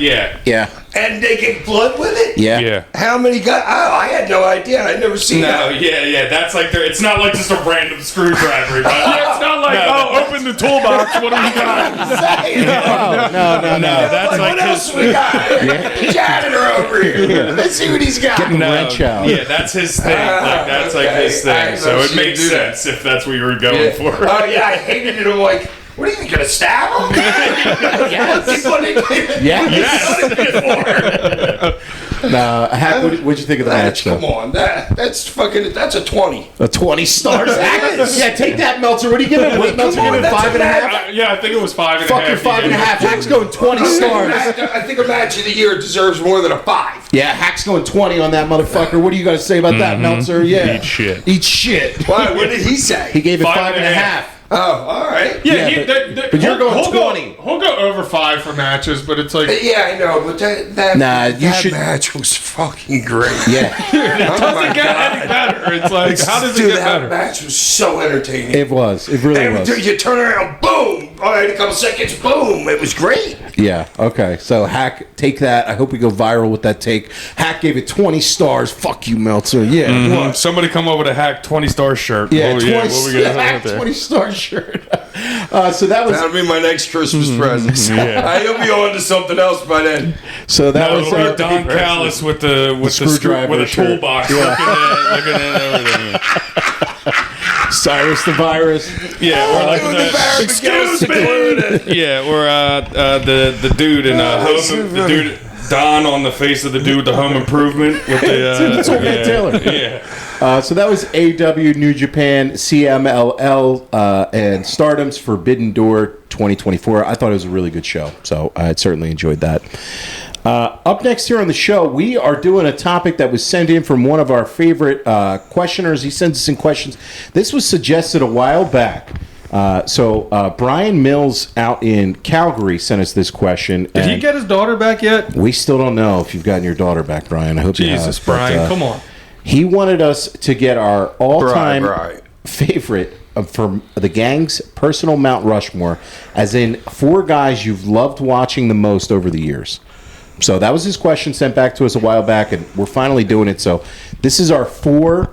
Yeah. And they get blood with it? Yeah. How many guys? Oh, I had no idea. I'd never seen No, that. yeah. That's like it's not like just a random screwdriver. Yeah, it's not like, open the toolbox. What do we got? No. That's What like else we got? Janitor over here. Let's see what he's got. Wrench out. Yeah, that's his thing. Like that's like his thing. So it makes sense if that's what you were going for. Oh yeah, I hated it. I'm like, what are you gonna stab him? Yes. Yes. Yes. Hack, what'd you think of the match, though? Come on, that's a 20. A 20 stars. Yeah, take that, Meltzer. What are you giving? What, Meltzer giving 5.5? Yeah, I think it was 5.5. Fuck your 5.5. Hack's going 20 stars. I think a match of the year deserves more than a 5. Yeah, Hack's going 20 on that motherfucker. What do you got to say about that, Meltzer? Yeah. Eat shit. Eat shit. Why? What did he say? He gave it 5.5. 5.5. Oh, all right. Yeah, but you're going 20. He'll go over 5 for matches, but it's like... Yeah, I know, but that match was fucking great. Yeah. It doesn't get any better. It's like, how does it get better? That match was so entertaining. It was. It really was. You turn around, boom. All right, a couple seconds, boom. It was great. Yeah, okay. So, Hack, take that. I hope we go viral with that take. Hack gave it 20 stars. Fuck you, Meltzer. Yeah. Somebody come over to Hack 20-star shirt. Yeah, what 20, we gonna Hack there? 20-star shirt. So that was... That'll be my next Christmas present. Yeah. He'll be on to something else by then. So that was... It'll be Don Callis with the screwdriver with a shirt. toolbox looking at everything. Cyrus the Virus. Yeah, we're like Excuse me. Yeah, we're the dude in the dude Don on the face of the dude with the Home Improvement with the It's Old Man Taylor. Yeah. So that was AEW New Japan CMLL and Stardom's Forbidden Door 2024. I thought it was a really good show, so I certainly enjoyed that. Up next here on the show, we are doing a topic that was sent in from one of our favorite questioners. He sends us in questions. This was suggested a while back. So Brian Mills out in Calgary sent us this question. Did he get his daughter back yet? We still don't know if you've gotten your daughter back, Brian. I hope you have. Jesus, but, Brian, come on. He wanted us to get our all-time Right. favorite from the gang's personal Mount Rushmore, as in 4 guys you've loved watching the most over the years. So that was his question sent back to us a while back, and we're finally doing it. So this is our 4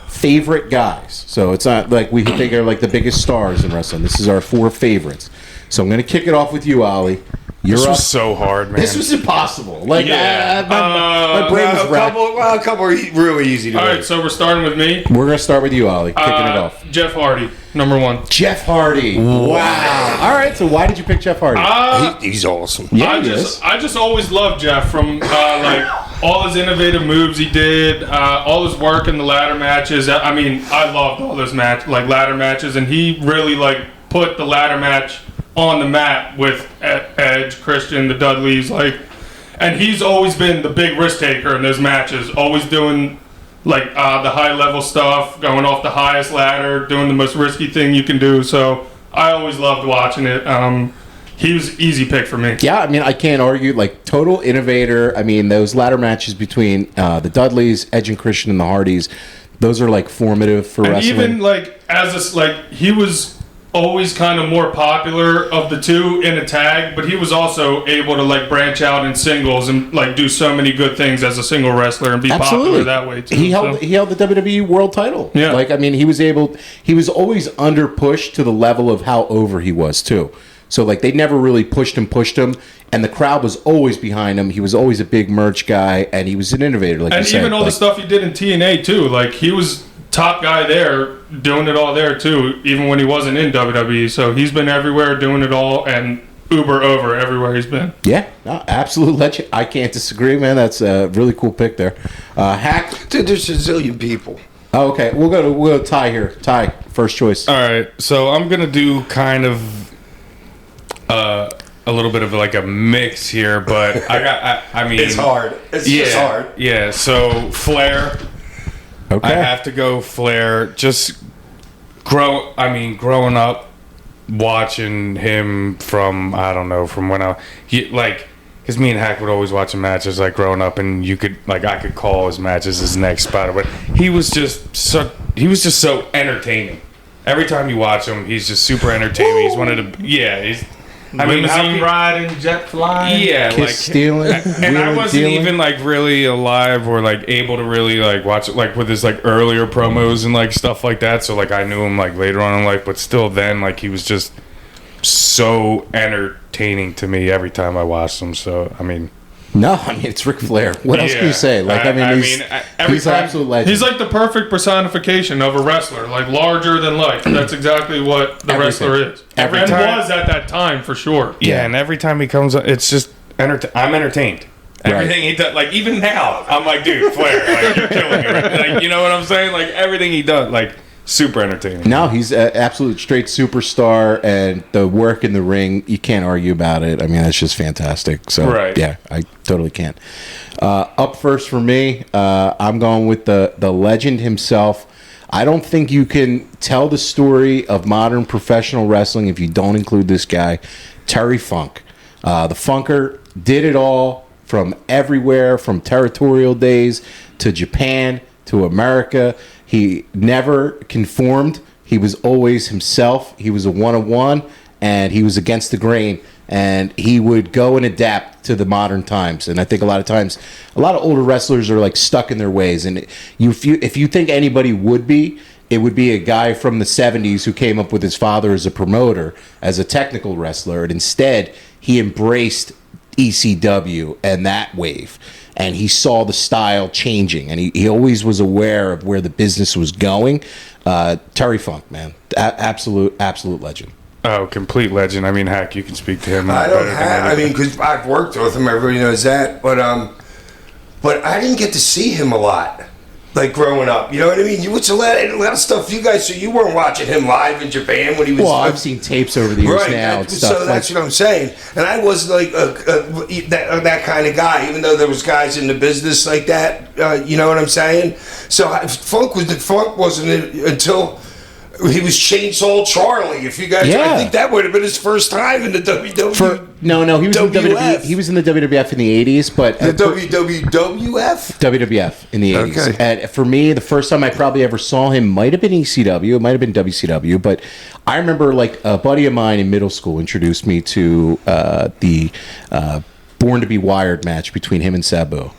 favorite guys. So it's not like we think are like the biggest stars in wrestling. This is our 4 favorites. So I'm going to kick it off with you, Ollie. This was so hard, man. This was impossible. Like, Yeah. my brain was racked. A couple are really easy to All do. right, so we're starting with me. We're going to start with you, Ollie, kicking it off. Jeff Hardy, number 1. Jeff Hardy. Wow. All right, so why did you pick Jeff Hardy? He's awesome. Yeah, he is. I just always loved Jeff from like all his innovative moves he did, all his work in the ladder matches. I mean, I loved all those ladder matches, and he really like put the ladder match on the map with Edge, Christian, the Dudleys, and he's always been the big risk taker in those matches, always doing the high level stuff, going off the highest ladder, doing the most risky thing you can do. So I always loved watching it. He was an easy pick for me. Yeah, I mean, I can't argue. Like, total innovator. I mean, those ladder matches between the Dudleys, Edge and Christian, and the Hardys, those are like formative for and wrestling. even he was always kind of more popular of the two in a tag, but he was also able to branch out in singles and do so many good things as a single wrestler and be popular that way too. He held the WWE World Title. Yeah, I mean, he was always under pushed to the level of how over he was too. So they never really pushed him, and the crowd was always behind him. He was always a big merch guy, and he was an innovator. And even all the stuff he did in TNA too, he was top guy there, doing it all there too, even when he wasn't in WWE. So he's been everywhere doing it all and uber over everywhere he's been. Yeah, no, absolute legend. I can't disagree, man. That's a really cool pick there. Hack. Dude, there's a zillion people. Oh, okay. We'll go Ty here. Ty, first choice. All right, so I'm gonna do kind of a little bit of a mix here, but I mean, It's hard. It's just hard. Yeah, so Flair. Okay. I have to go Flair. Just growing up, watching him from when because me and Hack would always watch matches growing up, and I could call his matches his next spotter, but he was just so entertaining. Every time you watch him, he's just super entertaining. He's one of the Limousine riding, jet flying, Kiss stealing, and I wasn't even really alive or able to really watch it with his earlier promos and stuff like that. So I knew him later on in life, but still then he was just so entertaining to me every time I watched him. So I mean. No, it's Ric Flair. What else can you say? He's an absolute legend. He's the perfect personification of a wrestler, larger than life. That's exactly what the wrestler is. And was at that time for sure. Yeah, and every time he comes up, it's just I'm entertained. Everything he does, like even now, I'm like, dude, Flair, like you're killing it. Right? Like, you know what I'm saying? Like everything he does, like super entertaining. No, he's an absolute straight superstar, and the work in the ring, you can't argue about it. I mean, that's just fantastic. So, Right. yeah, I totally can't. Up first for me, I'm going with the legend himself. I don't think you can tell the story of modern professional wrestling if you don't include this guy, Terry Funk. The Funker did it all from everywhere, from territorial days to Japan to America. He never conformed. He was always himself. He was a one-on-one, and he was against the grain. And he would go and adapt to the modern times. And I think a lot of times, a lot of older wrestlers are like stuck in their ways. And if you think anybody would be, it would be a guy from the 70s who came up with his father as a promoter, as a technical wrestler. And instead, he embraced ECW and that wave. And he saw the style changing. And he always was aware of where the business was going. Terry Funk, man. Absolute legend. Oh, complete legend. I mean, heck, you can speak to him. I don't have. I mean, because I've worked with him, everybody knows that. But I didn't get to see him a lot, like growing up. You know what I mean? You watch a lot of stuff. You guys, so you weren't watching him live in Japan when he was. Well, I've seen tapes over the years right, now. And stuff so that's what I'm saying. And I was like that kind of guy, even though there was guys in the business like that. You know what I'm saying? So Funk wasn't until. He was Chainsaw Charlie. If you guys, Yeah. I think that would have been his first time in the WWE. No, he was in the WWF. WWF. He was in the WWF in the 80s, but The WWF? WWF in the 80s. Okay. And for me, the first time I probably ever saw him might have been ECW, it might have been WCW, but I remember like a buddy of mine in middle school introduced me to the Born to be Wired match between him and Sabu.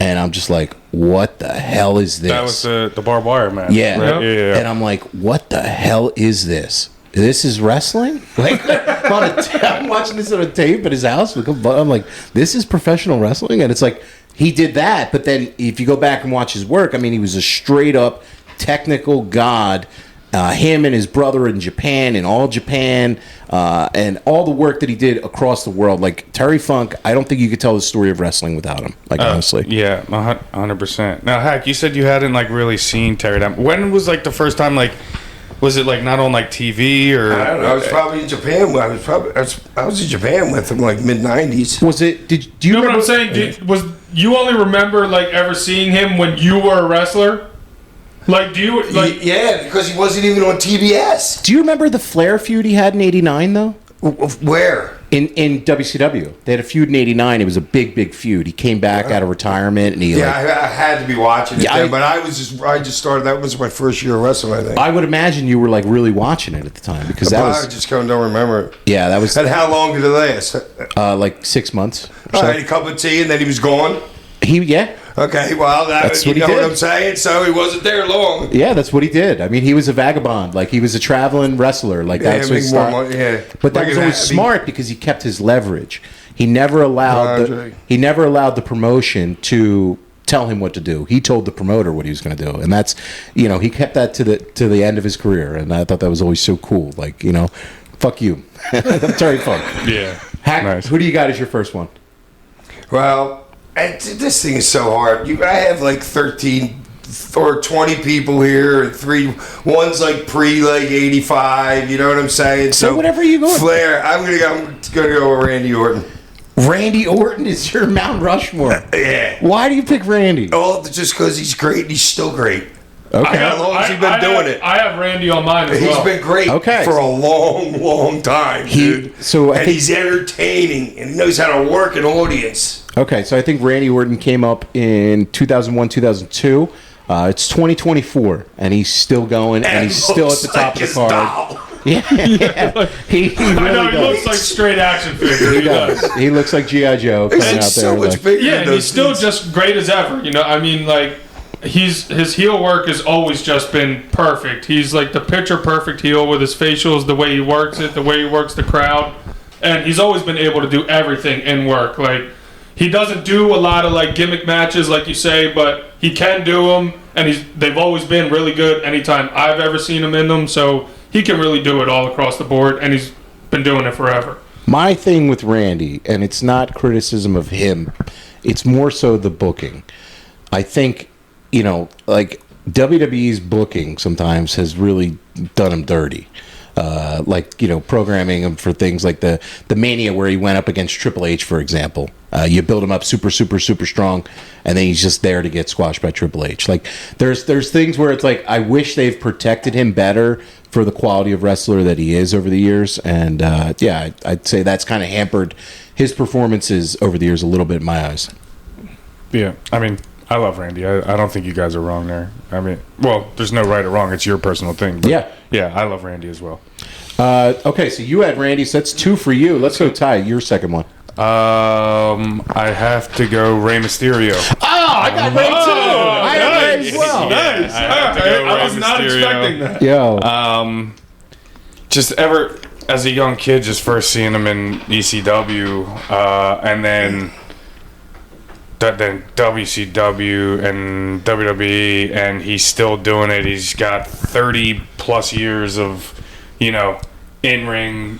And I'm just like, what the hell is this? That was the barbed wire match. Yeah. Right? Yeah. And I'm like, what the hell is this? This is wrestling? Like, I'm watching this on a tape at his house. I'm like, this is professional wrestling? And it's like, he did that. But then if you go back and watch his work, I mean, he was a straight up technical god. Him and his brother in Japan, in all Japan, and all the work that he did across the world. Like Terry Funk, I don't think you could tell the story of wrestling without him. Like honestly, Yeah, 100%. Now, Hack, you said you hadn't like really seen Terry down. When was like the first time? Like, was it like not on like TV or? I don't know. I was probably in Japan. I was in Japan with him like mid '90s. was it? Do you You know remember? what I'm saying? Was you only remember like ever seeing him when you were a wrestler? Like, do you like? Yeah, because he wasn't even on TBS. Do you remember the Flair feud he had in '89 though? Where? In WCW, they had a feud in '89. It was a big feud. He came back out of retirement, and he Yeah, like. I had to be watching it Yeah, then, but I just started. That was my first year of wrestling, I think. I would imagine you were like really watching it at the time because that I was just don't remember it. yeah that was And how long did it last? like 6 months. Or All so. right, a cup of tea, and then he was gone. Yeah. Okay, well, That's you what he know did. what I'm saying. So he wasn't there long. Yeah, that's what he did. I mean, he was a vagabond. Like, he was a traveling wrestler. Like, Yeah, that's what he make more started. money, yeah. But that Look was at always that. I mean- smart because he kept his leverage. He never allowed Andre. he never allowed the promotion to tell him what to do. He told the promoter what he was going to do, and that's he kept that to the end of his career. And I thought that was always so cool. Like, fuck you, I'm Terry Funk. Yeah. Hack, Nice. who do you got as your first one? Well, this thing is so hard. I have like 13 or 20 people here, and one's like like 85. You know what I'm saying? So whatever you go. Flair. I'm gonna go with Randy Orton. Randy Orton is your Mount Rushmore. Yeah. Why do you pick Randy? Oh, just because he's great. And he's still great. Okay. How long has he been doing it? I have Randy on mine as He's well. been great Okay. for a long time, dude. So I and think- he's entertaining, and he knows how to work an audience. Okay, so I think Randy Orton came up in 2001, 2002. It's 2024, and he's still going, and he's still at looks the top like of the his card. doll. Yeah. He really I know he does. looks like straight action figure. He does. He looks like G.I. Joe coming out He's there. so much like- bigger. Yeah, than and he's those still dudes. just great as ever. I mean, like his heel work has always just been perfect. He's like the picture perfect heel with his facials, the way he works it, the way he works the crowd, and he's always been able to do everything in work. Like he doesn't do a lot of like gimmick matches, like you say, but he can do them, and they've always been really good. Anytime I've ever seen him in them, so he can really do it all across the board, and he's been doing it forever. My thing with Randy, and it's not criticism of him, It's more so the booking. I think, like WWE's booking sometimes has really done him dirty. Programming him for things like the Mania where he went up against Triple H, for example. You build him up super, super, super strong, and then he's just there to get squashed by Triple H. Like, there's things where it's like, I wish they've protected him better for the quality of wrestler that he is over the years. And, I'd say that's kind of hampered his performances over the years a little bit in my eyes. Yeah, I mean, I love Randy. I don't think you guys are wrong there. I mean, well, there's no right or wrong. It's your personal thing. But yeah, I love Randy as well. Okay, so you had Randy, so that's 2 for you. Let's go, Ty, your second one. I have to go Rey Mysterio. Oh, I got Rey too. I had Rey as well. Nice. I was not expecting that. Yo. Just ever, as a young kid, just first seeing him in ECW, and then WCW and WWE, and he's still doing it. He's got 30 plus years of, not in-ring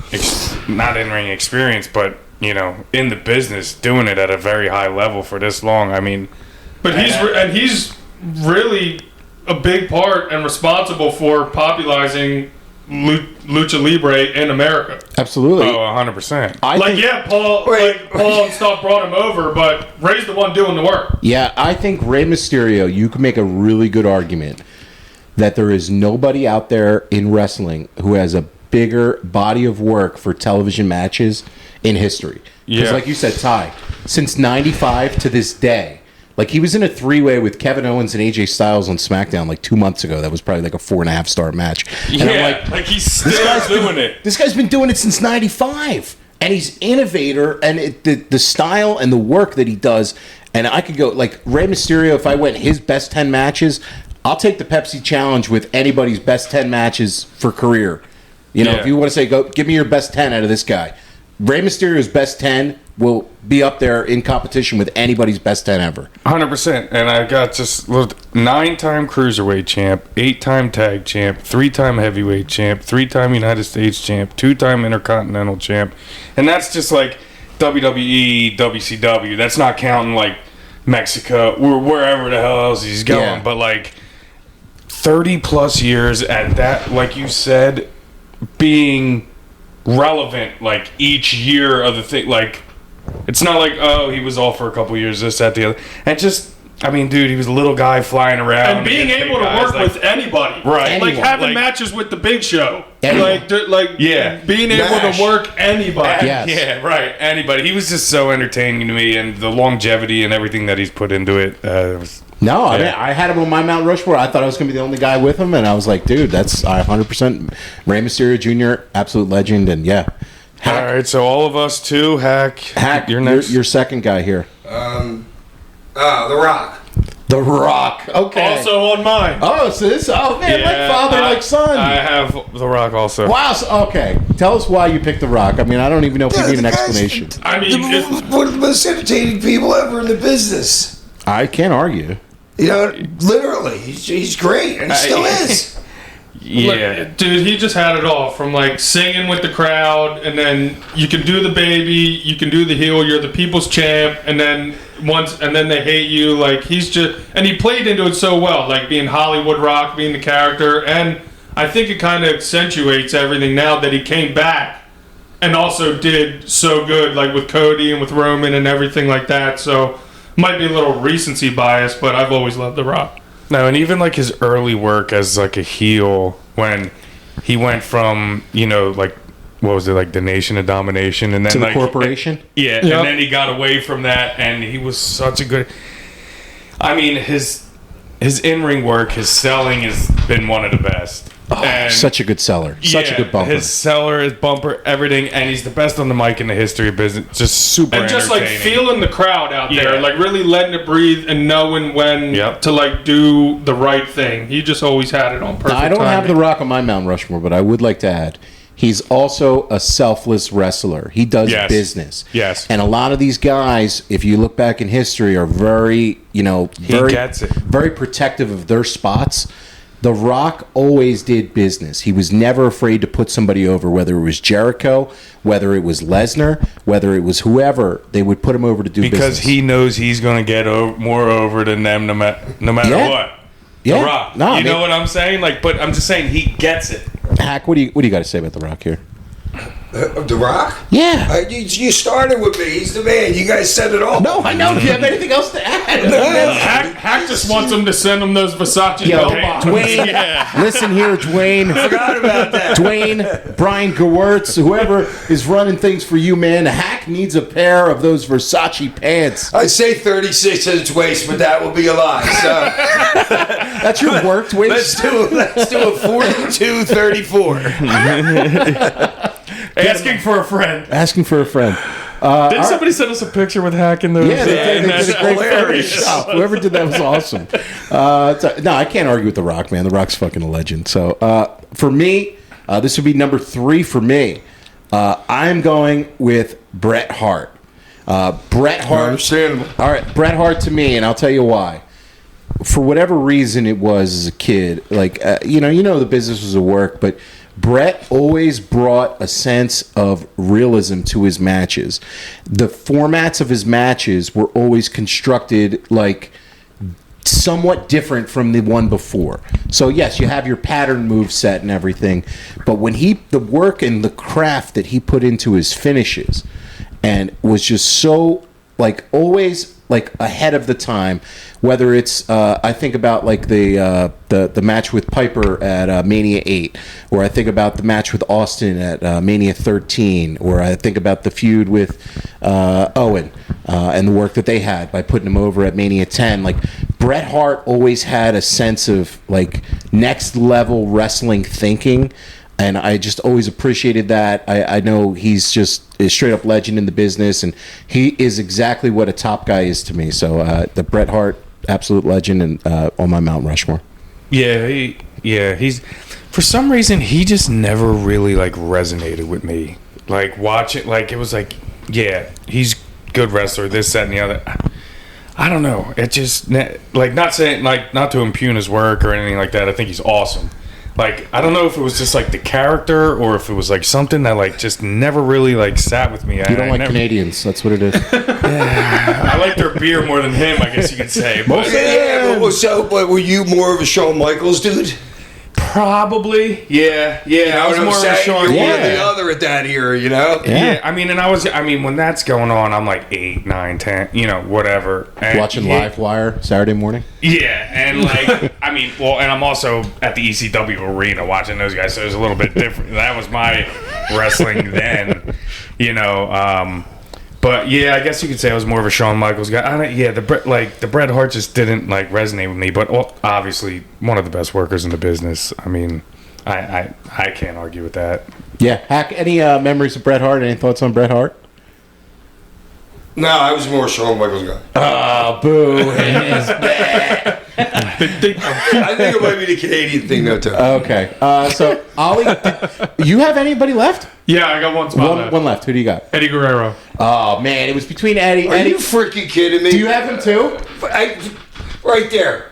experience, but, in the business, doing it at a very high level for this long. I mean, but he's really a big part and responsible for popularizing Lucha Libre in America. Absolutely. Oh, 100%. Paul and stuff brought him over, but Ray's the one doing the work. Yeah, I think Rey Mysterio, you can make a really good argument that there is nobody out there in wrestling who has a bigger body of work for television matches in history. Because like you said, Ty, since 95 to this day, like he was in a 3-way with Kevin Owens and AJ Styles on SmackDown like 2 months ago. That was probably like a 4.5-star match. And I'm like he's still doing it. This guy's been doing it since 95. And he's innovator, and the style and the work that he does. And I could go, like, Rey Mysterio, if I went his best 10 matches, I'll take the Pepsi Challenge with anybody's best 10 matches for career. If you want to say, go give me your best 10 out of this guy. Rey Mysterio's best 10 will be up there in competition with anybody's best 10 ever. 100%. And I got just 9-time Cruiserweight champ, 8-time Tag champ, 3-time Heavyweight champ, 3-time United States champ, 2-time Intercontinental champ. And that's just like WWE, WCW. That's not counting like Mexico or wherever the hell else he's going. Yeah. But like 30 plus years at that, like you said, being relevant like each year of the thing. Like, it's not like, oh, he was off for a couple years, this, that, the other. And just, I mean, dude, he was a little guy flying around. And being able to work with anybody. Right. Like having matches with the Big Show. Anyone. Being able to work anybody. Yes. Yeah, right. Anybody. He was just so entertaining to me, and the longevity and everything that he's put into it. No, I mean, I had him on my Mount Rushmore. I thought I was going to be the only guy with him, and I was like, dude, that's 100% Rey Mysterio Jr., absolute legend, and yeah. All right, so all of us too. Hack, you're next. Your second guy here. The Rock. The Rock. Okay. Also on mine. Oh, so this. Oh man, like father, like son. I have The Rock also. Wow. So, okay. Tell us why you picked The Rock. I mean, I don't even know if you need an explanation. I mean, one of the most entertaining people ever in the business. I can't argue. Literally, he's great, and he still is. Yeah, dude, he just had it all from like singing with the crowd, and then you can do the baby, you can do the heel, you're the people's champ, and then they hate you. Like he's just, and he played into it so well, like being Hollywood Rock, being the character, and I think it kind of accentuates everything now that he came back and also did so good, like with Cody and with Roman and everything like that. So might be a little recency bias, but I've always loved The Rock. No, and even like his early work as like a heel, when he went from, like, what was it, like the Nation of Domination, and then to the like, corporation. And then he got away from that, and he was such a good. I mean, his in-ring work, his selling has been one of the best. Oh, such a good seller, such a good bumper. His seller, his bumper, everything, and he's the best on the mic in the history of business. Just super and just like entertaining. feeling the crowd out there, like really letting it breathe and knowing when to like do the right thing. He just always had it on perfect. Now, I don't timing. have The Rock on my Mount Rushmore, but I would like to add, he's also a selfless wrestler. He does business. Yes. And a lot of these guys, if you look back in history, are very, very, gets it. very protective of their spots. The Rock always did business. He was never afraid to put somebody over, whether it was Jericho, whether it was Lesnar, whether it was whoever. They would put him over to do business. Because he knows he's going to get more over than them no matter Yeah. what. Yeah. The Rock. No, you know what I'm saying? Like, but I'm just saying he gets it. Hack, what do you got to say about The Rock here? The Rock? Yeah. You started with me. He's the man. You guys said it all. No, I know. Do you have anything else to add? Hack just wants him to send him those Versace Yo, belt Dwayne, listen here, Dwayne. Forgot about that. Dwayne, Brian Gewirtz, whoever is running things for you, man. Hack needs a pair of those Versace pants. I say 36-inch waist, but that will be a lie. So That's your work, Dwayne. let's do a 42-34. Asking for a friend. Asking for a friend. Didn't somebody send us a picture with Hack in those? Yeah, they that's did a great hilarious. Photoshop. Whoever did that was awesome. No, I can't argue with The Rock, man. The Rock's fucking a legend. So for me, this would be number 3 for me. I'm going with Bret Hart. Bret Hart. Understandable. All right, Bret Hart to me, and I'll tell you why. For whatever reason it was as a kid, like you know the business was a work, but Bret always brought a sense of realism to his matches. The formats of his matches were always constructed like somewhat different from the one before. So yes, you have your pattern move set and everything, but when the work and the craft that he put into his finishes and was just so like always like ahead of the time. Whether it's I think about like the match with Piper at Mania 8, or I think about the match with Austin at Mania 13, or I think about the feud with Owen and the work that they had by putting him over at Mania 10. Like Bret Hart always had a sense of like next level wrestling thinking. And I just always appreciated that. I know he's just a straight up legend in the business, and he is exactly what a top guy is to me. So the Bret Hart, absolute legend, and on my Mount Rushmore. Yeah, he's for some reason he just never really like resonated with me. Like watching, like it was like, yeah, he's good wrestler, this, that, and the other. I don't know. It just like not saying like not to impugn his work or anything like that. I think he's awesome. Like, I don't know if it was just, like, the character or if it was, like, something that, like, just never really, like, sat with me. You don't like Canadians. That's what it is. I like their beer more than him, I guess you could say. But But were you more of a Shawn Michaels dude? probably. Yeah. I was more of a Shawn. You're one Yeah. or the other at that era, you know? Yeah, I mean, when that's going on, I'm like 8, 9, 10, whatever. And Watching Live Wire Saturday morning. Yeah, and like, I mean, well, and I'm also at the ECW arena watching those guys, so it was a little bit different. That was my wrestling then, But yeah, I guess you could say I was more of a Shawn Michaels guy. The Bret Hart just didn't like resonate with me, but obviously one of the best workers in the business. I mean, I can't argue with that. Yeah. Hack, any memories of Bret Hart? Any thoughts on Bret Hart? No, I was more a Shawn Michaels guy. Oh, boo. I think it might be the Canadian thing, though, too. Okay. So, Ollie, you have anybody left? Yeah, I got one spot left. One left. Who do you got? Eddie Guerrero. Oh, man. It was between Eddie. Are you freaking kidding me? Do you have him too? Right there.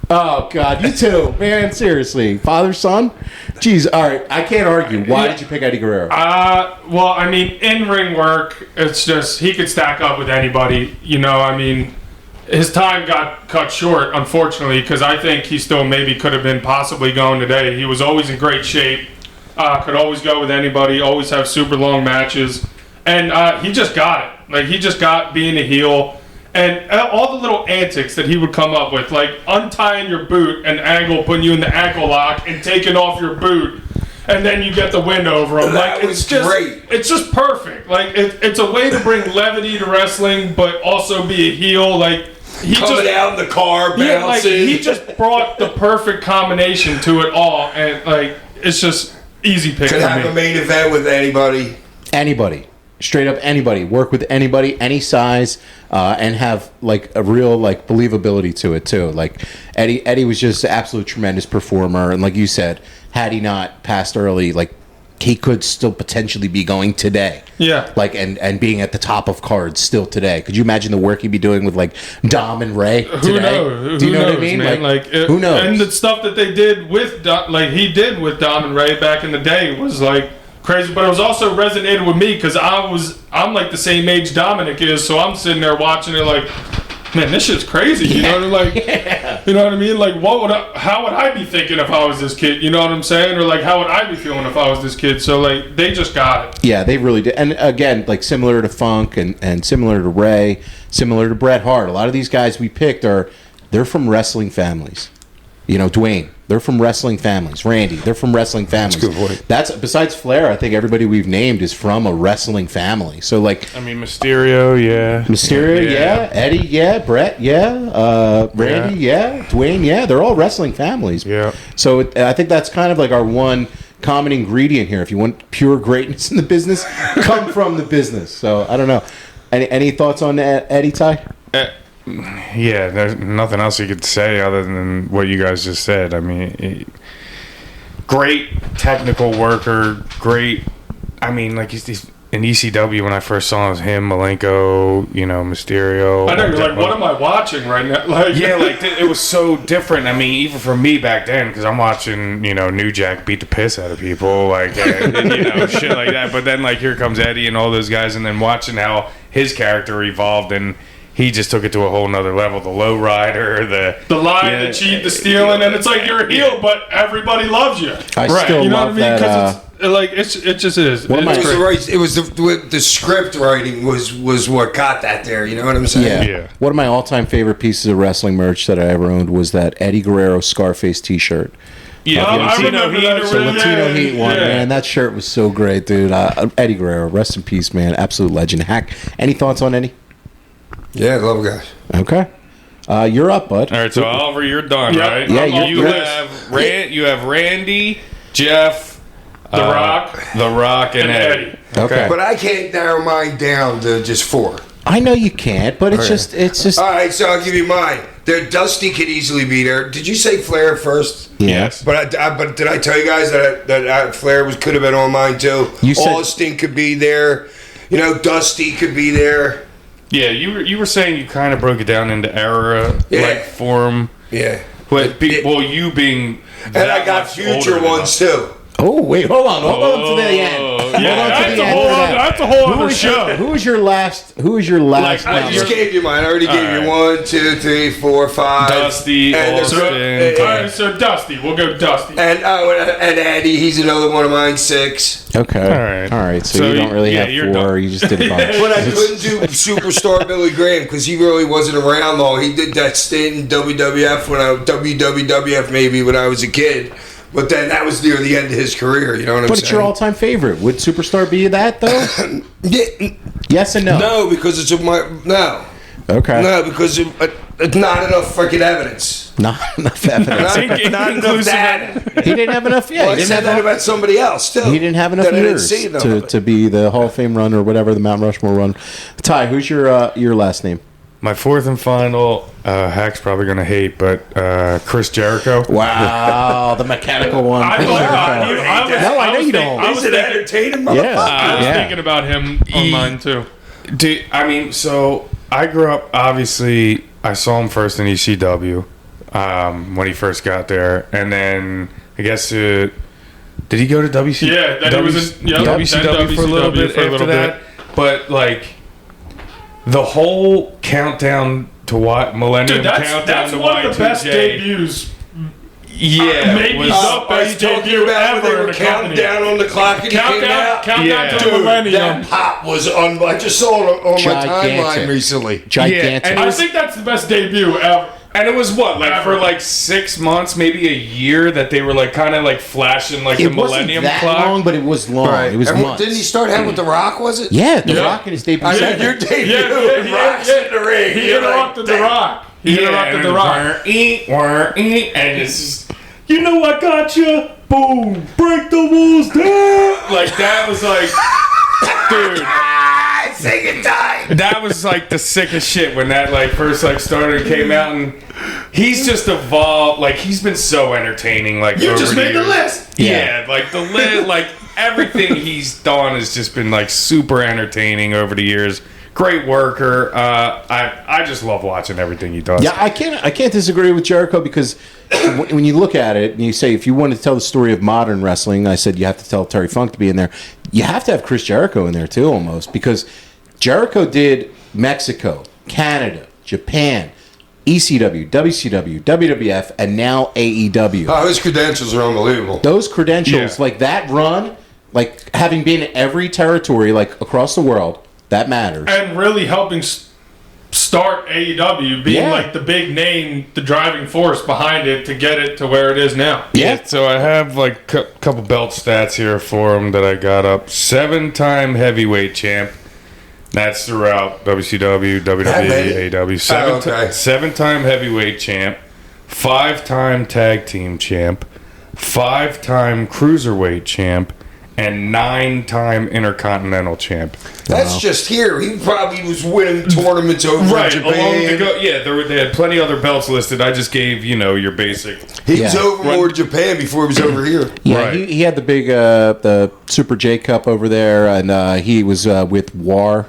Oh, God. You too. Man, seriously. Father, son? Jeez. All right. I can't argue. Why did you pick Eddie Guerrero? Well, I mean, in-ring work, it's just, he could stack up with anybody. I mean, his time got cut short, unfortunately, because I think he still maybe could have been possibly going today. He was always in great shape, could always go with anybody, always have super long matches, and he just got it. Like, he just got being a heel, and all the little antics that he would come up with, like untying your boot and putting you in the ankle lock and taking off your boot, and then you get the win over him. That Like, was it's just great. It's just perfect. Like, it's a way to bring levity to wrestling, but also be a heel. Like, he Coming out in the car, bouncing. yeah, like he just brought the perfect combination to it all, and like it's just easy pick Could for have a me. main event with anybody. Anybody. Straight up anybody. Work with anybody, any size, and have like a real like believability to it too. Like Eddie was just an absolute tremendous performer, and like you said, had he not passed early, like he could still potentially be going today. Yeah. Like, and being at the top of cards still today. Could you imagine the work he'd be doing with, like, Dom and Ray today? Who knows? Do you know Who what I knows, mean? man? Like, who knows? And the stuff that they did with he did with Dom and Ray back in the day was like crazy, but it was also resonated with me because I'm like the same age Dominic is, so I'm sitting there watching it like, man, this shit's crazy. You know what I mean? Like, you know what I mean? Like, how would I be thinking if I was this kid? You know what I'm saying? Or like, how would I be feeling if I was this kid? So like, they just got it. Yeah, they really did. And again, like similar to Funk and similar to Ray, similar to Bret Hart. A lot of these guys we picked they're from wrestling families. You know, Dwayne, they're from wrestling families. Randy, they're from wrestling families. That's a good point. That's besides Flair, I think everybody we've named is from a wrestling family. So like, I mean, Mysterio, yeah. Mysterio, yeah. Eddie, yeah. Brett, yeah. Randy, yeah. Dwayne, yeah. They're all wrestling families. Yeah. So I think that's kind of like our one common ingredient here. If you want pure greatness in the business, come from the business. So I don't know. Any thoughts on Eddie, Ty? Yeah, there's nothing else you could say other than what you guys just said. I mean, great technical worker, great. I mean, like he's in ECW when I first saw him, it was him, Malenko, you know, Mysterio. I know, you're like, what am I watching right now? Like, Yeah, like it was so different. I mean, even for me back then, because I'm watching, you know, New Jack beat the piss out of people, like, and, you know, shit like that. But then, like, here comes Eddie and all those guys, and then watching how his character evolved, and he just took it to a whole nother level. The low rider, the lie, the cheat, the stealing, and it's like you're a heel, but everybody loves you. I still You know love what I mean? that. Because it just is. One of my- It was the script writing was what got that there. You know what I'm saying? Yeah. Yeah. One of my all-time favorite pieces of wrestling merch that I ever owned was that Eddie Guerrero Scarface T-shirt. yeah, I Latino remember Heat that or shit. The whatever. Latino Yeah, Heat one, yeah. man. That shirt was so great, dude. Eddie Guerrero, rest in peace, man. Absolute legend. Hack. Any thoughts on Eddie? Yeah, love guys. Okay. You're up, bud. All right, so Oliver, you're done, Yeah. right? Yeah, you you're- have Randy, Jeff, The Rock, The Rock, and Eddie. Okay. But I can't narrow mine down to just 4. I know you can't, but it's just. All right, so I'll give you mine. Dusty could easily be there. Did you say Flair first? Yes. But did I tell you guys that Flair could have been on mine too? You said- Austin could be there. You know, Dusty could be there. Yeah, you were saying you kind of broke it down into era Yeah. like form, Yeah. but you being And I that got much future older than ones us. too. Oh wait, hold on to the end. Oh, Hold on yeah, to that's the a end whole for other, that. that's a whole other show. Who is your last? I just gave you mine. I already gave you All 1, 2, 3, 4, 5. Dusty, and Austin. All right, so Dusty, we'll go Dusty. and Eddie, he's another one of mine. 6. Okay. All right. So you don't really yeah, have you're 4. done. You just did a bunch. But I couldn't do superstar Billy Graham because he really wasn't around long. He did that stint in WWF WWF maybe when I was a kid. But then that was near the end of his career. You know what I'm But saying? it's your all-time favorite. Would Superstar be that though? Yeah, Yes and no. no, because it's no, Okay. because it's not enough freaking evidence. Not enough evidence. Not enough Inclusive that. He didn't have enough. Yeah. Well, I he didn't said have that enough. about somebody else too. He didn't have enough That I didn't years see enough to, of it. to be the Hall of Fame run or whatever, the Mount Rushmore run. Ty, who's your last name? My fourth and final, Hack's probably gonna hate, but Chris Jericho. Wow, the mechanical one. I Chris thought Jericho. about you. No, I know you don't. I was He's an thinking, entertaining Yeah. motherfucker. I was Yeah. thinking about him on mine too. Dude, I mean, so I grew up. Obviously, I saw him first in ECW when he first got there, and then I guess did he go to WC? Yeah, then he was in WCW for a little bit after that. But like the whole countdown to what Millennium Dude, Countdown that's to one of the best Y2J. debuts. Yeah, Maybe was- the I was best talking debut about when they ever in were a counting company. down on the clock and he came out. Countdown Yeah. to Dude, Millennium. that pop was I just saw it on my Gigantic. timeline recently. Gigantic. and I think that's the best debut ever. And it was what, like Ever. for like 6 months, maybe a year, that they were like kind of like flashing like the it wasn't Millennium that Clock. long, but it was long. It was And months. didn't he start out with The Rock, was it? Yeah, The Yeah. Rock in his debut I mean, segment. your debut Yeah, with Rock's in the ring. He You're like, interrupted The damn. Rock. He interrupted The Rock. And it's just, you know I got you. Boom, break the walls down. Like that was like, dude. sing it time. That was like the sickest shit when that like first like started and came out, and he's just evolved. Like he's been so entertaining. Like You over just made the years. list. Yeah, like the list, like everything he's done has just been like super entertaining over the years. Great worker. I just love watching everything he does. Yeah, I can't disagree with Jericho because when you look at it and you say if you want to tell the story of modern wrestling, I said you have to tell Terry Funk to be in there. You have to have Chris Jericho in there too, almost, because Jericho did Mexico, Canada, Japan, ECW, WCW, WWF, and now AEW. Oh, his credentials are unbelievable. Those credentials, Yeah. like that run, like having been in every territory, like across the world, that matters. And really helping start AEW, being Yeah. like the big name, the driving force behind it to get it to where it is now. Yeah. So I have like a couple belt stats here for him that I got up. 7-time heavyweight champ. That's throughout WCW, WWE, AEW. okay. 7-time heavyweight champ. 5-time tag team champ. 5-time cruiserweight champ. And 9-time intercontinental champ. That's just here. He probably was winning tournaments over in Along Japan. to go. Yeah, they had plenty other belts listed. I just gave your basic. He was Yeah. over more in Japan before he was over here. Yeah, Right. he had the big the Super J Cup over there, and he was with War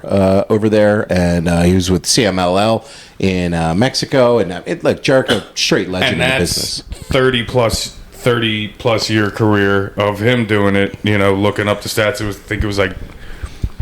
over there, and he was with CMLL in Mexico, and like Jericho, straight legend And in the that's business. 30 plus year career of him doing it. Looking up the stats, I think it was like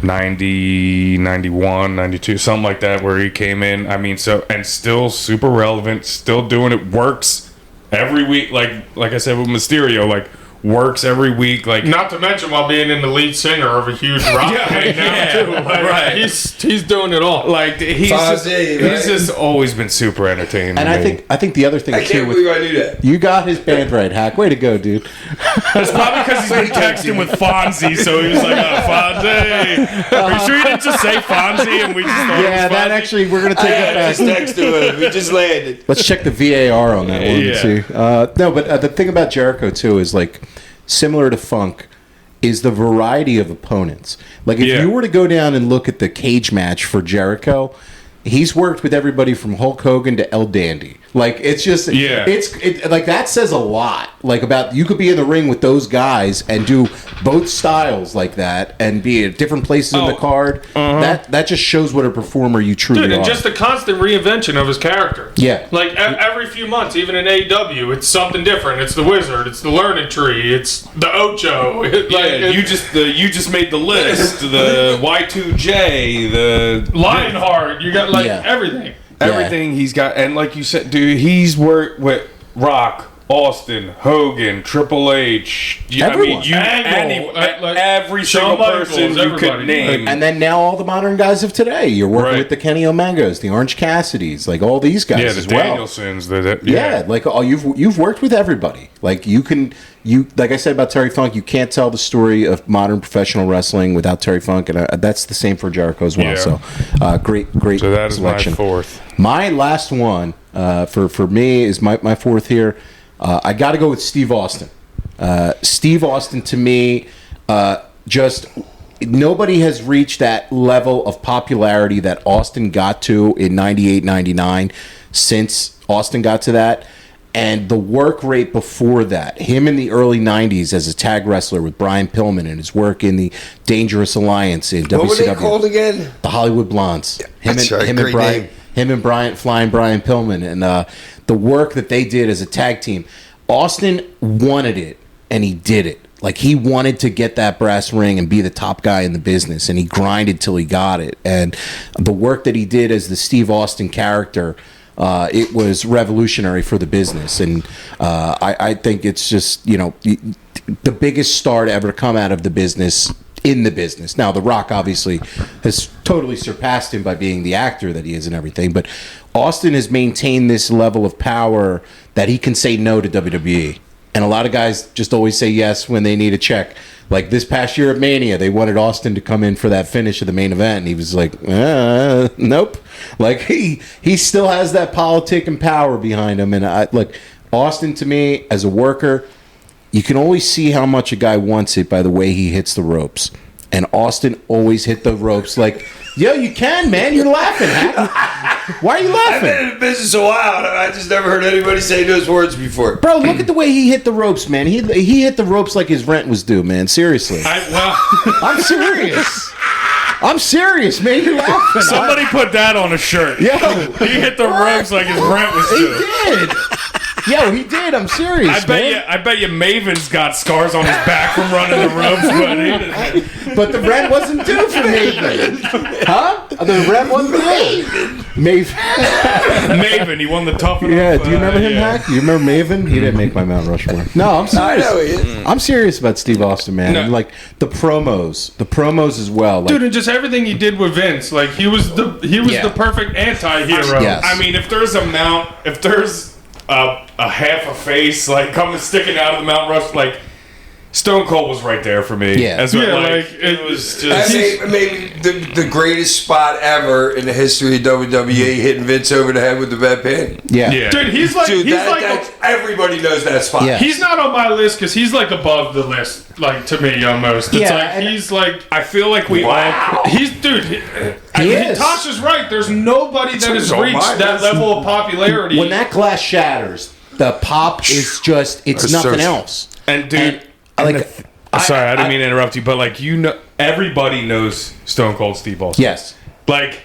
90, 91, 92, something like that, where he came in. I mean, and still super relevant, still doing it, works every week. Like I said with Mysterio, like works every week. Like Not to mention while being in the lead singer of a huge rock band now yeah, too. Like, right. He's doing it all. Like he's Fonzie, right? he's just always been super entertaining. And to I me. think the other thing I too can't with believe I knew that. you got his band right, Hack. Way to go, dude. It's probably because he's been texting with Fonzie, so he was like, Fonzie. Are you sure you didn't just say Fonzie and we just thought Yeah, it was that Fonzie? actually we're gonna take it back. next to him. We just landed. Let's check the VAR on that one and Yeah. see. No, but the thing about Jericho too is like similar to Funk is the variety of opponents. Like if Yeah. you were to go down and look at the cage match for Jericho, he's worked with everybody from Hulk Hogan to El Dandy. Like it's just it's like that says a lot. Like about you could be in the ring with those guys and do both styles like that and be at different places in the card. That just shows what a performer you truly Dude, and are. just the constant reinvention of his character. Yeah. Like every few months, even in AEW, it's something different. It's the Wizard. It's the Learning Tree. It's the Ocho. You just made the list. The Y2J, the Lionheart. You got Yeah. everything. everything he's got, and like you said, dude, he's worked with Rock, Austin, Hogan, Triple H. Everyone. Every Shawn single Michaels, person you everybody. could name. And then now all the modern guys of today. You're working Right. with the Kenny Omegos, the Orange Cassidys, like all these guys yeah, the as well. Danielsons. Yeah, like you've worked with everybody. Like like I said about Terry Funk, you can't tell the story of modern professional wrestling without Terry Funk, and that's the same for Jericho as well. Yeah. So great So that is selection. my fourth. My last one for me is my fourth here. I got to go with Steve Austin. Steve Austin, to me, just nobody has reached that level of popularity that Austin got to in 98, 99 since Austin got to that. And the work rate before that, him in the early 90s as a tag wrestler with Brian Pillman and his work in the Dangerous Alliance in WCW. What were they called again? The Hollywood Blondes. That's right, Him great and Brian, name. him and Brian, Flying Brian Pillman, and the work that they did as a tag team. Austin wanted it, and he did it. Like he wanted to get that brass ring and be the top guy in the business, and he grinded till he got it. And the work that he did as the Steve Austin character, it was revolutionary for the business. And I think it's just the biggest star to ever come out of the business. In the business. Now, The Rock obviously has totally surpassed him by being the actor that he is and everything, but Austin has maintained this level of power that he can say no to WWE. And a lot of guys just always say yes when they need a check. Like this past year at Mania, they wanted Austin to come in for that finish of the main event, and he was like, nope. Like he still has that politic and power behind him. And look, Austin to me as a worker, you can always see how much a guy wants it by the way he hits the ropes. And Austin always hit the ropes like Yo, you can, man. You're laughing. Why are you I've laughing? been in the business a while. And I just never heard anybody say those words before. Bro, look at the way he hit the ropes, man. He hit the ropes like his rent was due, man. Seriously. I'm serious. I'm serious, man. You're laughing. Somebody put that on a shirt. Yo, He hit the ropes like his rent was he due. did. Yo, he did. I'm serious, I bet you Maven's got scars on his back from running the ropes, but he didn't. But the rent wasn't due for Maven. Huh? The rent wasn't due. Maven, he won the tough enough. Yeah, do you remember him, Hack? You remember Maven? He didn't make my Mount Rushmore. No, I'm I serious. know he is. I'm serious about Steve Austin, man. No. And, like the promos as well. Like, Dude, and just everything he did with Vince, like he was Yeah. the perfect anti-hero. Yes. I mean, if there's a half a face like coming sticking out of the Mount Rush, like Stone Cold was right there for me. Yeah. As well, Yeah, like, like, it was That just. maybe the greatest spot ever in the history of WWE, hitting Vince over the head with the bedpan. yeah. Yeah. Dude, he's like That's, everybody knows that spot. Yeah. he's not on my list because he's like above the list, like to me almost. It's Yeah, like and- he's like I feel like we all. he's dude. He is. Tasha's right. There's nobody that has on reached my that list. level of popularity. When that glass shatters, the pop is just, it's That's nothing so- else. And dude, Like, sorry, I didn't mean to interrupt you, but like everybody knows Stone Cold Steve Austin. yes. Like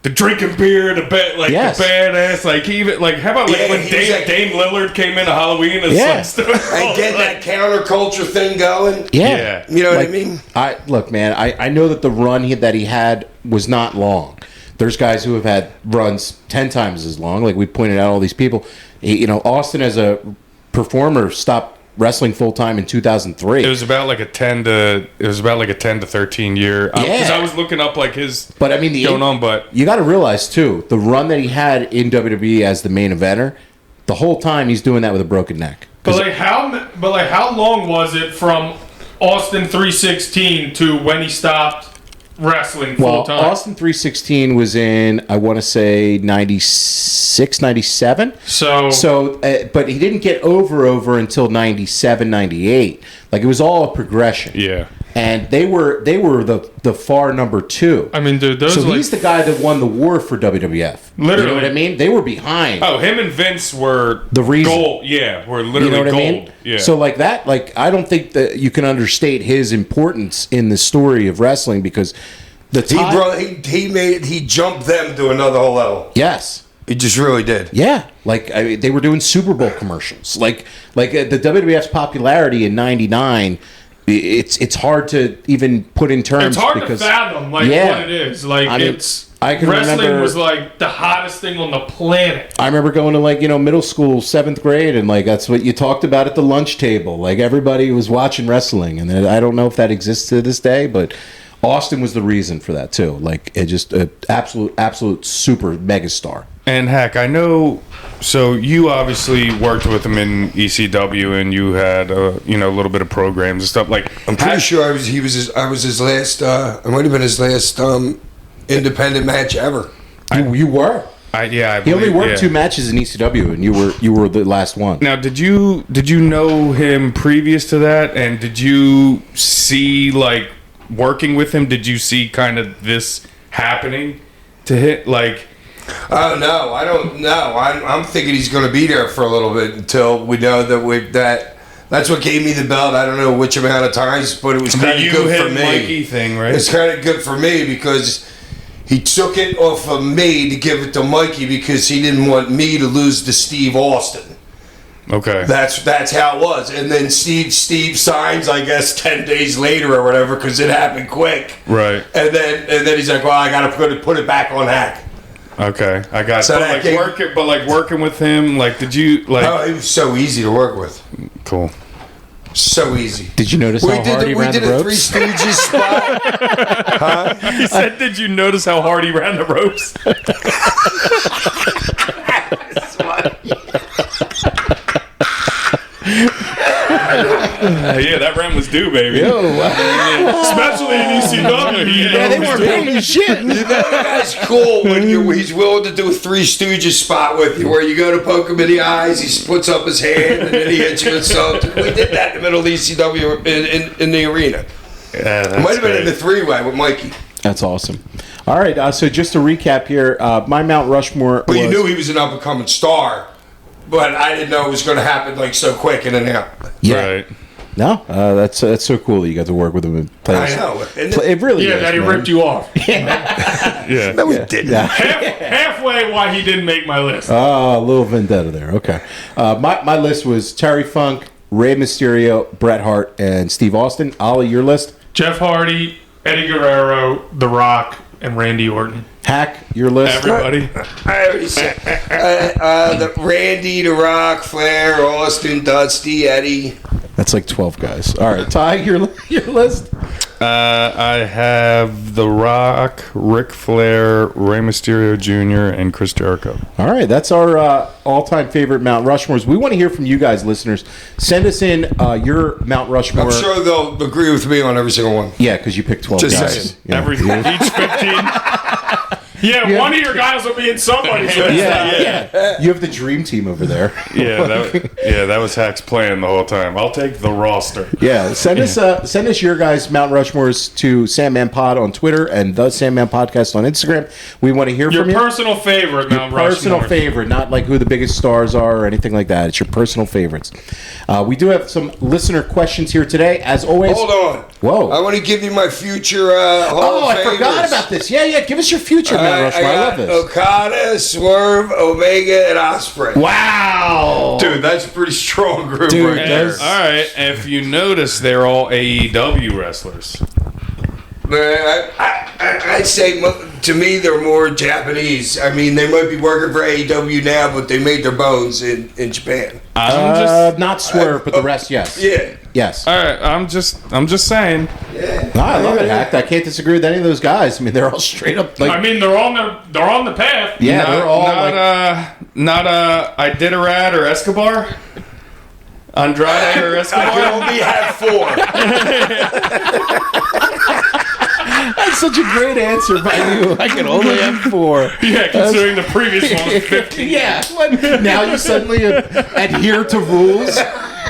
the drinking beer, the Yes. the badass, like even like how about like Yeah, when he was like- Dame Lillard came into Halloween and Yeah. like Stone Cold, And getting that counterculture thing going. Yeah. You know what Like, I mean? Look, man. I know that the run that he had was not long. There's guys who have had runs 10 times as long. Like we pointed out, all these people. Austin as a performer stopped wrestling full time in 2003. It was about like a 10 to 13 year. Because Yeah. I was looking up like his But I mean, going on, but you got to realize too, the run that he had in WWE as the main eventer, the whole time he's doing that with a broken neck. but how long was it from Austin 316 to when he stopped wrestling full Well, time? Austin 316 was in, I want to say 96, 97. So, but he didn't get over until 97, 98. Like it was all a progression. yeah. And they were the far number 2. I mean, dude, those So like, he's the guy that won the war for WWF. Literally. You know what I mean? They were behind. Oh, him and Vince were The reason. gold. Yeah, were You literally know what gold. I mean? Yeah. So like that, like I don't think that you can understate his importance in the story of wrestling because the time. He jumped them to another whole level. Yes. He just really did. Yeah, like they were doing Super Bowl commercials. Like the WWF's popularity in '99. It's hard to even put in terms. it's hard because, to fathom like Yeah. what it is. Like I mean, it's I can wrestling remember- was like the hottest thing on the planet. I remember going to middle school, 7th grade, and like that's what you talked about at the lunch table. Like everybody was watching wrestling, and I don't know if that exists to this day, but Austin was the reason for that too. Like it just an absolute super megastar. And heck, I know. So you obviously worked with him in ECW, and you had a little bit of programs and stuff. Like I'm pretty sure I was his last. I might have been his last independent match ever. You were. I He only believe- worked yeah. 2 matches in ECW, and you were the last one. Now, did you know him previous to that, and did you see like working with him? Did you see kind of this happening to hit like? Oh no, I don't know. I'm thinking he's going to be there for a little bit until we know that that's what gave me the belt. I don't know which amount of times, but it was kind The of you good for hit me. Mikey thing, right? It's kind of good for me because he took it off of me to give it to Mikey because he didn't want me to lose to Steve Austin. Okay. That's how it was. And then Steve signs, I guess, 10 days later or whatever because it happened quick. Right. And then he's like, well, I got to put it back on Hack. Okay. I got. So But that like gave- working with him, like, did you like? Oh, it was so easy to work with. Cool. So easy. Did you notice how hard he we ran did the a Three ropes? Stooges spot. He said, "Did you notice how hard he ran the ropes?" Yeah, that rent was due, baby. Especially in ECW. Yeah, they weren't paying shit. You know, that's cool when he's willing to do a Three Stooges spot with you, where you go to poke him in the eyes, he puts up his hand, and then he hits you with something. We did that in the middle of the ECW in the arena. Yeah, It might have been in the three-way with Mikey. That's awesome. All right, so just to recap here, my Mount Rushmore But was... you knew he was an up-and-coming star. But I didn't know it was going to happen like so quick in and out. Yeah. Right. No, that's so cool that you got to work with him and play. I know. It really Yeah, is, that he man. ripped you off. Yeah. No, he didn't. Yeah. Halfway why he didn't make my list. Oh, a little vendetta there. Okay. My list was Terry Funk, Rey Mysterio, Bret Hart, and Steve Austin. Ollie, your list? Jeff Hardy, Eddie Guerrero, The Rock, and Randy Orton. Hack, your list? Everybody. I already said the Randy, The Rock, Flair, Austin, Dusty, Eddie. That's like 12 guys. All right, Ty, your list? I have The Rock, Ric Flair, Rey Mysterio Jr., and Chris Jericho. All right, that's our all-time favorite Mount Rushmores. We want to hear from you guys, listeners. Send us in your Mount Rushmore. I'm sure they'll agree with me on every single one. Yeah, because you picked 12 Just guys. saying. Yeah. Each 15. Yeah, one of your guys will be in somebody's list. Yeah. You have the dream team over there. That was Hack's plan the whole time. I'll take the roster. Yeah, send us your guys' Mount Rushmores to Sandman Pod on Twitter and the Sandman Podcast on Instagram. We want to hear Your from you. personal favorite, Mount Personal Rushmore. favorite, not like who the biggest stars are or anything like that. It's your personal favorites. We do have some listener questions here today, as always. Hold on. Whoa. I want to give you my future Hall Oh, of I forgot Famers. about this. Yeah, give us your future, Mount Rushmore. I love got this. Okada, Swerve, Omega, and Ospreay. Wow. Dude, that's a pretty strong group Dude, right there. that's- All right, if you notice, they're all AEW wrestlers. Man, I'd say to me they're more Japanese. I mean, they might be working for AEW now, but they made their bones in Japan. Not Swerve, but the rest, yes. Yeah. Yes. All right, I'm just saying. No, I love it, Hack. I can't disagree with any of those guys. I mean, they're all straight up like. I mean, they're on the path. Yeah, not, they're all not Iditarod or Escobar. Andrade or I Escobar. can only have 4. That's such a great answer by you. I can only have 4. Yeah, considering the previous one was 15. Yeah. What? Now you suddenly adhere to rules.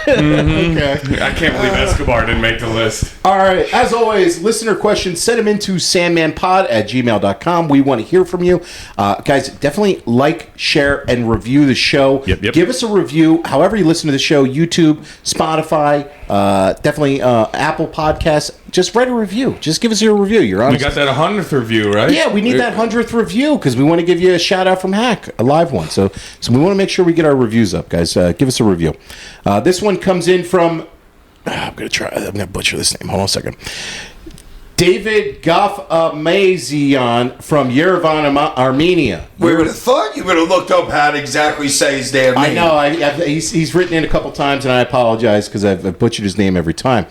Okay. I can't believe Escobar didn't make the list. All right. As always, listener questions, send them into sandmanpod@gmail.com. We want to hear from you. Guys, definitely like, share, and review the show. Yep. Give us a review. However you listen to the show, YouTube, Spotify, definitely Apple Podcasts. Just write a review. Just give us your review. You're We honest. got that 100th review, right? Yeah, we need that 100th review because we want to give you a shout out from Hack, a live one. So we want to make sure we get our reviews up, guys. Give us a review. This one comes in from. I'm gonna butcher this name. Hold on a second. David Gafamazian from Yerevan, Armenia. We would have thought you would have looked up how to exactly say his damn name. I know. He's written in a couple times, and I apologize because I've butchered his name every time.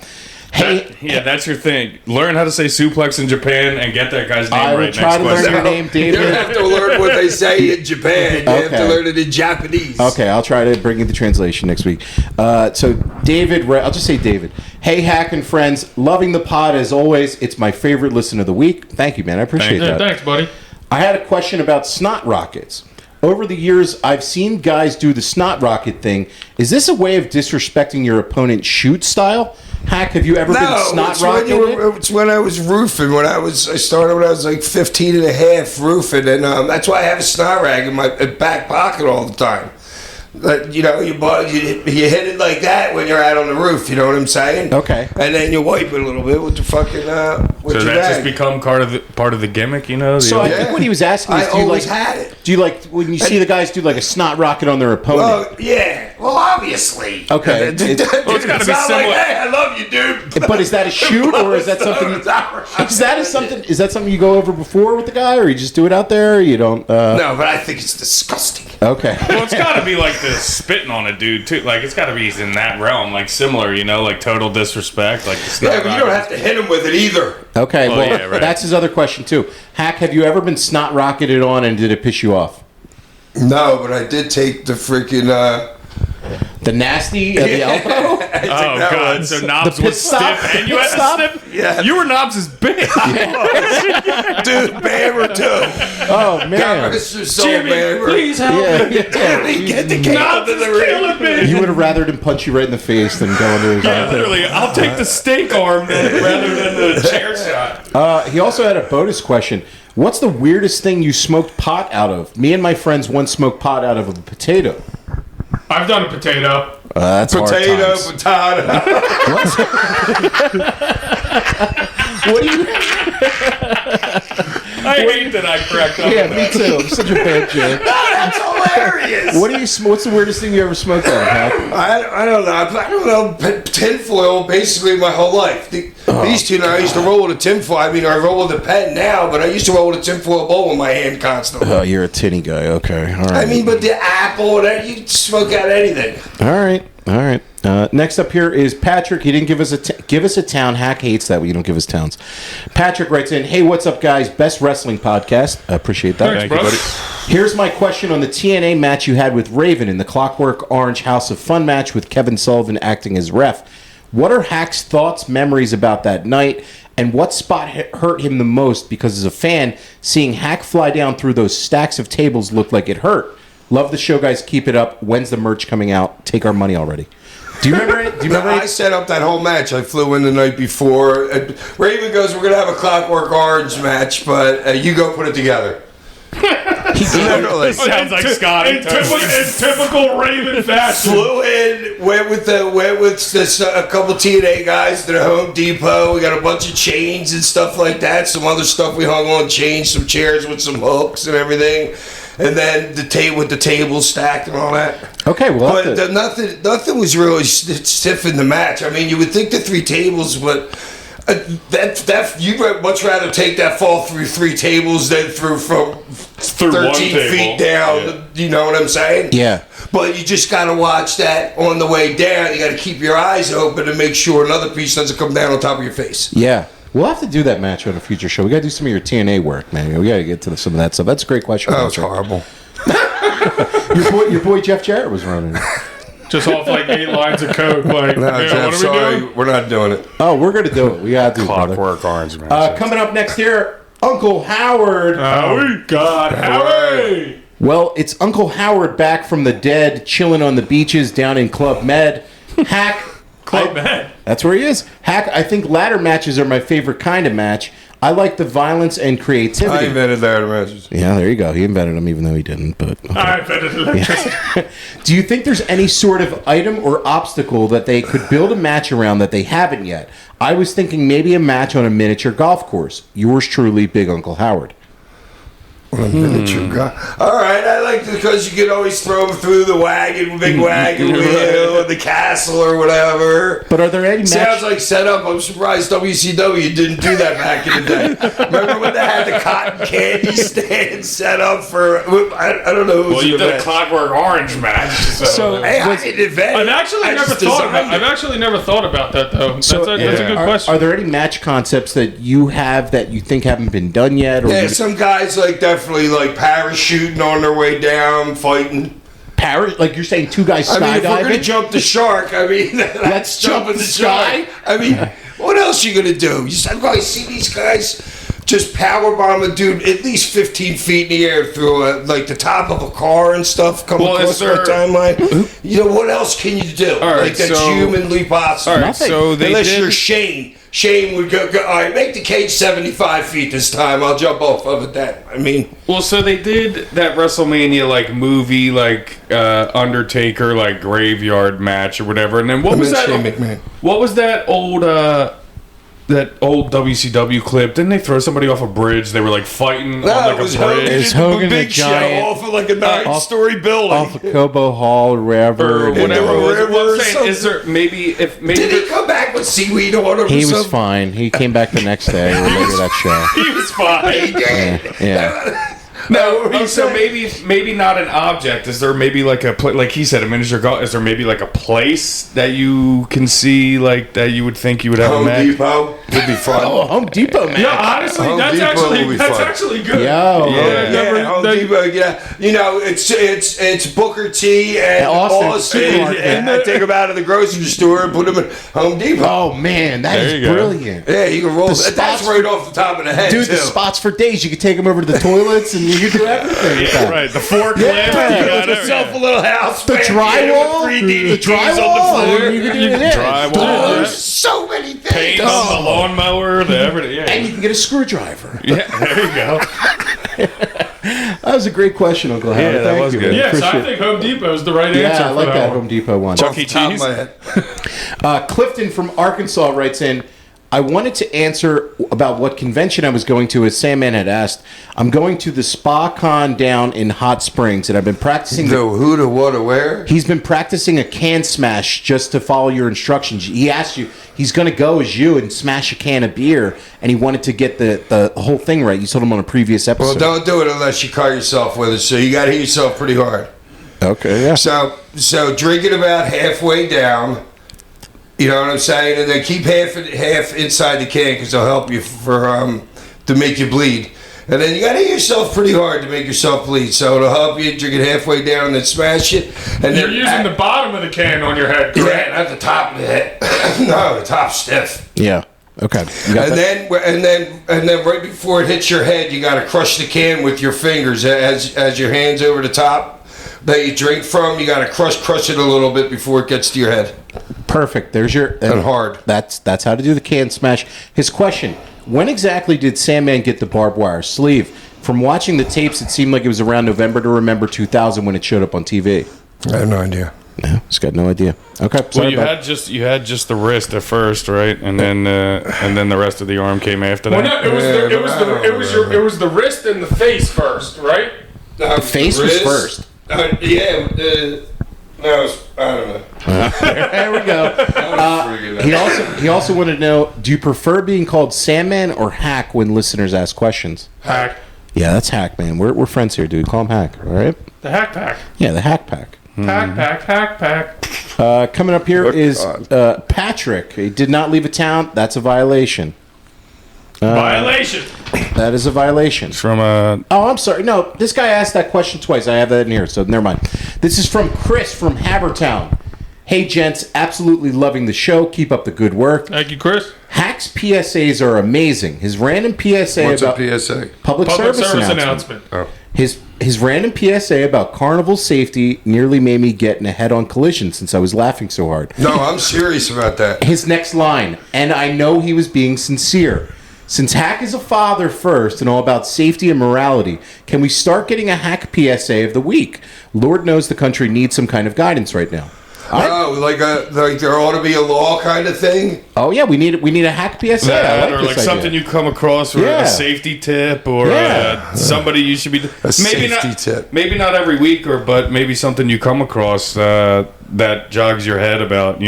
Hey, That's your thing. Learn how to say suplex in Japan and get that guy's name I will right. try Next to learn question. your name, You don't David. have to learn what they say in Japan. You have to Okay. learn it in Japanese. Okay, I'll try to bring you the translation next week. So, David, I'll just say David. Hey, Hack and friends, loving the pod as always. It's my favorite listen of the week. Thank you, man. I appreciate Yeah, that. thanks, buddy. I had a question about snot rockets. Over the years, I've seen guys do the snot rocket thing. Is this a way of disrespecting your opponent's shoot style? Hack, have you ever been snot it's when, rocketed? it's when I was roofing. I started when I was like 15 and a half roofing, and that's why I have a snot rag in my back pocket all the time. But, you hit it like that when you're out on the roof. You know what I'm saying? Okay. And then you wipe it a little bit with the fucking with So your that's rag. just become part of the gimmick, you know? So I Yeah. think what he was asking is, I always had it. do you like when you see the guys do like a snot rocket on their opponent? Well, yeah. Well, obviously. Okay. It's gotta be not similar. like, hey, I love you, dude. But is that a shoot or is that something? Is that something you go over before with the guy, or you just do it out there? Or you don't. No, but I think it's disgusting. Okay. Well, it's got to be like the spitting on a dude too. Like it's got to be in that realm, like similar, you know, like total disrespect. Like the snot Yeah, but you don't rocket. have to hit him with it either. Okay. Oh, Well, yeah, right. that's his other question too. Hack, have you ever been snot rocketed on, and did it piss you off? No, but I did take the freaking The nasty the elbow. Oh that god! was- So Knobs the pit was stop? stiff, and you Pit had stop? to snip. Yeah. You were Knobs' big. Dude, Bammer too. Oh God, man. Mr. Soul Jimmy, Bammer. please help me. Get the cake out of the Killing ring. me. You would have rather him punch you right in the face than go into his Yeah, armpit. literally. I'll take the steak arm rather than the chair shot. He also had a bonus question. What's the weirdest thing you smoked pot out of? Me and my friends once smoked pot out of a potato. I've done a potato. That's Potato, hard times. potato. What do you? I hate that I cracked up. Yeah, me too. I'm such a bad joke. That's hilarious. What do you? What's the weirdest thing you ever smoked out of, Pat? I don't know. I don't know. Tinfoil basically my whole life. These two now, I used to roll with a tinfoil. I mean, I roll with a pen now, but I used to roll with a tinfoil bowl in my hand constantly. Oh, you're a tinny guy. Okay, all right. I mean, but the apple, that you smoke out anything. all right, all right. Next up here is Patrick. He didn't give us a town. Hack hates that when you don't give us towns. Patrick writes in, "Hey, what's up, guys? Best wrestling podcast. I appreciate that. Thanks, brother. Here's my question on the TNA match you had with Raven in the Clockwork Orange House of Fun match with Kevin Sullivan acting as ref. What are Hack's thoughts, memories about that night, and what spot hurt him the most? Because as a fan, seeing Hack fly down through those stacks of tables looked like it hurt. Love the show, guys. Keep it up. When's the merch coming out? Take our money already." Do you remember it? Do you remember I it? set up that whole match. I flew in the night before. Raven goes, "We're gonna have a Clockwork Orange match, but you go put it together." Literally. Sounds like Scotty. In typical Raven fashion. Flew in, went with this, a couple TNA guys to the Home Depot. We got a bunch of chains and stuff like that. Some other stuff we hung on chains, some chairs with some hooks and everything. And then the table with the tables stacked and all that. Okay, well, But nothing was really stiff in the match. I mean, you would think the three tables, but that you'd much rather take that fall through three tables than through from 13 one feet table. down. Yeah. You know what I'm saying? yeah. But you just got to watch that on the way down. You got to keep your eyes open to make sure another piece doesn't come down on top of your face. Yeah. We'll have to do that match on a future show. We got to do some of your TNA work, man. We got to get to some of that stuff. That's a great question. That was Patrick. horrible. Your boy Jeff Jarrett was running it. Just off like 8 lines of coke. Like, No, yeah, Jeff, what are sorry, we doing? we're not doing it. Oh, we're going to do it. We got to do it, brother. Clockwork Orange, man. Coming up next here, Uncle Howard. Oh, God. Howie! Well, it's Uncle Howard back from the dead, chilling on the beaches down in Club Med. Hack. Club Med. That's where he is. Hack, I think ladder matches are my favorite kind of match. I like the violence and I creativity. invented ladder matches. Yeah, there you go. He invented them, even though he didn't. But okay. I invented electricity. Do you think there's any sort of item or obstacle that they could build a match around that they haven't yet? I was thinking maybe a match on a miniature golf course. Yours truly, Big Uncle Howard. True God. All right, I like it because you can always throw them through the big wagon wheel or the castle or whatever. But are there any Sounds match? like setup. I'm surprised WCW didn't do that back in the day. Remember when they had the cotton candy stand set up for? I don't know. Who was Well, you in the did a match. Clockwork Orange match. So, Hey, I didn't invent it. I've actually I never just thought about. designed it. I've actually never thought about that though. That's a good are, question. Are there any match concepts that you have that you think haven't been done yet? Or Yeah, you- some guys like definitely like parachuting on their way down, fighting. like you're saying, two guys I mean, if we're gonna skydiving? jump the shark, I mean, let's jump jump in the the sky. sky. I mean, what else you gonna do? I see these guys just power bomb a dude at least 15 feet in the air through like the top of a car and stuff coming Well, across is our there- timeline. You know, what else can you do? All right, like that's so- humanly possible. all right, Nothing. so they Unless did. you're Shane. Shane would go, all right, make the cage 75 feet this time. I'll jump off of it then. I mean, Well, so they did that WrestleMania like movie, like Undertaker, like graveyard match or whatever. And then what was that? Shane McMahon. What was that old WCW clip? Didn't they throw somebody off a bridge? They were like fighting No, on like it was a Hogan. bridge. Is Hogan Big a giant- Show off of like a 9-story building. Off of Cobo Hall or wherever. Or whatever it was. river What or I'm saying is there maybe Did he come back with seaweed on him? He or was something? fine. He came back the next day or later that show. he was fine. He did. Yeah. No, so maybe not an object. Is there maybe like like he said, a miniature golf? Is there maybe like a place that you can see like that you would think you would have Home a match? Depot would be fun. Oh, Home Depot, man. Yeah, honestly, Home that's Depot will be fun. actually good. Yo. Yeah, Home Depot. Yeah, you know, it's Booker T and Austin Austin, Supermarket. and I take them out of the grocery store and put them in Home Depot. Oh man, that There is you go. brilliant. Yeah, you can roll. The That's spots- right off the top of the head, Dude, too. the spots for days. You could take them over to the toilets and you could do everything. with that. Right, the forklift. Yeah. You got Get yourself a little house. The man, drywall, with 3D the keys on the drywall, floor. and you can do it. Drywall, Oh, yeah. so many things. Paint on the lawnmower, the everything. And Yeah, you can get a screwdriver. yeah. There you go. That was a great question, Uncle Howard. Yeah, that Thank was you, good. man. Yes, I Appreciate think Home Depot is the right answer. Yeah, I like for that one. Home Depot one. Chuck E. Top of Cheese. my head. Clifton from Arkansas writes in, I wanted to answer about what convention I was going to, as Sandman had asked. I'm going to the Spa Con down in Hot Springs, and I've been practicing. The who, to what, to where? He's been practicing a can smash just to follow your instructions. He asked you, he's going to go as you and smash a can of beer, and he wanted to get the whole thing right. You told him on a previous Well, episode. don't do it unless you cut yourself with it. So you got to hit yourself pretty hard. Okay, yeah. So drink it about halfway down. You know what I'm saying? And then keep half inside the can because it'll help you to make you bleed. And then you got to hit yourself pretty hard to make yourself bleed. So it'll help you drink it halfway down and then smash it. And You're then using the bottom of the can on your head, correct? yeah, not the top of the head. No, the top's stiff. Yeah. Okay. You got And that? then right before it hits your head, you got to crush the can with your fingers as your hands over the top that you drink from. You got to crush it a little bit before it gets to your head. Perfect. There's your And hard. That's how to do the can smash. His question: when exactly did Sandman get the barbed wire sleeve? From watching the tapes, it seemed like it was around November to Remember 2000 when it showed up on TV. I have no idea. Yeah, he's got no idea. Okay. Well, sorry you about- had just the wrist at first, right, and then the rest of the arm came after that. Well, no, it was the wrist and the face first, right? the face was first. Yeah. No, I don't know. There we go. He also wanted to know: do you prefer being called Sandman or Hack when listeners ask questions? Hack. Yeah, that's Hack, man. We're friends here, dude. Call him Hack. All right. The hack pack. Yeah, the Hack Pack. Hack pack. Coming up here Oh, is God. Patrick. He did not leave a town. That's a violation. Violation. That is a violation. From Oh, I'm sorry. No, this guy asked that question twice. I have that in here, so never mind. This is from Chris from Havertown. Hey, gents, absolutely loving the show. Keep up the good work. Thank you, Chris. Hack's PSAs are amazing. His random PSA What's about a PSA? public service announcement. Oh. His random PSA about carnival safety nearly made me get in a head-on collision since I was laughing so hard. No, I'm serious about that. His next line, and I know he was being sincere. Since Hack is a father first and all about safety and morality, can we start getting a Hack PSA of the week? Lord knows the country needs some kind of guidance right now. Like there ought to be a law kind of thing. Oh yeah, we need a Hack PSA. I that, like or this like something idea. you come across, or Yeah. a safety tip, or Yeah. somebody you should be. safety not, tip. Maybe not every week, but maybe something you come across that jogs your head about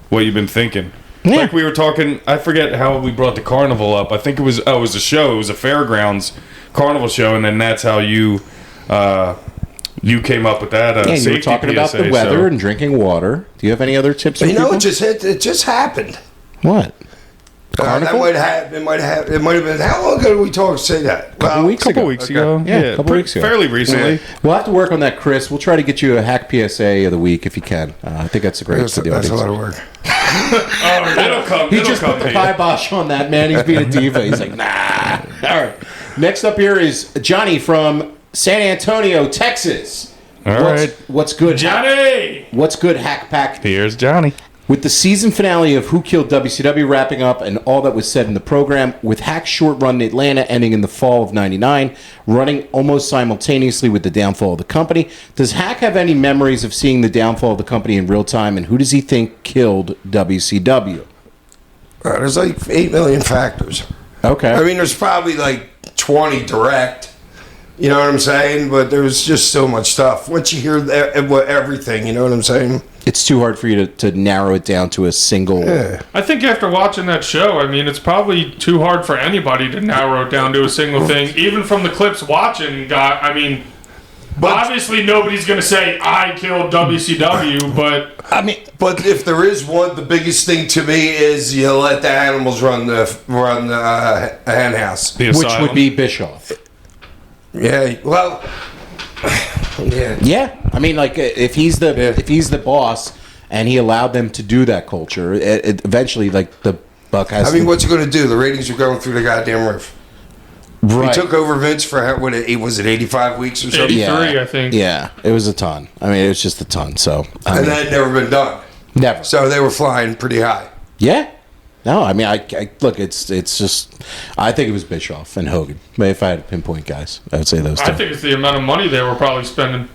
what you've been thinking. Yeah. Like we were talking, I forget how we brought the carnival up. I think it was a show. It was a fairgrounds carnival show, and then that's how you came up with that. Yeah, you safety were talking PSA, about the weather so- and drinking water. Do you have any other tips for You know, people? it just happened. What? That Carnival? might have. It might have been. How long ago did we talk? Say that. Couple weeks couple ago. weeks Okay. ago. Yeah, a couple weeks ago. Fairly recently. We'll have to work on that, Chris. We'll try to get you a Hack PSA of the week if you can. I think that's a great That's for the a audience. lot of work. It'll come. He it'll just come put the to you. kibosh on that, man. He's being a diva. He's like, nah. All right. Next up here is Johnny from San Antonio, Texas. All right. What's good, Johnny. What's good, Hack Pack? Here's Johnny. With the season finale of Who Killed WCW wrapping up and all that was said in the program, with Hack's short run in Atlanta ending in the fall of '99, running almost simultaneously with the downfall of the company, does Hack have any memories of seeing the downfall of the company in real time, and who does he think killed WCW? There's like 8 million factors. Okay. I mean, there's probably like 20 direct. You know what I'm saying? But there's just so much stuff. Once you hear everything, you know what I'm saying? It's too hard for you to narrow it down to a single. I think after watching that show, I mean, it's probably too hard for anybody to narrow it down to a single thing. Even from the clips watching, I mean, obviously nobody's going to say, I killed WCW, but... I mean, but if there is one, the biggest thing to me is you let the animals run the hen house. The Which asylum. would be Bischoff. Yeah, well... Yeah. Yeah, I mean, like if he's the boss and he allowed them to do that culture, eventually, like the buck has. I mean, what's he going to do? The ratings are going through the goddamn roof. right. He took over Vince for was it 85 weeks or something? 83, I think. Yeah, it was a ton. I mean, it was just a ton. So And that had never been done. never. So they were flying pretty high. Yeah. No, I mean, I look. It's just. I think it was Bischoff and Hogan. But if I had to pinpoint guys, I would say those two. I think it's the amount of money they were probably spending.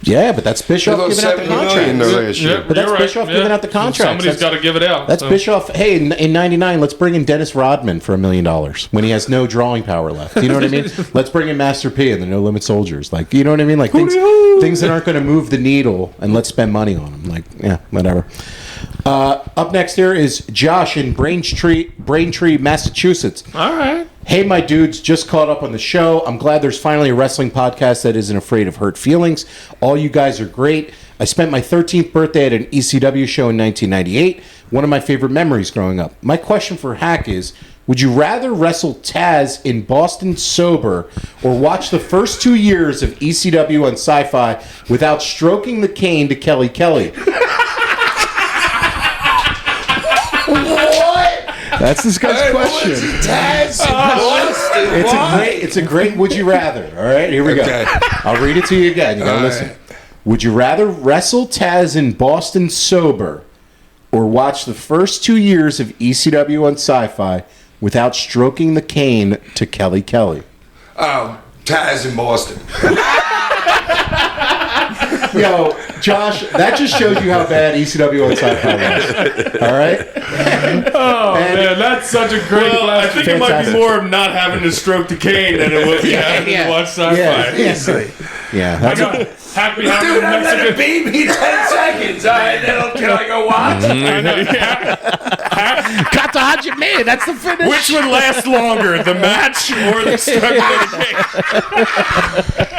Yeah, but that's Bischoff They lost giving out the $70 million contract. last year. But that's Bischoff giving out the contracts. Somebody's got to give it out. That's Bischoff. Hey, in '99, let's bring in Dennis Rodman for $1 million when he has no drawing power left. You know what I mean? Let's bring in Master P and the No Limit Soldiers. Like, you know what I mean? Like things that aren't going to move the needle, and let's spend money on them. Like, yeah, whatever. Up next here is Josh in Braintree, Massachusetts. All right. Hey, my dudes, just caught up on the show. I'm glad there's finally a wrestling podcast that isn't afraid of hurt feelings. All you guys are great. I spent my 13th birthday at an ECW show in 1998, one of my favorite memories growing up. My question for Hack is, would you rather wrestle Taz in Boston sober or watch the first 2 years of ECW on Sci-Fi without stroking the cane to Kelly Kelly? That's this guy's question. It's a great would you rather. All right, here we go. Okay. I'll read it to you again. You gotta All listen. right. Would you rather wrestle Taz in Boston sober or watch the first 2 years of ECW on Sci-Fi without stroking the cane to Kelly Kelly? Taz in Boston. Yo, Josh, that just shows you how bad ECW on Sci-Fi was. All right? Oh, man, that's such a great I question. think it might be Fantastic. more of not having to stroke the cane than it would be having to watch sci-fi. Yeah, I that's got happy having Dude, a I'm gonna Mexican. beat me 10 seconds. All right, then can I go watch? I know. Kata Hajime, that's the finish. Which would last longer, the match or the stroke of the cane?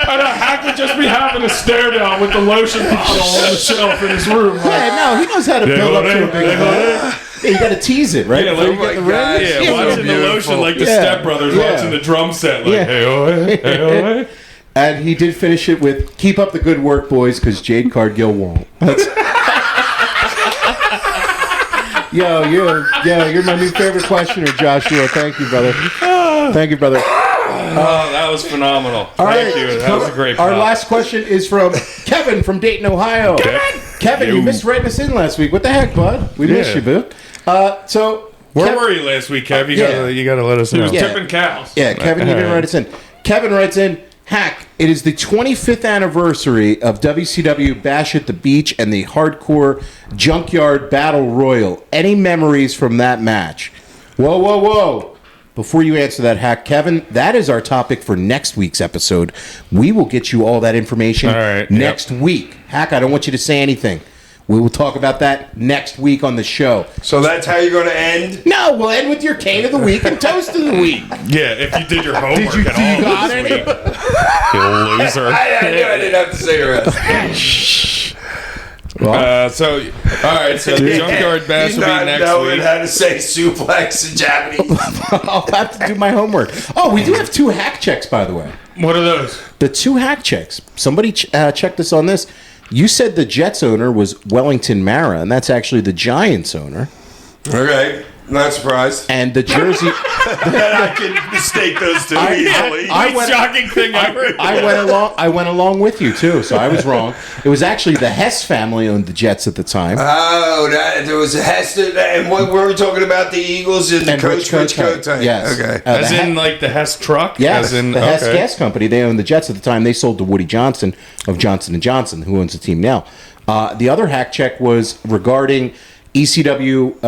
I know. Hack would just be having a stare down with the lotion bottle on the shelf in his room. Yeah, no, he knows how to build up to a big hug. Yeah, you got to tease it, right? Yeah, Before like, you get the God, ring. Yeah, watching the lotion like the Yeah. Step Brothers Yeah. watching the drum set. Like, Yeah. hey, oh, hey. And he did finish it with "Keep up the good work, boys," because Jade Cargill won't. You're my new favorite questioner, Joshua. Thank you, brother. Thank you, brother. Oh, that was phenomenal. All Thank right. you. That was a great Our pop. last question is from Kevin from Dayton, Ohio. Kevin, you missed writing us in last week. What the heck, bud? We missed Yeah. you, boo. Where were you last week, Kev? You gotta let us He know. was Yeah. tipping cows. Yeah, Kevin, you didn't write us in. Kevin writes in, Hack, it is the 25th anniversary of WCW Bash at the Beach and the Hardcore Junkyard Battle Royal. Any memories from that match? Whoa. Before you answer that, Hack, Kevin, that is our topic for next week's episode. We will get you all that information All right, next week. Hack, I don't want you to say anything. We will talk about that next week on the show. So that's how you're going to end? No, we'll end with your cane of the week and toast of the week. Yeah, if you did your homework you at all. got this it? week. You loser. I knew I didn't have to say the rest. All right, so the Junkyard Bash He's will not be next knowing week. how to say suplex in Japanese. I'll have to do my homework. Oh, we do have 2 hack checks, by the way. What are those? The 2 hack checks. Somebody checked us on this. You said the Jets owner was Wellington Mara, and that's actually the Giants owner. Okay, not surprised. And the jersey... I can mistake those two easily. Least shocking thing ever. I went along with you, too, so I was wrong. It was actually the Hess family owned the Jets at the time. Oh, there was a Heston, and what were we talking about? The Eagles and the Coach Rich Kotite. Yes. Okay. As the in, like, the Hess truck? Yes, As in, the Hess okay. Gas Company. They owned the Jets at the time. They sold to Woody Johnson of Johnson & Johnson, who owns the team now. The other hack check was regarding ECW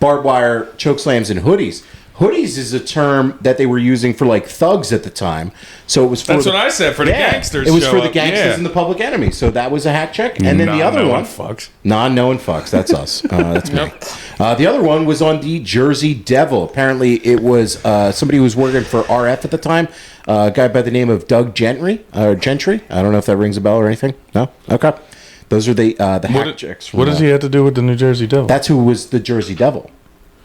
barbed wire chokeslams and hoodies. Hoodies is a term that they were using for like thugs at the time. So it was for That's what I said, for the gangsters. It was show for the up. gangsters Yeah. and the public enemy. So that was a hack check. And then the other Non-knowing one, fucks. non-knowing fucks. That's us. That's me. The other one was on the Jersey Devil. Apparently, it was somebody who was working for RF at the time. A guy by the name of Doug Gentry. Gentry. I don't know if that rings a bell or anything. No. Okay. Those are the hack checks. from What does that. he have to do with the New Jersey Devil? That's who was the Jersey Devil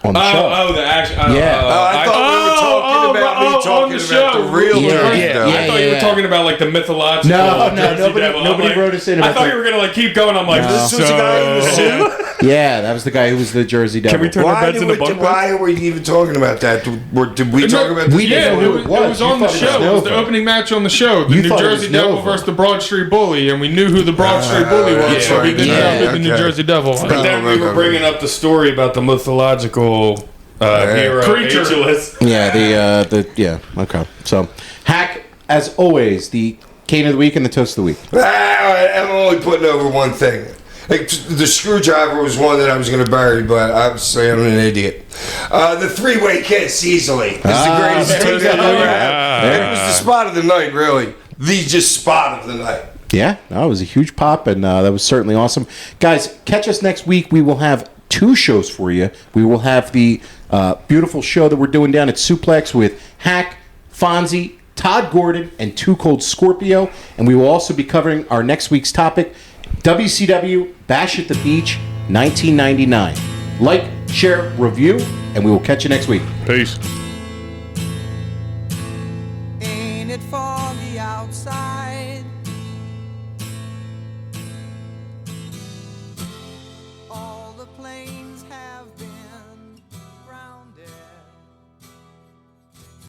on the show. Oh, the action. Yeah. I thought we were talking about me talking about the real Yeah, Jersey yeah, Devil. I thought you were talking about like the mythological. No, Jersey Devil. I'm nobody like, wrote us in I about thought that. you were gonna like keep going. I'm like, This was the guy who was sued. Yeah, that was the guy who was the Jersey Devil. Can we turn our beds into bunk beds? Why are we even talking about that? Did we talk about this? We didn't Yeah, know it who was, it was. it was You on the thought it was show. It was the Nova. opening match on the show. The You New thought it was Jersey Devil Nova. versus the Broad Street Bully, and we knew who the Broad Street Bully was, that's so we right. didn't Yeah, know who the New okay. Jersey Devil was. But then we were bringing up the story about the mythological hero Creature. Ageless. Yeah, okay. So, hack, as always, the cane of the week and the toast of the week. I'm only putting over one thing. Like, the screwdriver was one that I was going to bury, but obviously I'm an idiot. The three-way kiss easily is the greatest there thing you that go. ever happened. It was the spot of the night, really. The just spot of the night. Yeah, that was a huge pop, and that was certainly awesome. Guys, catch us next week. We will have 2 shows for you. We will have the beautiful show that we're doing down at Suplex with Hack, Fonzie, Todd Gordon, and Too Cold Scorpio. And we will also be covering our next week's topic, WCW Bash at the Beach 1999. Like, share, review, and we will catch you next week. Peace.